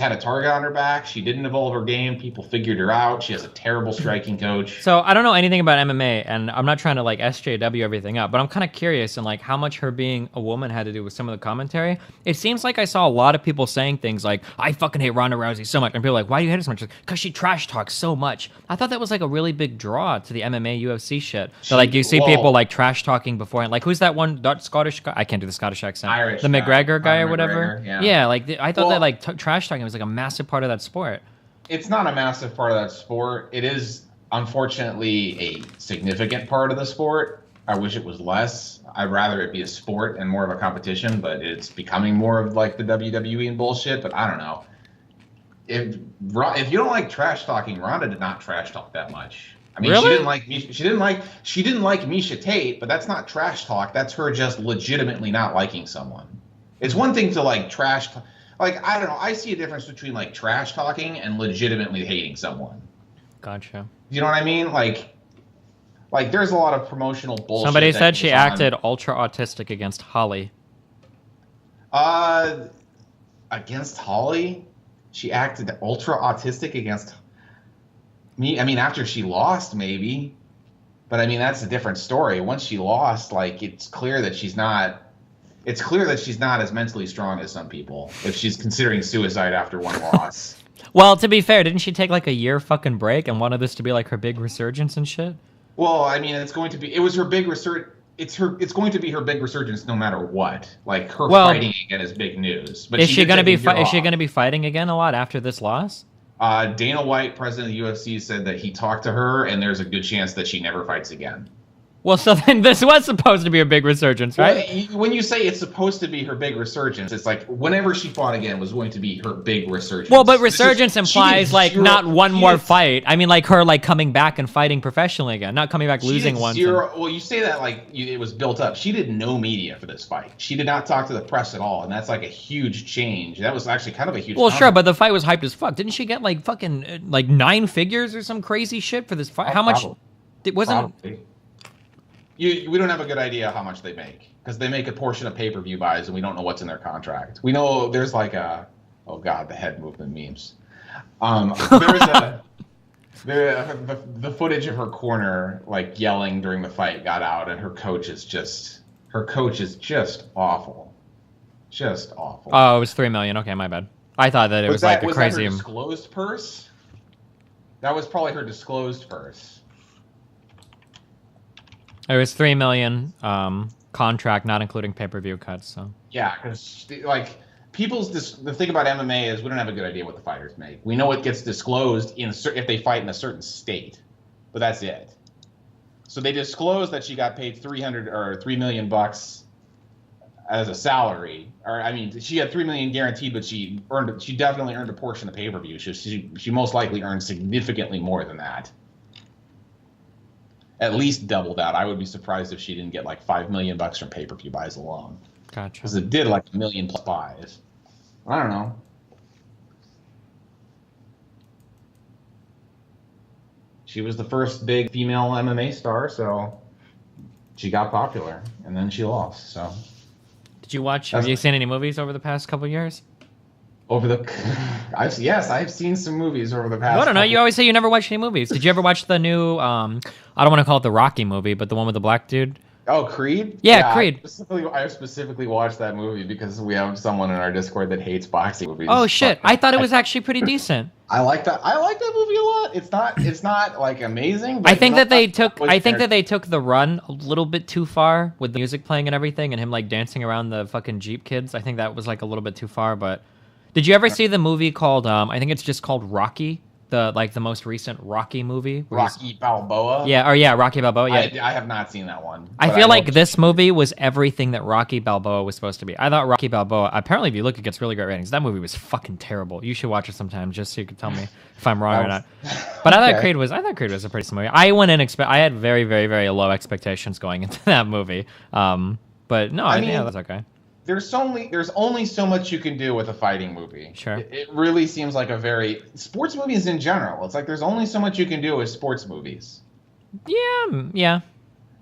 had a target on her back. She didn't evolve her game. People figured her out. She has a terrible striking coach. So I don't know anything about MMA, and I'm not trying to like SJW everything up, but I'm kind of curious in like how much her being a woman had to do with some of the commentary. It seems like I saw a lot of people saying things like, I fucking hate Ronda Rousey so much. And people are like, why do you hate her so much? Because she trash talks so much. I thought that was like a really big draw to the MMA UFC shit. So like you see people like trash talking beforehand. Like who's that one Scottish guy? I can't do the Scottish accent. Irish the McGregor guy or whatever. McGregor, yeah, like I thought that like trash talking was like a massive part of that sport. It's not a massive part of that sport. It is unfortunately a significant part of the sport. I wish it was less. I'd rather it be a sport and more of a competition, but it's becoming more of like the WWE and bullshit. But I don't know. If you don't like trash talking, Ronda did not trash talk that much. I mean, really? She didn't like Misha Tate, but that's not trash talk. That's her just legitimately not liking someone. It's one thing to like trash talk. Like, I don't know. I see a difference between, like, trash talking and legitimately hating someone. Gotcha. You know what I mean? Like there's a lot of promotional bullshit. Somebody said she acted ultra autistic against Holly. Against Holly? She acted ultra autistic against me? I mean, after she lost, maybe. But, I mean, that's a different story. Once she lost, like, it's clear that she's not as mentally strong as some people if she's considering suicide after one loss. Well, to be fair, didn't she take like a year fucking break and wanted this to be like her big resurgence and shit? Well, I mean, it was her big resurgence. It's going to be her big resurgence no matter what. Like her fighting again is big news. But is she going to be fighting again a lot after this loss? Dana White, president of the UFC, said that he talked to her and there's a good chance that she never fights again. Well, so then this was supposed to be a big resurgence, right? Well, when you say it's supposed to be her big resurgence, it's like whenever she fought again was going to be her big resurgence. Well, but resurgence implies like not one more fight. I mean, like her like coming back and fighting professionally again, not coming back losing one. Well, you say that like it was built up. She did no media for this fight. She did not talk to the press at all, and that's like a huge change. That was actually kind of a huge. Well, sure, but the fight was hyped as fuck. Didn't she get like fucking like 9 figures or some crazy shit for this fight? How much? It wasn't. Probably. We don't have a good idea how much they make because they make a portion of pay-per-view buys and we don't know what's in their contract. We know there's like the head movement memes. The footage of her corner like yelling during the fight got out and her coach is just awful. Just awful. Oh, it was $3 million. Okay, my bad. I thought that it was like a crazy. Was that her disclosed purse? That was probably her disclosed purse. It was $3 million contract, not including pay-per-view cuts. So yeah, because like the thing about MMA is we don't have a good idea what the fighters make. We know what gets disclosed if they fight in a certain state, but that's it. So they disclosed that she got paid $3 million as a salary, or I mean, she had $3 million guaranteed, but she definitely earned a portion of pay-per-view. She most likely earned significantly more than that. At least double that. I would be surprised if she didn't get like $5 million from pay-per-view buys alone. Gotcha. Because it did like 1 million plus buys. I don't know. She was the first big female MMA star, so she got popular, and then she lost. So. Did you watch? Have you seen any movies over the past couple of years? I've seen some movies over the past. I don't know. You always say you never watch any movies. Did you ever watch the new? I don't want to call it the Rocky movie, but the one with the black dude. Oh, Creed? Yeah, Creed. I specifically watched that movie because we have someone in our Discord that hates boxing movies. Oh shit! I thought it was actually pretty decent. I like that. I like that movie a lot. It's not like amazing. But I think that they took. I think that they took the run a little bit too far with the music playing and everything, and him like dancing around the fucking Jeep kids. I think that was like a little bit too far. But did you ever see the movie called? I think it's just called Rocky. The most recent Rocky movie. Rocky Balboa? Yeah, Rocky Balboa. Yeah. I have not seen that one. I feel like this movie was everything that Rocky Balboa was supposed to be. I thought Rocky Balboa, apparently if you look, it gets really great ratings. That movie was fucking terrible. You should watch it sometime just so you can tell me if I'm wrong or not. But I thought Creed was a pretty smart movie. I went in I had very, very, very low expectations going into that movie. But no, I mean, yeah, that's okay. There's only so much you can do with a fighting movie. Sure. It really seems like sports movies in general. It's like there's only so much you can do with sports movies. Yeah.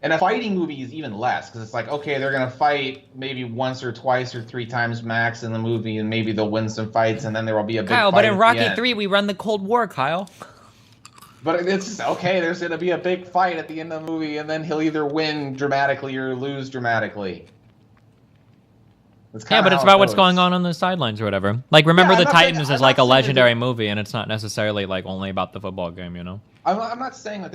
And a fighting movie is even less because it's like, okay, they're gonna fight maybe once or twice or 3 times max in the movie, and maybe they'll win some fights, and then there will be a big Kyle, fight but in Rocky at the 3, we run the Cold War, Kyle. But it's just, okay, there's gonna be a big fight at the end of the movie, and then he'll either win dramatically or lose dramatically. Yeah, but it's about what's going on the sidelines or whatever. Like, remember the Titans is like a legendary movie, and it's not necessarily like only about the football game, you know? I'm not saying that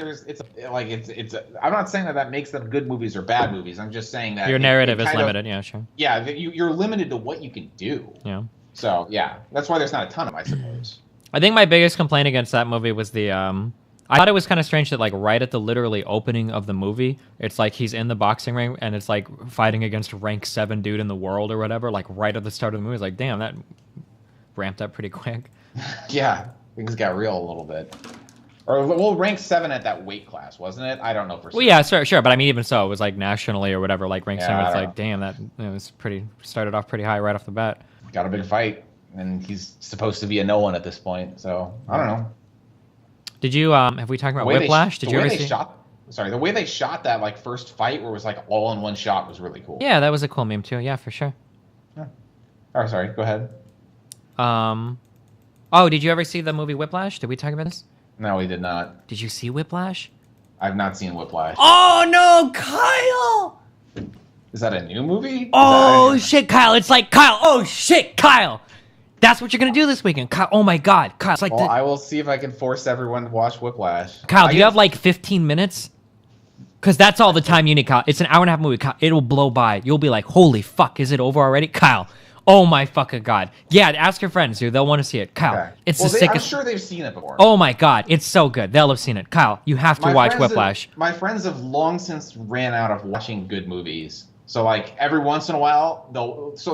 I'm not saying that makes them good movies or bad movies. I'm just saying that your narrative is limited. Yeah, sure. Yeah, you're limited to what you can do. Yeah. So yeah, that's why there's not a ton of them, I suppose. I think my biggest complaint against that movie was I thought it was kind of strange that like right at the literally opening of the movie, it's like he's in the boxing ring and it's like fighting against rank 7 dude in the world or whatever. Like right at the start of the movie, it's like, damn, that ramped up pretty quick. Yeah, things got real a little bit. Or well, rank 7 at that weight class, wasn't it? I don't know for sure. Well, yeah, sure, but I mean, even so, it was like nationally or whatever. Like rank 7, it's like, know. Damn, that was started off pretty high right off the bat. Got a big fight, and he's supposed to be a no one at this point. So I don't know. Did you have we talked about Whiplash? Did you ever see? The way they shot that like first fight, where it was like all in one shot, was really cool. Yeah, that was a cool meme too. Yeah, for sure. Yeah. Oh, sorry. Go ahead. Oh, did you ever see the movie Whiplash? Did we talk about this? No, we did not. Did you see Whiplash? I've not seen Whiplash. Oh no, Kyle! Is that a new movie? Oh shit, Kyle! It's like Kyle. Oh shit, Kyle! That's what you're gonna do this weekend, Kyle. Oh my God, Kyle! It's like I will see if I can force everyone to watch Whiplash. Kyle, do you have like 15 minutes? Because that's all the time you need, Kyle. It's an hour and a half movie, Kyle. It'll blow by. You'll be like, holy fuck, is it over already, Kyle? Oh my fucking God! Yeah, ask your friends, dude. They'll want to see it, Kyle. Okay. It's the sickest. I'm sure they've seen it before. Oh my God, it's so good. They'll have seen it, Kyle. You have to watch Whiplash. My friends have long since ran out of watching good movies. So like every once in a while,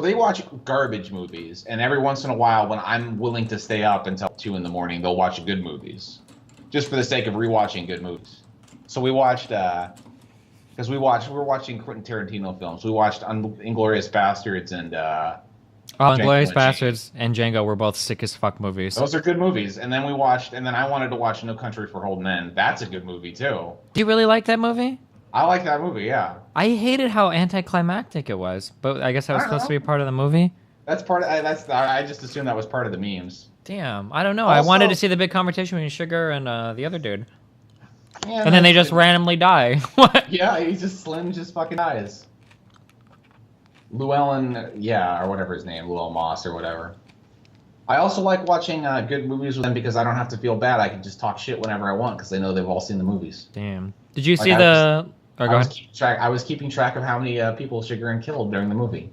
they watch garbage movies, and every once in a while, when I'm willing to stay up until 2 in the morning, they'll watch good movies, just for the sake of rewatching good movies. So we watched because we're watching Quentin Tarantino films. We watched Inglourious Bastards and Inglourious Bastards and Django were both sick as fuck movies. Those are good movies. And then I wanted to watch No Country for Old Men. That's a good movie too. Do you really like that movie? I like that movie, yeah. I hated how anticlimactic it was, but I guess that was supposed to be part of the movie. That's I just assumed that was part of the memes. Damn, I don't know. Also, I wanted to see the big conversation between Sugar and the other dude. Yeah, and then they just randomly die. What? Yeah, Slim just fucking dies. Llewellyn, or whatever his name, Llewellyn Moss or whatever. I also like watching good movies with them because I don't have to feel bad. I can just talk shit whenever I want because they know they've all seen the movies. Damn. Did you see the... I was keeping track of how many people Shigerin killed during the movie.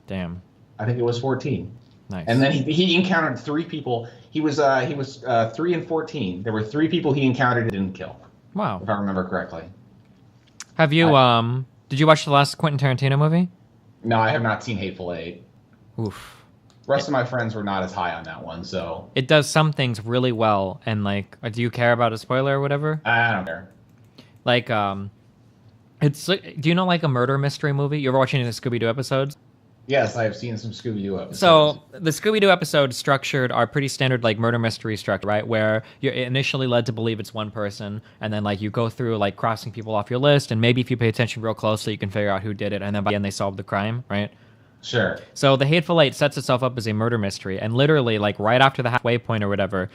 Damn. I think it was 14. Nice. And then he encountered 3 people. He was 3 and 14. There were 3 people he encountered and didn't kill. Wow. If I remember correctly. Have you did you watch the last Quentin Tarantino movie? No, I have not seen Hateful Eight. Oof. The rest of my friends were not as high on that one, so it does some things really well. And like, do you care about a spoiler or whatever? I don't care. Like, it's do you know like a murder mystery movie? You ever watch any of the Scooby-Doo episodes? Yes, I have seen some Scooby-Doo episodes. So the Scooby-Doo episodes structured are pretty standard like murder mystery structure, right? Where you're initially led to believe it's one person, and then like you go through like crossing people off your list, and maybe if you pay attention real closely, you can figure out who did it, and then by the end they solve the crime, right? Sure. So the Hateful Eight sets itself up as a murder mystery, and literally like right after the halfway point or whatever,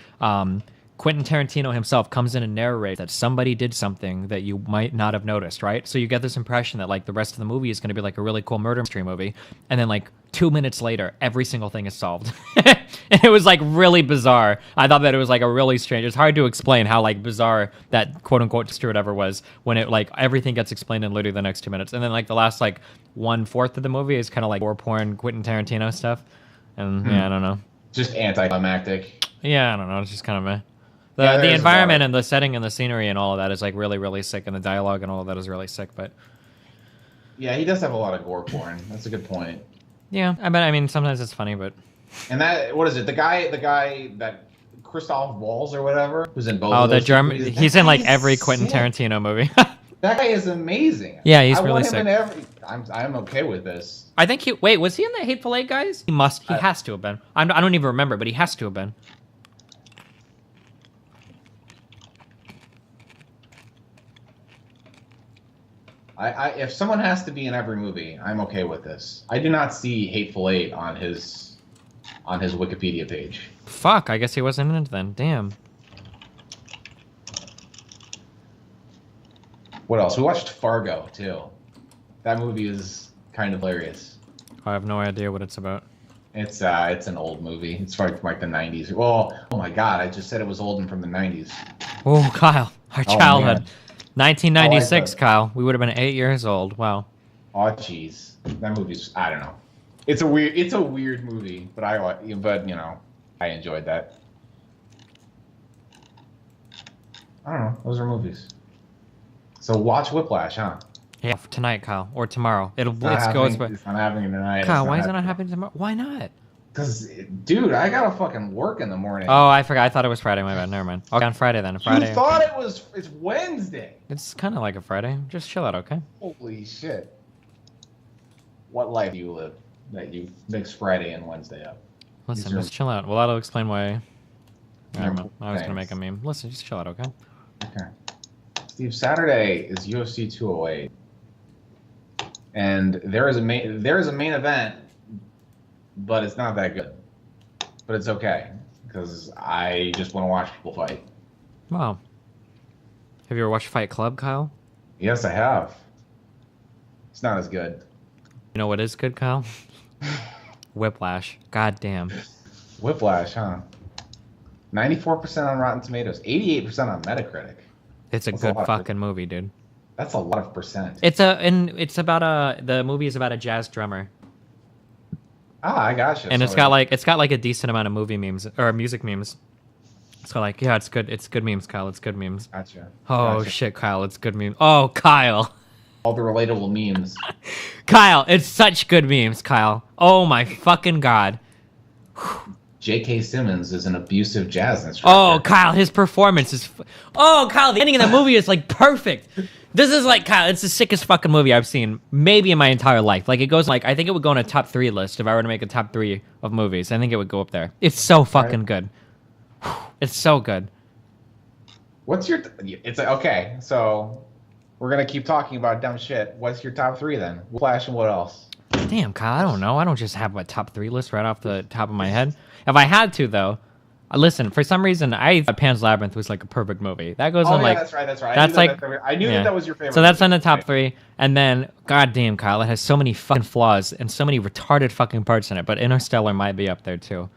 Quentin Tarantino himself comes in and narrates that somebody did something that you might not have noticed, right? So you get this impression that like the rest of the movie is going to be like a really cool murder mystery movie, and then like 2 minutes later, every single thing is solved. And it was like really bizarre. I thought that it was like a really strange. It's hard to explain how like bizarre that quote unquote mystery or whatever was when it like everything gets explained in literally the next 2 minutes, and then like the last like 1/4 of the movie is kind of like war porn Quentin Tarantino stuff, and yeah, I don't know. Just anticlimactic. Yeah, I don't know. It's just kind of meh. The environment and the setting and the scenery and all of that is like really, really sick, and the dialogue and all of that is really sick. But yeah, he does have a lot of gore porn. That's a good point. Yeah, I mean, sometimes it's funny, but and that what is it? The guy that Christoph Waltz or whatever who's in both. Oh, of those the German. He's in like every Quentin Tarantino movie. That guy is amazing. Yeah, he's really sick. I'm okay with this. I think was he in the Hateful Eight, guys? He has to have been. I don't even remember, but he has to have been. If someone has to be in every movie, I'm okay with this. I do not see Hateful Eight on his Wikipedia page. Fuck, I guess he wasn't in it then. Damn. What else? We watched Fargo too. That movie is kind of hilarious. I have no idea what it's about. It's an old movie. It's from like the 90s. Well, oh my god, I just said it was old and from the 90s. Oh, Kyle, our childhood. Man. 1996, Kyle. We would have been 8 years old. Wow. Oh, jeez. That movie's, I don't know. It's a weird movie, but you know, I enjoyed that. I don't know. Those are movies. So watch Whiplash, huh? Yeah, tonight, Kyle, or tomorrow. It's not happening tonight. Kyle, why is it not happening tomorrow? Why not? Because, dude, I gotta fucking work in the morning. Oh, I forgot. I thought it was Friday. My bad. Never mind. Okay, on Friday then. Friday. You thought it's Wednesday. It's kind of like a Friday. Just chill out, okay? Holy shit. What life do you live that you mix Friday and Wednesday up? Listen, just chill out. Well, that'll explain why. I was gonna make a meme. Listen, just chill out, okay? Okay. Steve, Saturday is UFC 208, and there is a main event, but it's not that good. But it's okay because I just want to watch people fight. Wow. Have you ever watched Fight Club, Kyle? Yes, I have. It's not as good. You know what is good, Kyle? Whiplash. God damn. Whiplash, huh? 94% on Rotten Tomatoes, 88% on Metacritic. It's a good fucking movie, dude. That's a lot of percent. The movie is about a jazz drummer. Ah, I gotcha. And it's got like a decent amount of movie memes or music memes. So like, yeah, it's good memes, Kyle. It's good memes. Gotcha. Oh shit, Kyle, it's good memes. Oh, Kyle. All the relatable memes. Kyle, it's such good memes, Kyle. Oh my fucking god. J.K. Simmons is an abusive jazz instructor. Oh, Kyle, his performance is... Oh, Kyle, the ending of that movie is, like, perfect. This is, like, Kyle, it's the sickest fucking movie I've seen maybe in my entire life. Like, it goes, like, I think it would go on a top 3 list if I were to make a top 3 of movies. I think it would go up there. It's so fucking good. It's so good. What's your... It's okay, so we're going to keep talking about dumb shit. What's your top 3, then? Flash and what else? Damn, Kyle, I don't know. I don't just have a top 3 list right off the top of my head. If I had to, though, listen, for some reason, I thought Pan's Labyrinth was like a perfect movie. That goes on like... that's right. That's I knew that was your favorite. So that's on the top 3. And then, goddamn, Kyle, it has so many fucking flaws and so many retarded fucking parts in it. But Interstellar might be up there, too.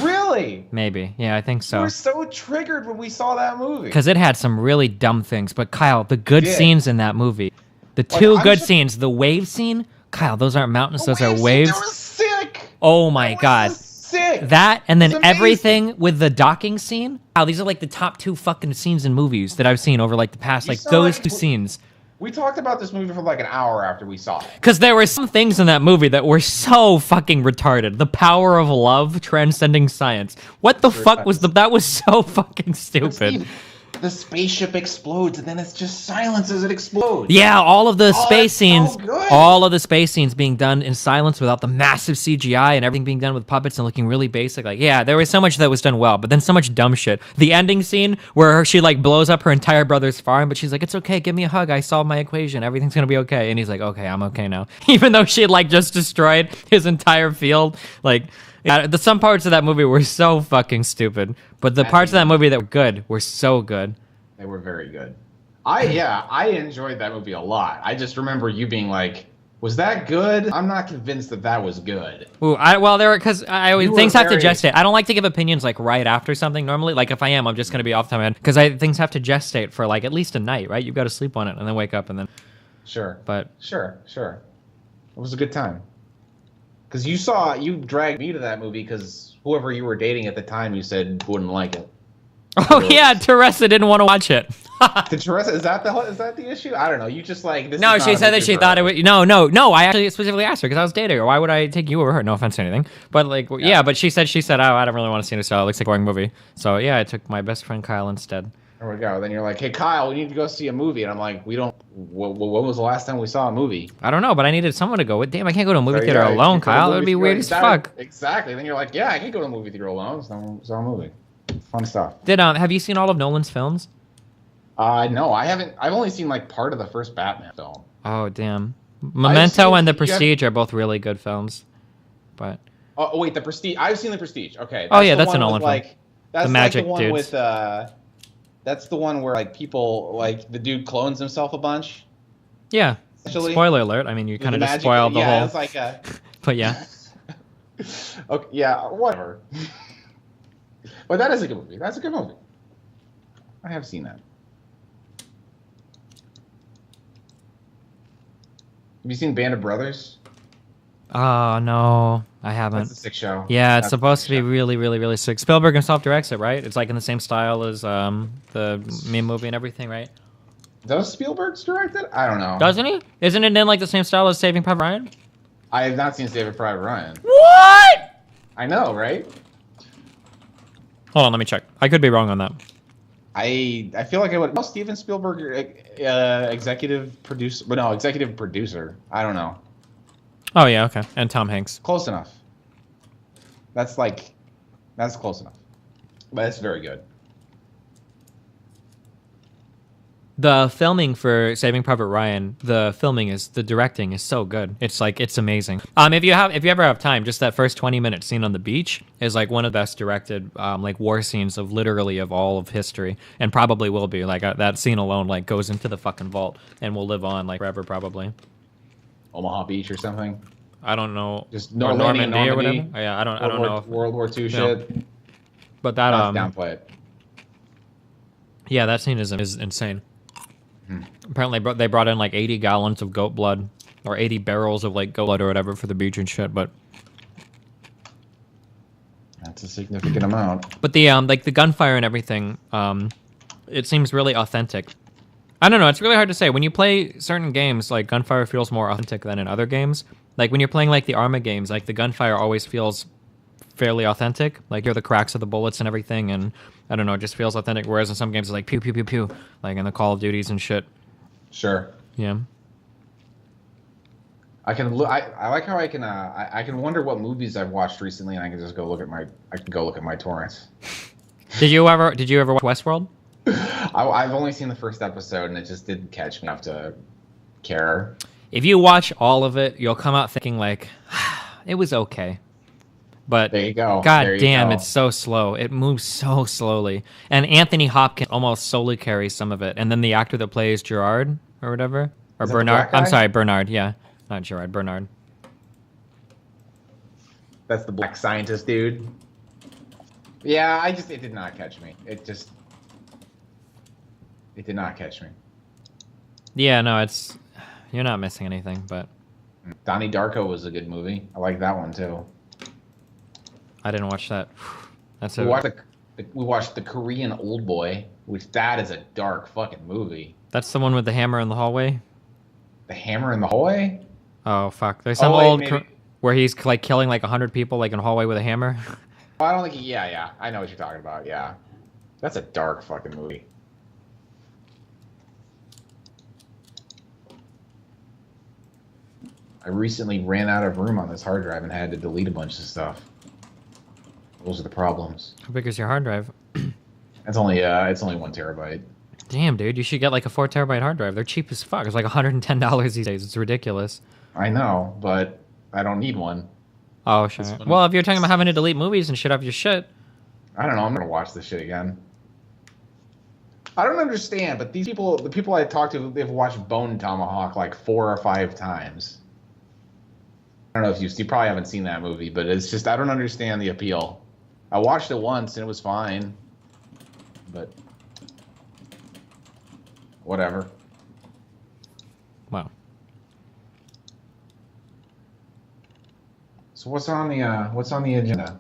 Really? Maybe. Yeah, I think so. We were so triggered when we saw that movie. Because it had some really dumb things. But, Kyle, the good scenes in that movie, the two good scenes, the wave scene... Kyle, those aren't mountains, those are waves. They were sick. Oh my god. Sick. That and then everything with the docking scene. Wow, these are like the top 2 fucking scenes in movies that I've seen over like the past, like those 2 scenes. We talked about this movie for like an hour after we saw it. Because there were some things in that movie that were so fucking retarded. The power of love transcending science. What the fuck was that was so fucking stupid. The spaceship explodes and then it's just silence as it explodes. Yeah, all of the space scenes, all of the space scenes being done in silence without the massive CGI and everything being done with puppets and looking really basic. Like, yeah, there was so much that was done well, but then so much dumb shit. The ending scene where she like blows up her entire brother's farm, but she's like, "It's okay, give me a hug. I solved my equation. Everything's gonna be okay." And he's like, "Okay, I'm okay now," even though she had like just destroyed his entire field. Like, Yeah, some parts of that movie were so fucking stupid, but the parts of that movie that were good were so good. They were very good. I enjoyed that movie a lot. I just remember you being like, "Was that good?" I'm not convinced that was good. Ooh, because I always things have to gestate. I don't like to give opinions like right after something. Normally, like if I am, I'm just gonna be off the top of my head because things have to gestate for like at least a night, right? You've got to sleep on it and then wake up and then. Sure. But sure. It was a good time. Because you dragged me to that movie because whoever you were dating at the time, you said wouldn't like it. Oh yeah, Teresa didn't want to watch it. Did Teresa? Is that the issue? I don't know. You just like this. No, she said that she thought it would. No. I actually specifically asked her because I was dating her. Why would I take you over her? No offense to anything, but like, yeah. But she said, oh, I don't really want to see it. So it looks like a boring movie. So yeah, I took my best friend Kyle instead. There we go. Then you're like, hey Kyle, we need to go see a movie, and I'm like, we don't. When was the last time we saw a movie? I don't know, but I needed someone to go with. Damn, I can't go to a movie theater alone, Kyle. That would be weird as fuck. Exactly. Then you're like, yeah, I can't go to a movie theater alone. So saw a movie. Fun stuff. Have you seen all of Nolan's films? No, I haven't. I've only seen like part of the first Batman film. Oh damn! Memento and The Prestige are both really good films, but. Oh wait, The Prestige. I've seen The Prestige. Okay. That's a Nolan film. That's the magic the one dudes. with. That's the one where like people like the dude clones himself a bunch. Yeah. Actually, spoiler alert. I mean, you kind of just spoiled the whole. Yeah, it's like a. But yeah. Okay. Yeah. Whatever. But that is a good movie. That's a good movie. I have seen that. Have you seen Band of Brothers? Oh no, I haven't. That's a sick show. Yeah, it's supposed to be really, really, really sick. Spielberg himself directs it, right? It's like in the same style as the meme movie and everything, right? Does Spielberg direct it? I don't know. Doesn't he? Isn't it in like the same style as Saving Private Ryan? I have not seen Saving Private Ryan. What? I know, right? Hold on, let me check. I could be wrong on that. I feel like I would. Well, Steven Spielberg, executive producer. But no, executive producer. I don't know. Oh yeah, okay. And Tom Hanks. Close enough. That's close enough. But it's very good. The filming for Saving Private Ryan, the directing is so good. It's amazing. If you ever have time, just that first 20-minute scene on the beach is like one of the best directed like war scenes of all of history, and probably will be. Like that scene alone like goes into the fucking vault and will live on like forever probably. Omaha Beach or something. I don't know. Just Normandy or whatever. Oh, yeah, I don't know. World War II shit. But that downplay it. Yeah, that scene is insane. Apparently they brought in like 80 gallons of goat blood or 80 barrels of like goat blood or whatever for the beach and shit, but that's a significant amount. But the like the gunfire and everything, it seems really authentic. I don't know, it's really hard to say. When you play certain games, like gunfire feels more authentic than in other games. Like when you're playing like the Arma games, like the gunfire always feels fairly authentic. Like you hear the cracks of the bullets and everything, and I don't know, it just feels authentic. Whereas in some games it's like pew pew pew pew, like in the Call of Duties and shit. Sure. Yeah. I can look. I like how I can wonder what movies I've watched recently, and I can just go look at my torrents. Did you ever watch Westworld? I've only seen the first episode, and it just didn't catch me enough to care. If you watch all of it, you'll come out thinking like, it was okay. But there you go. God damn, it's so slow. It moves so slowly. And Anthony Hopkins almost solely carries some of it. And then the actor that plays Gerard or whatever, or Bernard. I'm sorry, Bernard. Yeah, not Gerard. Bernard. That's the black scientist dude. Yeah, it did not catch me. It did not catch me. Yeah, no, you're not missing anything, but Donnie Darko was a good movie. I like that one too. I didn't watch that. We watched the Korean Old Boy, which that is a dark fucking movie. That's the one with the hammer in the hallway? The hammer in the hallway? Oh, fuck. There's some where he's like killing like 100 people like in a hallway with a hammer. I don't think yeah. I know what you're talking about, yeah. That's a dark fucking movie. I recently ran out of room on this hard drive and had to delete a bunch of stuff. Those are the problems. How big is your hard drive? It's only 1 terabyte. Damn, dude, you should get like a 4 terabyte hard drive. They're cheap as fuck. It's like $110 these days. It's ridiculous. I know, but I don't need one. Oh, sure. Well, if you're talking about having to delete movies and shit off your shit. I don't know. I'm gonna watch this shit again. I don't understand, but these people, the people I talk to, they've watched Bone Tomahawk like 4 or 5 times. I don't know if you probably haven't seen that movie, but it's just, I don't understand the appeal. I watched it once and it was fine, but whatever. Wow. So what's on the agenda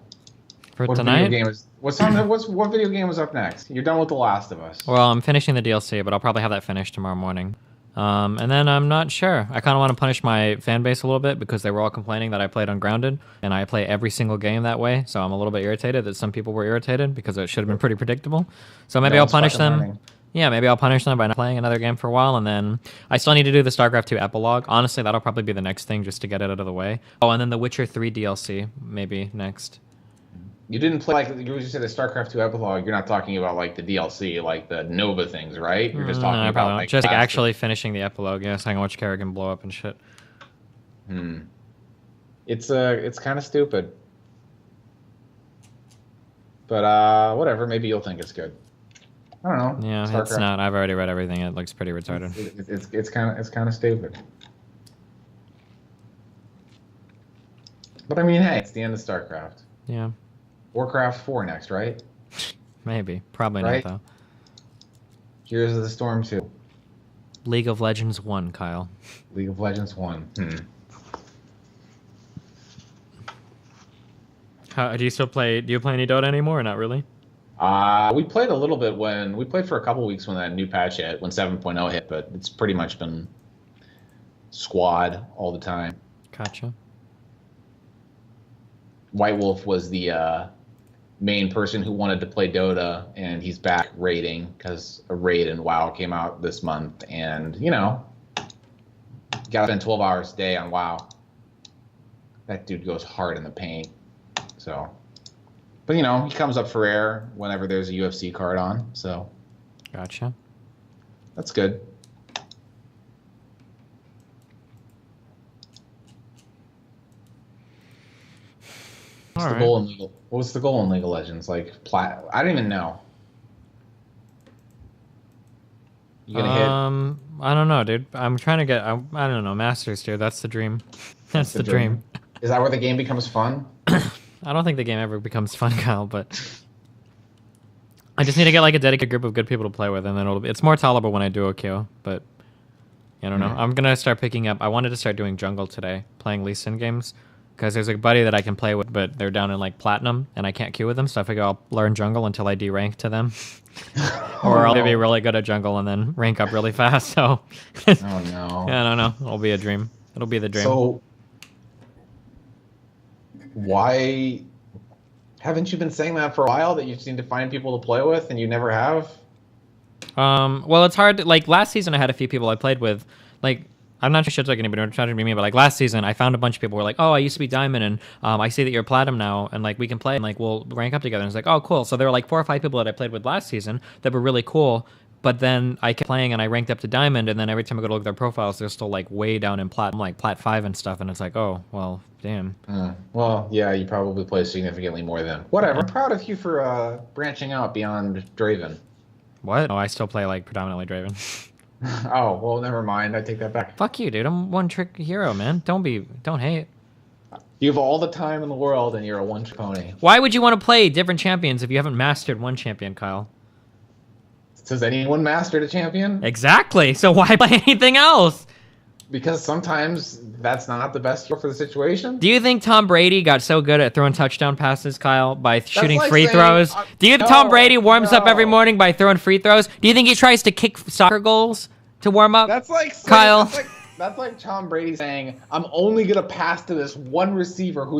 for tonight? What video game is up next? You're done with The Last of Us. Well, I'm finishing the DLC, but I'll probably have that finished tomorrow morning. And then I'm not sure. I kind of want to punish my fan base a little bit because they were all complaining that I played Ungrounded, and I play every single game that way. So I'm a little bit irritated that some people were irritated because it should have been pretty predictable. So maybe I'll punish them. Learning. Yeah, maybe I'll punish them by not playing another game for a while, and then I still need to do the StarCraft 2 epilogue. Honestly, that'll probably be the next thing just to get it out of the way. Oh, and then the Witcher 3 DLC maybe next. You didn't play, like you said, the StarCraft 2 epilogue. You're not talking about like the DLC, like the Nova things, right? You're just talking about like just actually finishing the epilogue. Yeah, so I can watch Kerrigan blow up and shit. It's kind of stupid, but whatever. Maybe you'll think it's good. I don't know. Yeah, StarCraft. It's not. I've already read everything. It looks pretty retarded. It's kind of stupid. But I mean, hey, it's the end of StarCraft. Yeah. Warcraft 4 next, right? Maybe. Probably right? not, though. Heroes of the Storm 2. League of Legends 1, Kyle. League of Legends 1. Do you still play? Do you play any Dota anymore, or not really? We played a little bit we played for a couple weeks when that new patch hit, when 7.0 hit, but it's pretty much been squad all the time. Gotcha. White Wolf was the main person who wanted to play Dota, and he's back raiding because a raid in WoW came out this month, and you know, gotta spend 12 hours a day on WoW. That dude goes hard in the paint. So, but you know, he comes up for air whenever there's a UFC card on. So, gotcha. That's good. What's the goal in League? What was the goal in League of Legends? Like I don't even know. You gonna hit? I don't know, dude. I'm trying to get. I don't know, Masters, dude. That's the dream. That's the dream. Is that where the game becomes fun? I don't think the game ever becomes fun, Kyle. But I just need to get like a dedicated group of good people to play with, and then it's more tolerable when I do OQ. But I don't know. I'm gonna start picking up. I wanted to start doing jungle today, playing Lee Sin games. Because there's a buddy that I can play with, but they're down in like platinum, and I can't queue with them. So I figure I'll learn jungle until I D-rank to them, or I'll be really good at jungle and then rank up really fast. So, oh no, I don't know. It'll be a dream. It'll be the dream. So, why haven't you been saying that for a while? That you just need to find people to play with, and you never have. Well, it's hard. Like last season, I had a few people I played with, like. I'm not sure like anybody trying to be me, but like last season, I found a bunch of people who were like, "Oh, I used to be diamond, and I see that you're platinum now, and like we can play, and like we'll rank up together." And it's like, "Oh, cool." So there were like 4 or 5 people that I played with last season that were really cool. But then I kept playing, and I ranked up to diamond, and then every time I go to look at their profiles, they're still like way down in platinum, like plat 5 and stuff. And it's like, oh, well, damn. Well, yeah, you probably play significantly more than whatever. I'm proud of you for branching out beyond Draven. What? Oh, I still play like predominantly Draven. Oh, well, never mind. I take that back. Fuck you, dude. I'm one-trick hero, man. Don't hate. You have all the time in the world, and you're a one-trick pony. Why would you want to play different champions if you haven't mastered one champion, Kyle? Has anyone mastered a champion? Exactly. So why play anything else? Because sometimes that's not the best for the situation. Do you think Tom Brady got so good at throwing touchdown passes, Kyle, by shooting like free throws? Do you think Tom Brady warms up every morning by throwing free throws? Do you think he tries to kick soccer goals to warm up? That's like Kyle. That's like Tom Brady saying, "I'm only gonna pass to this one receiver who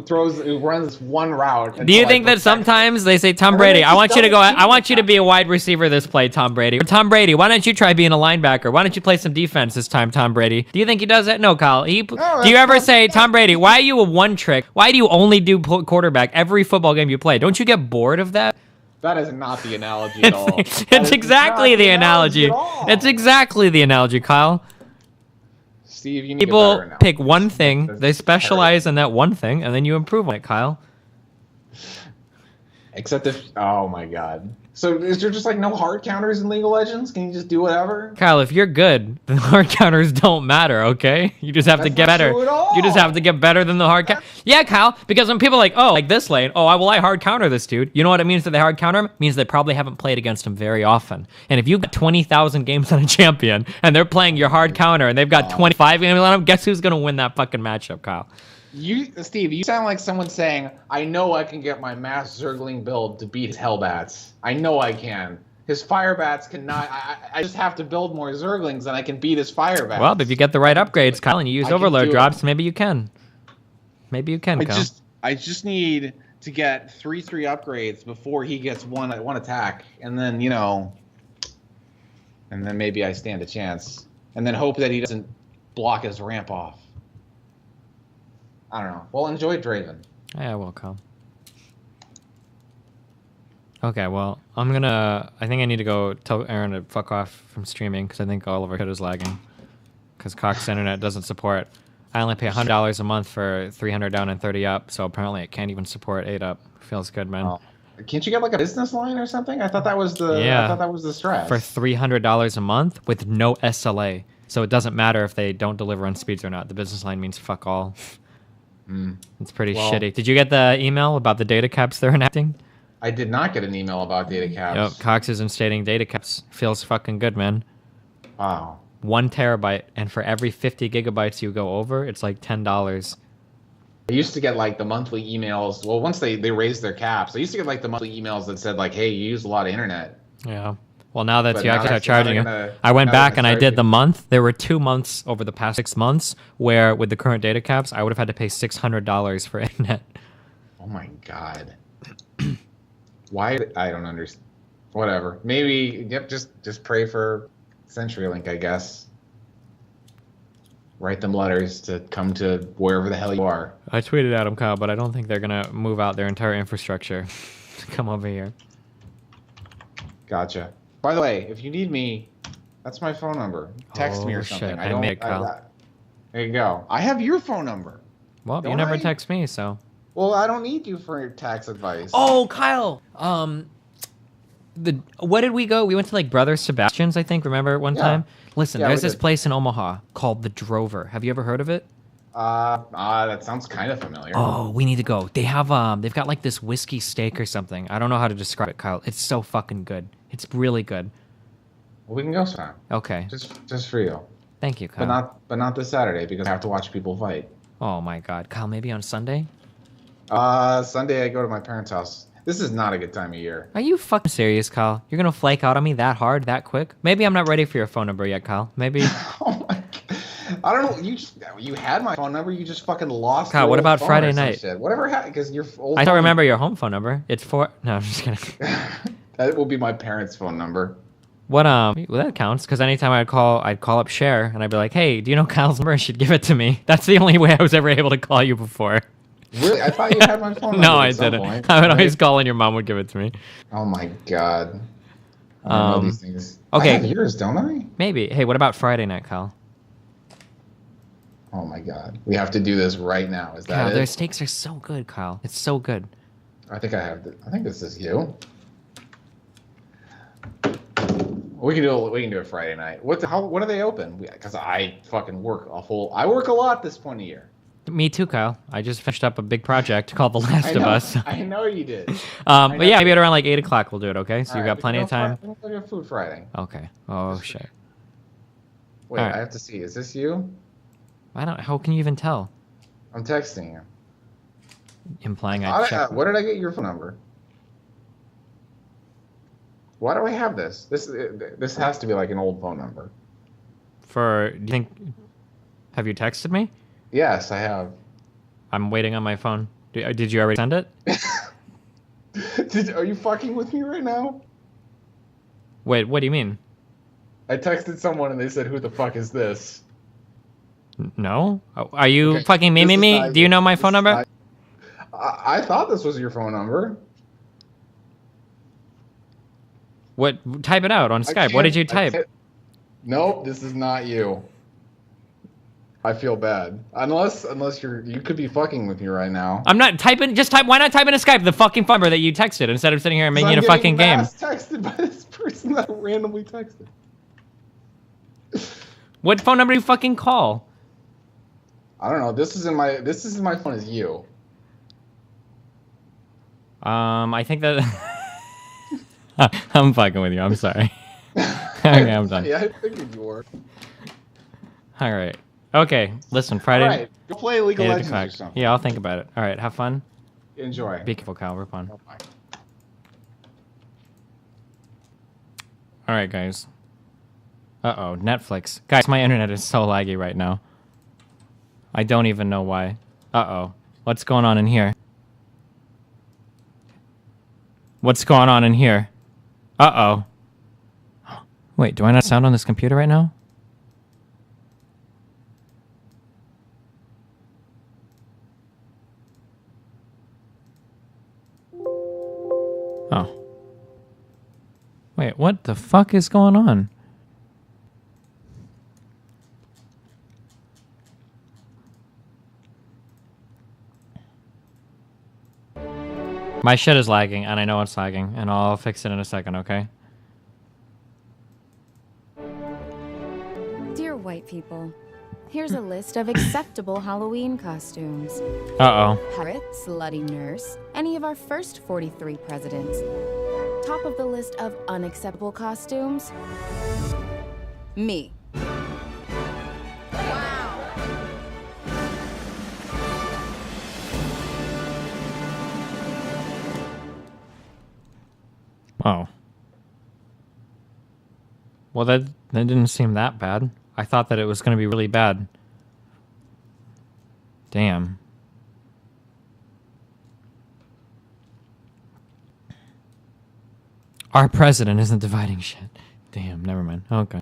runs this one route." Do you think that sometimes they say, "Tom Brady, I want you to go. I want you to be a wide receiver this play, Tom Brady. Or, Tom Brady, why don't you try being a linebacker? Why don't you play some defense this time, Tom Brady?" Do you think he does that? No, Kyle. Do you ever say, "Tom Brady, why are you a one trick? Why do you only do quarterback every football game you play? Don't you get bored of that?" That is not the analogy at all. It's exactly the analogy. It's exactly the analogy, Kyle. Steve, you need People a better pick one thing, they specialize in that one thing, and then you improve on it, Kyle. Except if, oh my god. So is there just like no hard counters in League of Legends? Can you just do whatever? Kyle, if you're good, the hard counters don't matter, okay? You just have to get better. You just have to get better than the hard counter. Yeah, Kyle, because when people are like, oh, like this lane, oh, I hard counter this dude. You know what it means that they hard counter him? It means they probably haven't played against him very often. And if you've got 20,000 games on a champion, and they're playing your hard counter, and they've got 25 games on them, guess who's going to win that fucking matchup, Kyle? Steve, you sound like someone saying, I know I can get my mass Zergling build to beat his Hellbats. I know I can. His Firebats cannot. I just have to build more Zerglings and I can beat his Firebats. Well, if you get the right upgrades, Kyle, and you use overload drops, maybe you can. Maybe you can, Kyle. I just need to get 3/3 upgrades before he gets one attack. And then, and then maybe I stand a chance. And then hope that he doesn't block his ramp off. I don't know. Well, enjoy Draven. Yeah, well, Kyle. Okay, well, I think I need to go tell Aaron to fuck off from streaming because I think all of our shit is lagging. Because Cox Internet doesn't support. I only pay $100 a month for 300 down and 30 up, so apparently it can't even support 8 up. Feels good, man. Oh. Can't you get like a business line or something? I thought that was the strat. For $300 a month with no SLA. So it doesn't matter if they don't deliver on speeds or not. The business line means fuck all. It's pretty shitty. Did you get the email about the data caps they're enacting? I did not get an email about data caps. Yep, Cox is instating data caps. Feels fucking good, man. Wow. 1 terabyte, and for every 50 gigabytes you go over, it's like $10. I used to get like the monthly emails. Well, once they raised their caps, I used to get like the monthly emails that said like, hey, you use a lot of internet. Yeah. Well, now that you actually start charging it, I went back and I did the month. There were 2 months over the past 6 months where, with the current data caps, I would have had to pay $600 for internet. Oh my god! Why? I don't understand. Whatever. Maybe. Yep. Just pray for CenturyLink, I guess. Write them letters to come to wherever the hell you are. I tweeted at them, Kyle, but I don't think they're gonna move out their entire infrastructure to come over here. Gotcha. By the way, if you need me, that's my phone number. Text me or something. Shit. I made it, Kyle. There you go. I have your phone number. Well, you never text me, so. Well, I don't need you for your tax advice. Oh, Kyle. What did we go? We went to like Brother Sebastian's, I think. Remember one time? Listen, there's this place in Omaha called the Drover. Have you ever heard of it? That sounds kind of familiar. Oh, we need to go. They have they've got like this whiskey steak or something. I don't know how to describe it, Kyle. It's so fucking good. It's really good. Well, we can go sometime. Okay. Just for you. Thank you, Kyle. But not this Saturday because I have to watch people fight. Oh my God, Kyle. Maybe on Sunday. Sunday I go to my parents' house. This is not a good time of year. Are you fucking serious, Kyle? You're gonna flake out on me that hard, that quick? Maybe I'm not ready for your phone number yet, Kyle. Maybe. Oh my God. I don't know. You had my phone number. You just fucking lost. Kyle, what about Friday night? Shit. Whatever happened? Because your old. I don't remember your home phone number. It's 4. No, I'm just kidding. That will be my parents' phone number. What well, that counts because anytime I'd call up Cher and I'd be like, hey, do you know Kyle's number? She'd give it to me. That's the only way I was ever able to call you before. Really? I thought you had my phone number. No, I didn't. Point. I would always call and your mom would give it to me. Oh my God. I don't know these things. Okay. I have yours, don't I? Maybe. Hey, what about Friday night, Kyle? Oh my God. We have to do this right now. Is that Kyle, it? their steaks are so good, Kyle. It's so good. I think I think this is you. We can do it Friday night. When are they open? Because I fucking work I work a lot this point of year. Me too, Kyle. I just finished up a big project called The Last of Us. I know you did. But yeah, maybe at around like 8 o'clock we'll do it, okay? So you got plenty of time. We'll do Food Friday. Okay. Oh, shit. Wait, right. I have to see. Is this you? How can you even tell? I'm texting you. Implying I checked. Where did I get your phone number? Why do I have this? This has to be like an old phone number. Do you think... Have you texted me? Yes, I have. I'm waiting on my phone. Did you already send it? Are you fucking with me right now? Wait, what do you mean? I texted someone and they said, who the fuck is this? No? Are you fucking memeing me? Do you know my phone number? I thought this was your phone number. What? Type it out on Skype. What did you type? Nope, this is not you. I feel bad. Unless you could be fucking with me right now. I'm not typing. Just type. Why not type in a Skype the fucking phone number that you texted instead of sitting here and making it a fucking game? I'm texted by this person that I randomly texted. What phone number do you fucking call? I don't know. This is in my phone as you. I think that I'm fucking with you. I'm sorry. Okay, I'm done. Yeah, I figured you were. All right. Okay. Listen, Friday. All right. Go play League of Legends or something. Yeah, I'll think about it. All right. Have fun. Enjoy. Be careful, Kyle. We're fun. Bye. All right, guys. Uh-oh. Netflix. Guys, my internet is so laggy right now. I don't even know why. Uh-oh. What's going on in here? What's going on in here? Uh-oh. Wait, do I not sound on this computer right now? Oh. Wait, what the fuck is going on? My shit is lagging, and I know it's lagging, and I'll fix it in a second, okay? Dear white people, here's a list of acceptable Halloween costumes. Uh-oh. Pirate, slutty nurse, any of our first 43 presidents. Top of the list of unacceptable costumes, me. Oh. Well, that didn't seem that bad. I thought that it was going to be really bad. Damn. Our president isn't dividing shit. Damn, never mind. Okay.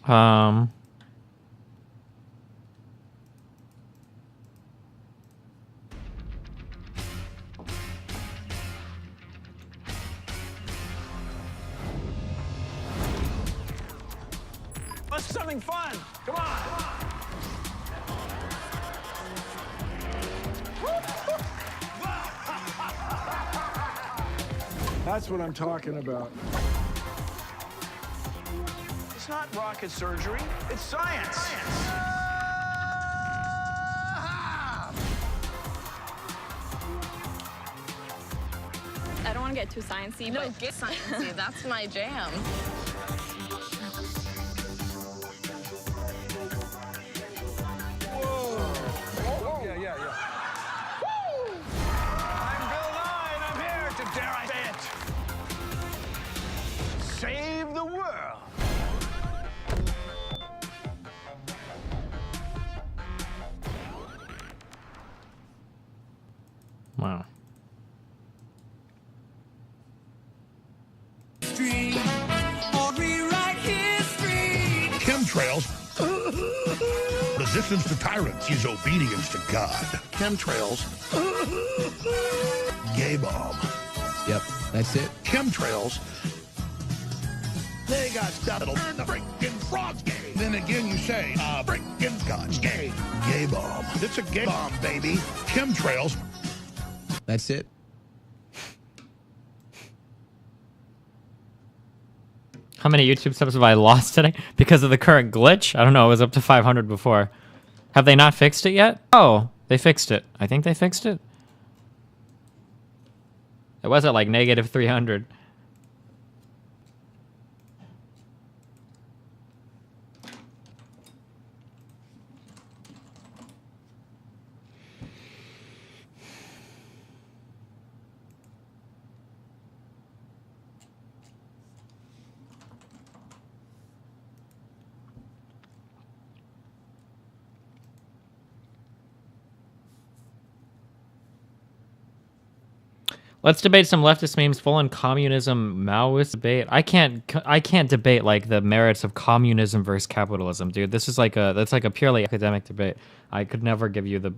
Um... Let's do something fun. Come on. That's what I'm talking about. It's not rocket surgery. It's science. I don't want to get too sciencey. No, get sciencey. That's my jam. Yeah. Woo! I'm Bill Nye, and I'm here to, dare I say it, save the world. Wow. Chemtrails. The resistance to tyrants is obedience to God. Chemtrails. Gay bomb. Yep, that's it. Chemtrails. They got stuff that'll turn the freaking frogs gay. Then again you say, freaking God's gay. Gay bomb. It's a gay bomb, baby. Chemtrails. That's it. How many YouTube subs have I lost today? Because of the current glitch? I don't know, it was up to 500 before. Have they not fixed it yet? Oh, they fixed it. I think they fixed it. It was at like negative 300. Let's debate some leftist memes full on communism, Maoist debate. I can't debate like the merits of communism versus capitalism, dude. This is like that's like a purely academic debate. I could never give you the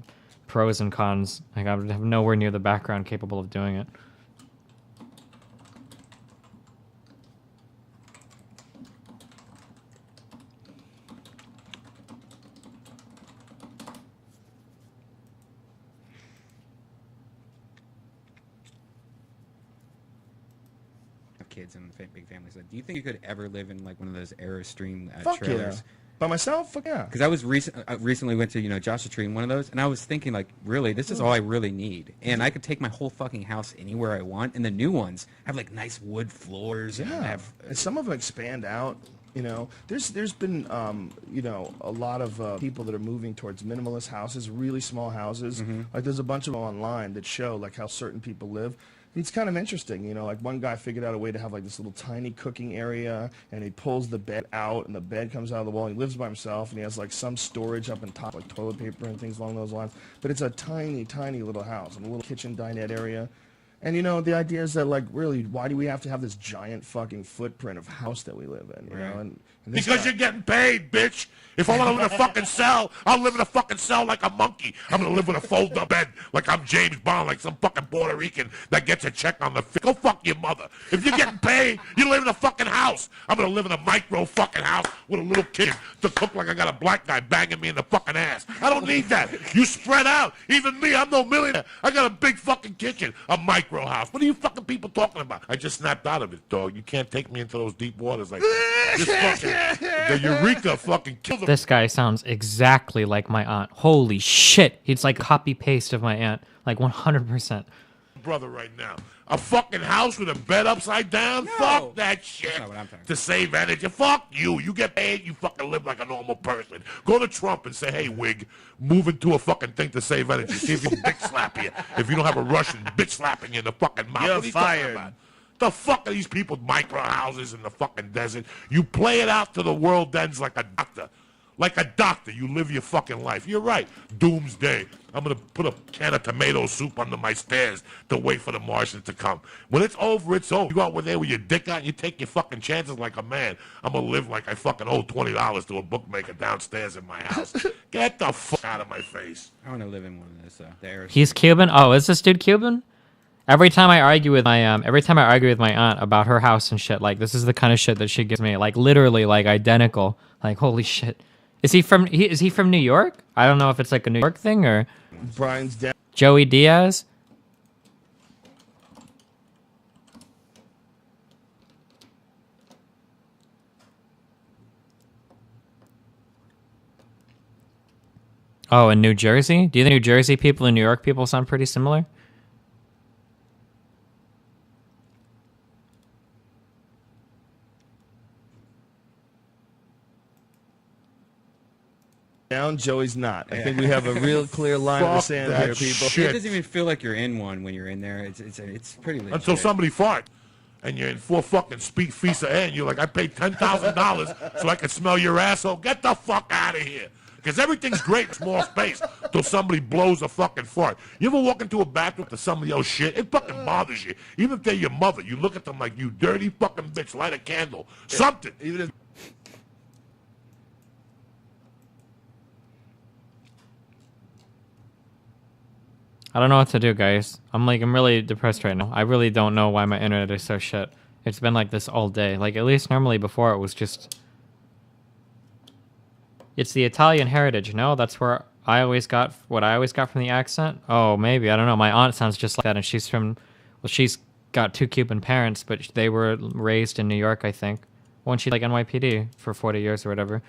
pros and cons. Like I would have nowhere near the background capable of doing it. Kids and big families. Do you think you could ever live in like one of those Airstream Fuck trailers? Yeah. By myself? Fuck yeah. Because I was recently went to Joshua Tree in one of those, and I was thinking like, really, this is all I really need, and I could take my whole fucking house anywhere I want. And the new ones have like nice wood floors. Yeah. And some of them expand out. You know, there's been you know, a lot of people that are moving towards minimalist houses, really small houses. Mm-hmm. Like there's a bunch of them online that show like how certain people live. It's kind of interesting, you know, like one guy figured out a way to have like this little tiny cooking area, and he pulls the bed out, and the bed comes out of the wall. He lives by himself, and he has like some storage up on top, like toilet paper and things along those lines. But it's a tiny, tiny little house, and a little kitchen dinette area. And, you know, the idea is that, like, really, why do we have to have this giant fucking footprint of house that we live in, you know? And because you're getting paid, bitch. If I want to live in a fucking cell, I'll live in a fucking cell like a monkey. I'm going to live with a fold-up bed like I'm James Bond, like some fucking Puerto Rican that gets a check on the... Go fuck your mother. If you're getting paid, you live in a fucking house. I'm going to live in a micro fucking house with a little kid to cook like I got a black guy banging me in the fucking ass. I don't need that. You spread out. Even me, I'm no millionaire. I got a big fucking kitchen, a micro house. What are you fucking people talking about? I just snapped out of it, dog. You can't take me into those deep waters like that. Just fucking... The Eureka fucking killed them. This guy sounds exactly like my aunt. Holy shit. He's like copy-paste of my aunt. Like 100%. Brother right now. A fucking house with a bed upside down? No. Fuck that shit. That's not what I'm talking about. To save energy. Fuck you. You get paid, you fucking live like a normal person. Go to Trump and say, hey, wig, move into a fucking thing to save energy. See if you can bitch slap you. If you don't have a Russian bitch slapping you in the fucking mouth. You're what are you fired. talking about? The fuck are these people with micro houses in the fucking desert? You play it out to the world ends like a doctor. Like a doctor, you live your fucking life. You're right. Doomsday. I'm going to put a can of tomato soup under my stairs to wait for the Martians to come. When it's over, it's over. You go out there with your dick out and you take your fucking chances like a man. I'm going to live like I fucking owe $20 to a bookmaker downstairs in my house. Get the fuck out of my face. I want to live in one of those. He's Cuban? Oh, is this dude Cuban? Every time I argue with my aunt about her house and shit, like this is the kind of shit that she gives me, like literally like identical. Like holy shit. Is he from New York? I don't know if it's like a New York thing or Brian's dad. Joey Diaz. Oh, in New Jersey? Do you think New Jersey people and New York people sound pretty similar? Down, Joey's not. I think we have a real clear line in the sand here, people. Shit. It doesn't even feel like you're in one when you're in there. It's pretty legit. Until somebody fart. And you're in 4 fucking feast of air, and you're like, I paid $10,000 so I can smell your asshole. Get the fuck out of here. Because everything's great in small space till somebody blows a fucking fart. You ever walk into a bathroom to somebody else shit? It fucking bothers you. Even if they're your mother, you look at them like, you dirty fucking bitch, light a candle. Something. I don't know what to do, guys. I'm really depressed right now. I really don't know why my internet is so shit. It's been like this all day. Like, at least normally before it was just... It's the Italian heritage, no? That's where I always got... What I always got from the accent? Oh, maybe. I don't know. My aunt sounds just like that, and she's from... Well, she's got 2 Cuban parents, but they were raised in New York, I think. Wasn't she, like, NYPD for 40 years or whatever?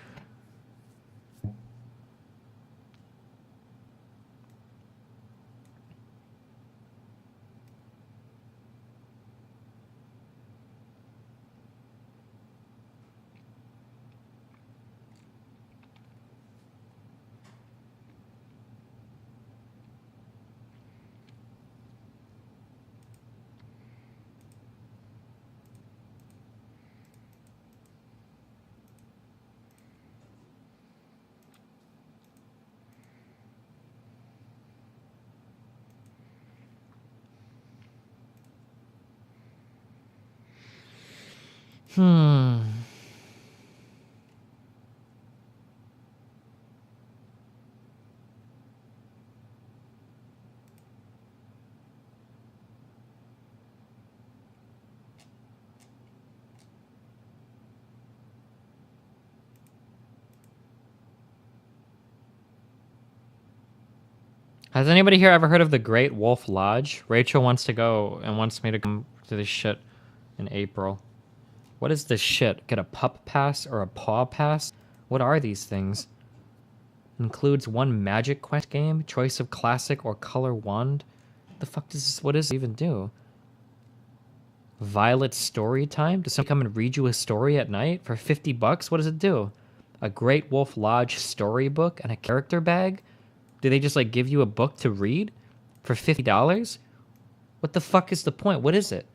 Has anybody here ever heard of the Great Wolf Lodge? Rachel wants to go and wants me to come to this shit in April. What is this shit? Get a pup pass or a paw pass? What are these things? Includes 1 Magic Quest game, choice of classic or color wand. The fuck does this? What does it even do? Violet story time? Does someone come and read you a story at night for 50 bucks? What does it do? A Great Wolf Lodge storybook and a character bag? Do they just like give you a book to read for $50? What the fuck is the point? What is it?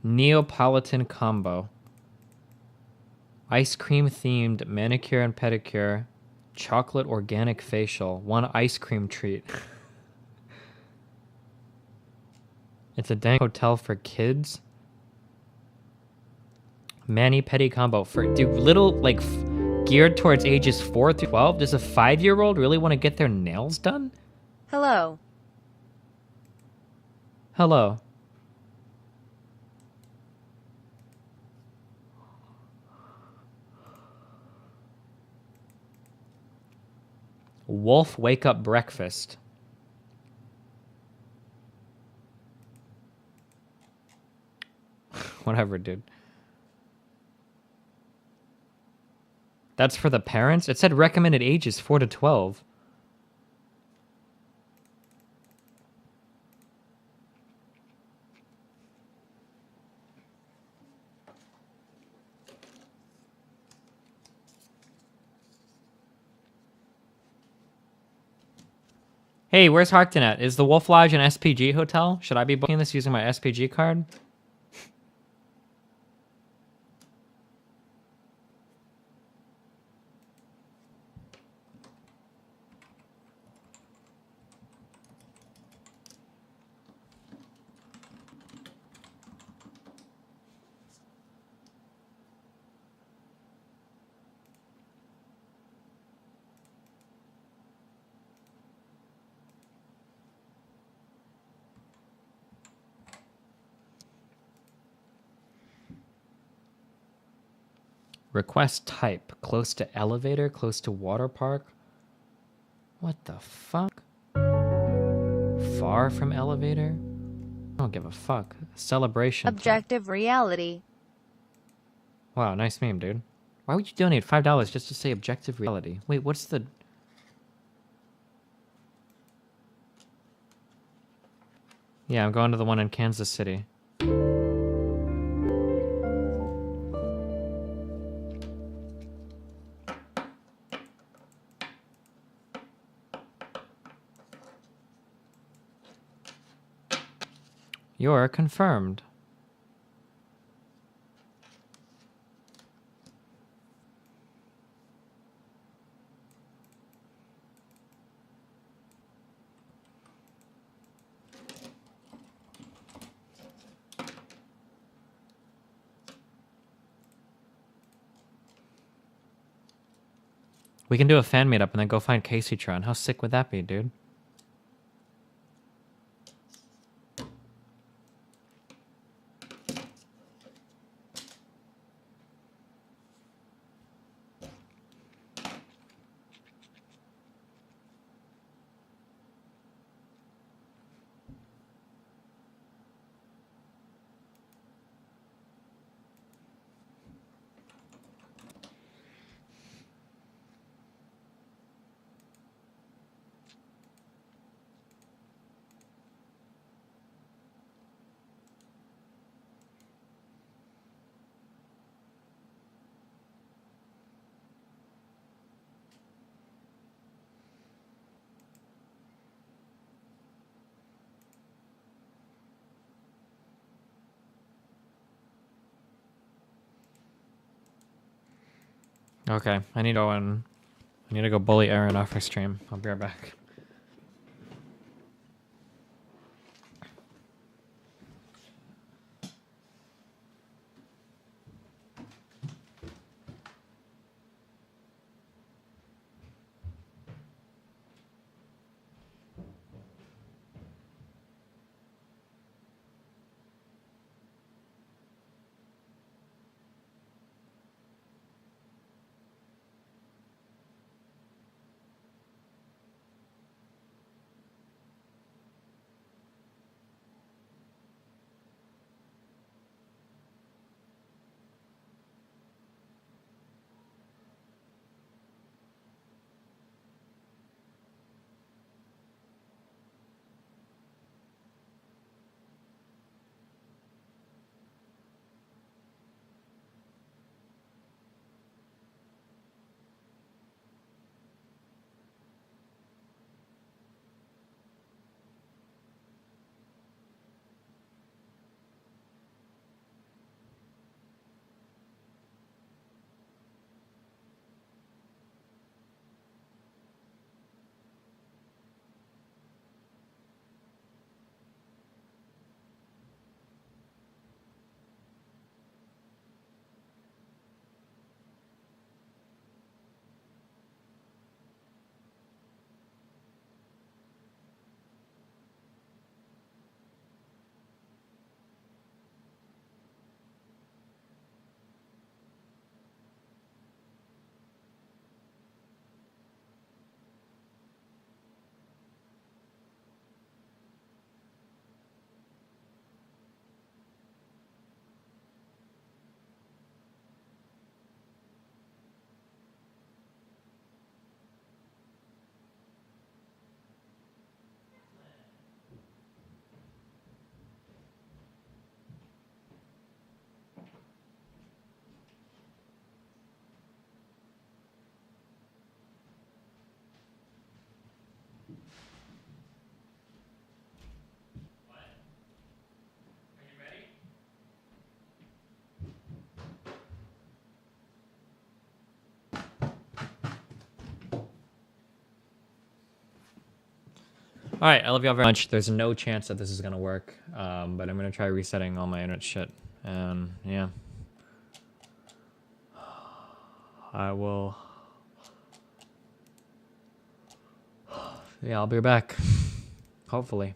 Neapolitan combo. Ice cream themed manicure and pedicure. Chocolate organic facial. 1 ice cream treat. It's a dang hotel for kids. Mani-pedi combo for little like geared towards ages 4 through 12. Does a 5-year-old really want to get their nails done? Hello. Hello. Wolf wake up breakfast. Whatever, dude. That's for the parents? It said recommended ages 4 to 12. Hey, where's Harkton at? Is the Wolf Lodge an SPG hotel? Should I be booking this using my SPG card? Request type. Close to elevator, close to water park. What the fuck? Far from elevator? I don't give a fuck. Celebration. Objective reality. Wow, nice meme, dude. Why would you donate $5 just to say objective reality? Wait, what's the... Yeah, I'm going to the one in Kansas City. You're confirmed. We can do a fan meetup and then go find Casey Tron. How sick would that be, dude? Okay, I need to go bully Aaron off her stream. I'll be right back. All right, I love y'all very much. There's no chance that this is gonna work, but I'm gonna try resetting all my internet shit, and yeah, I will. Yeah, I'll be back, hopefully.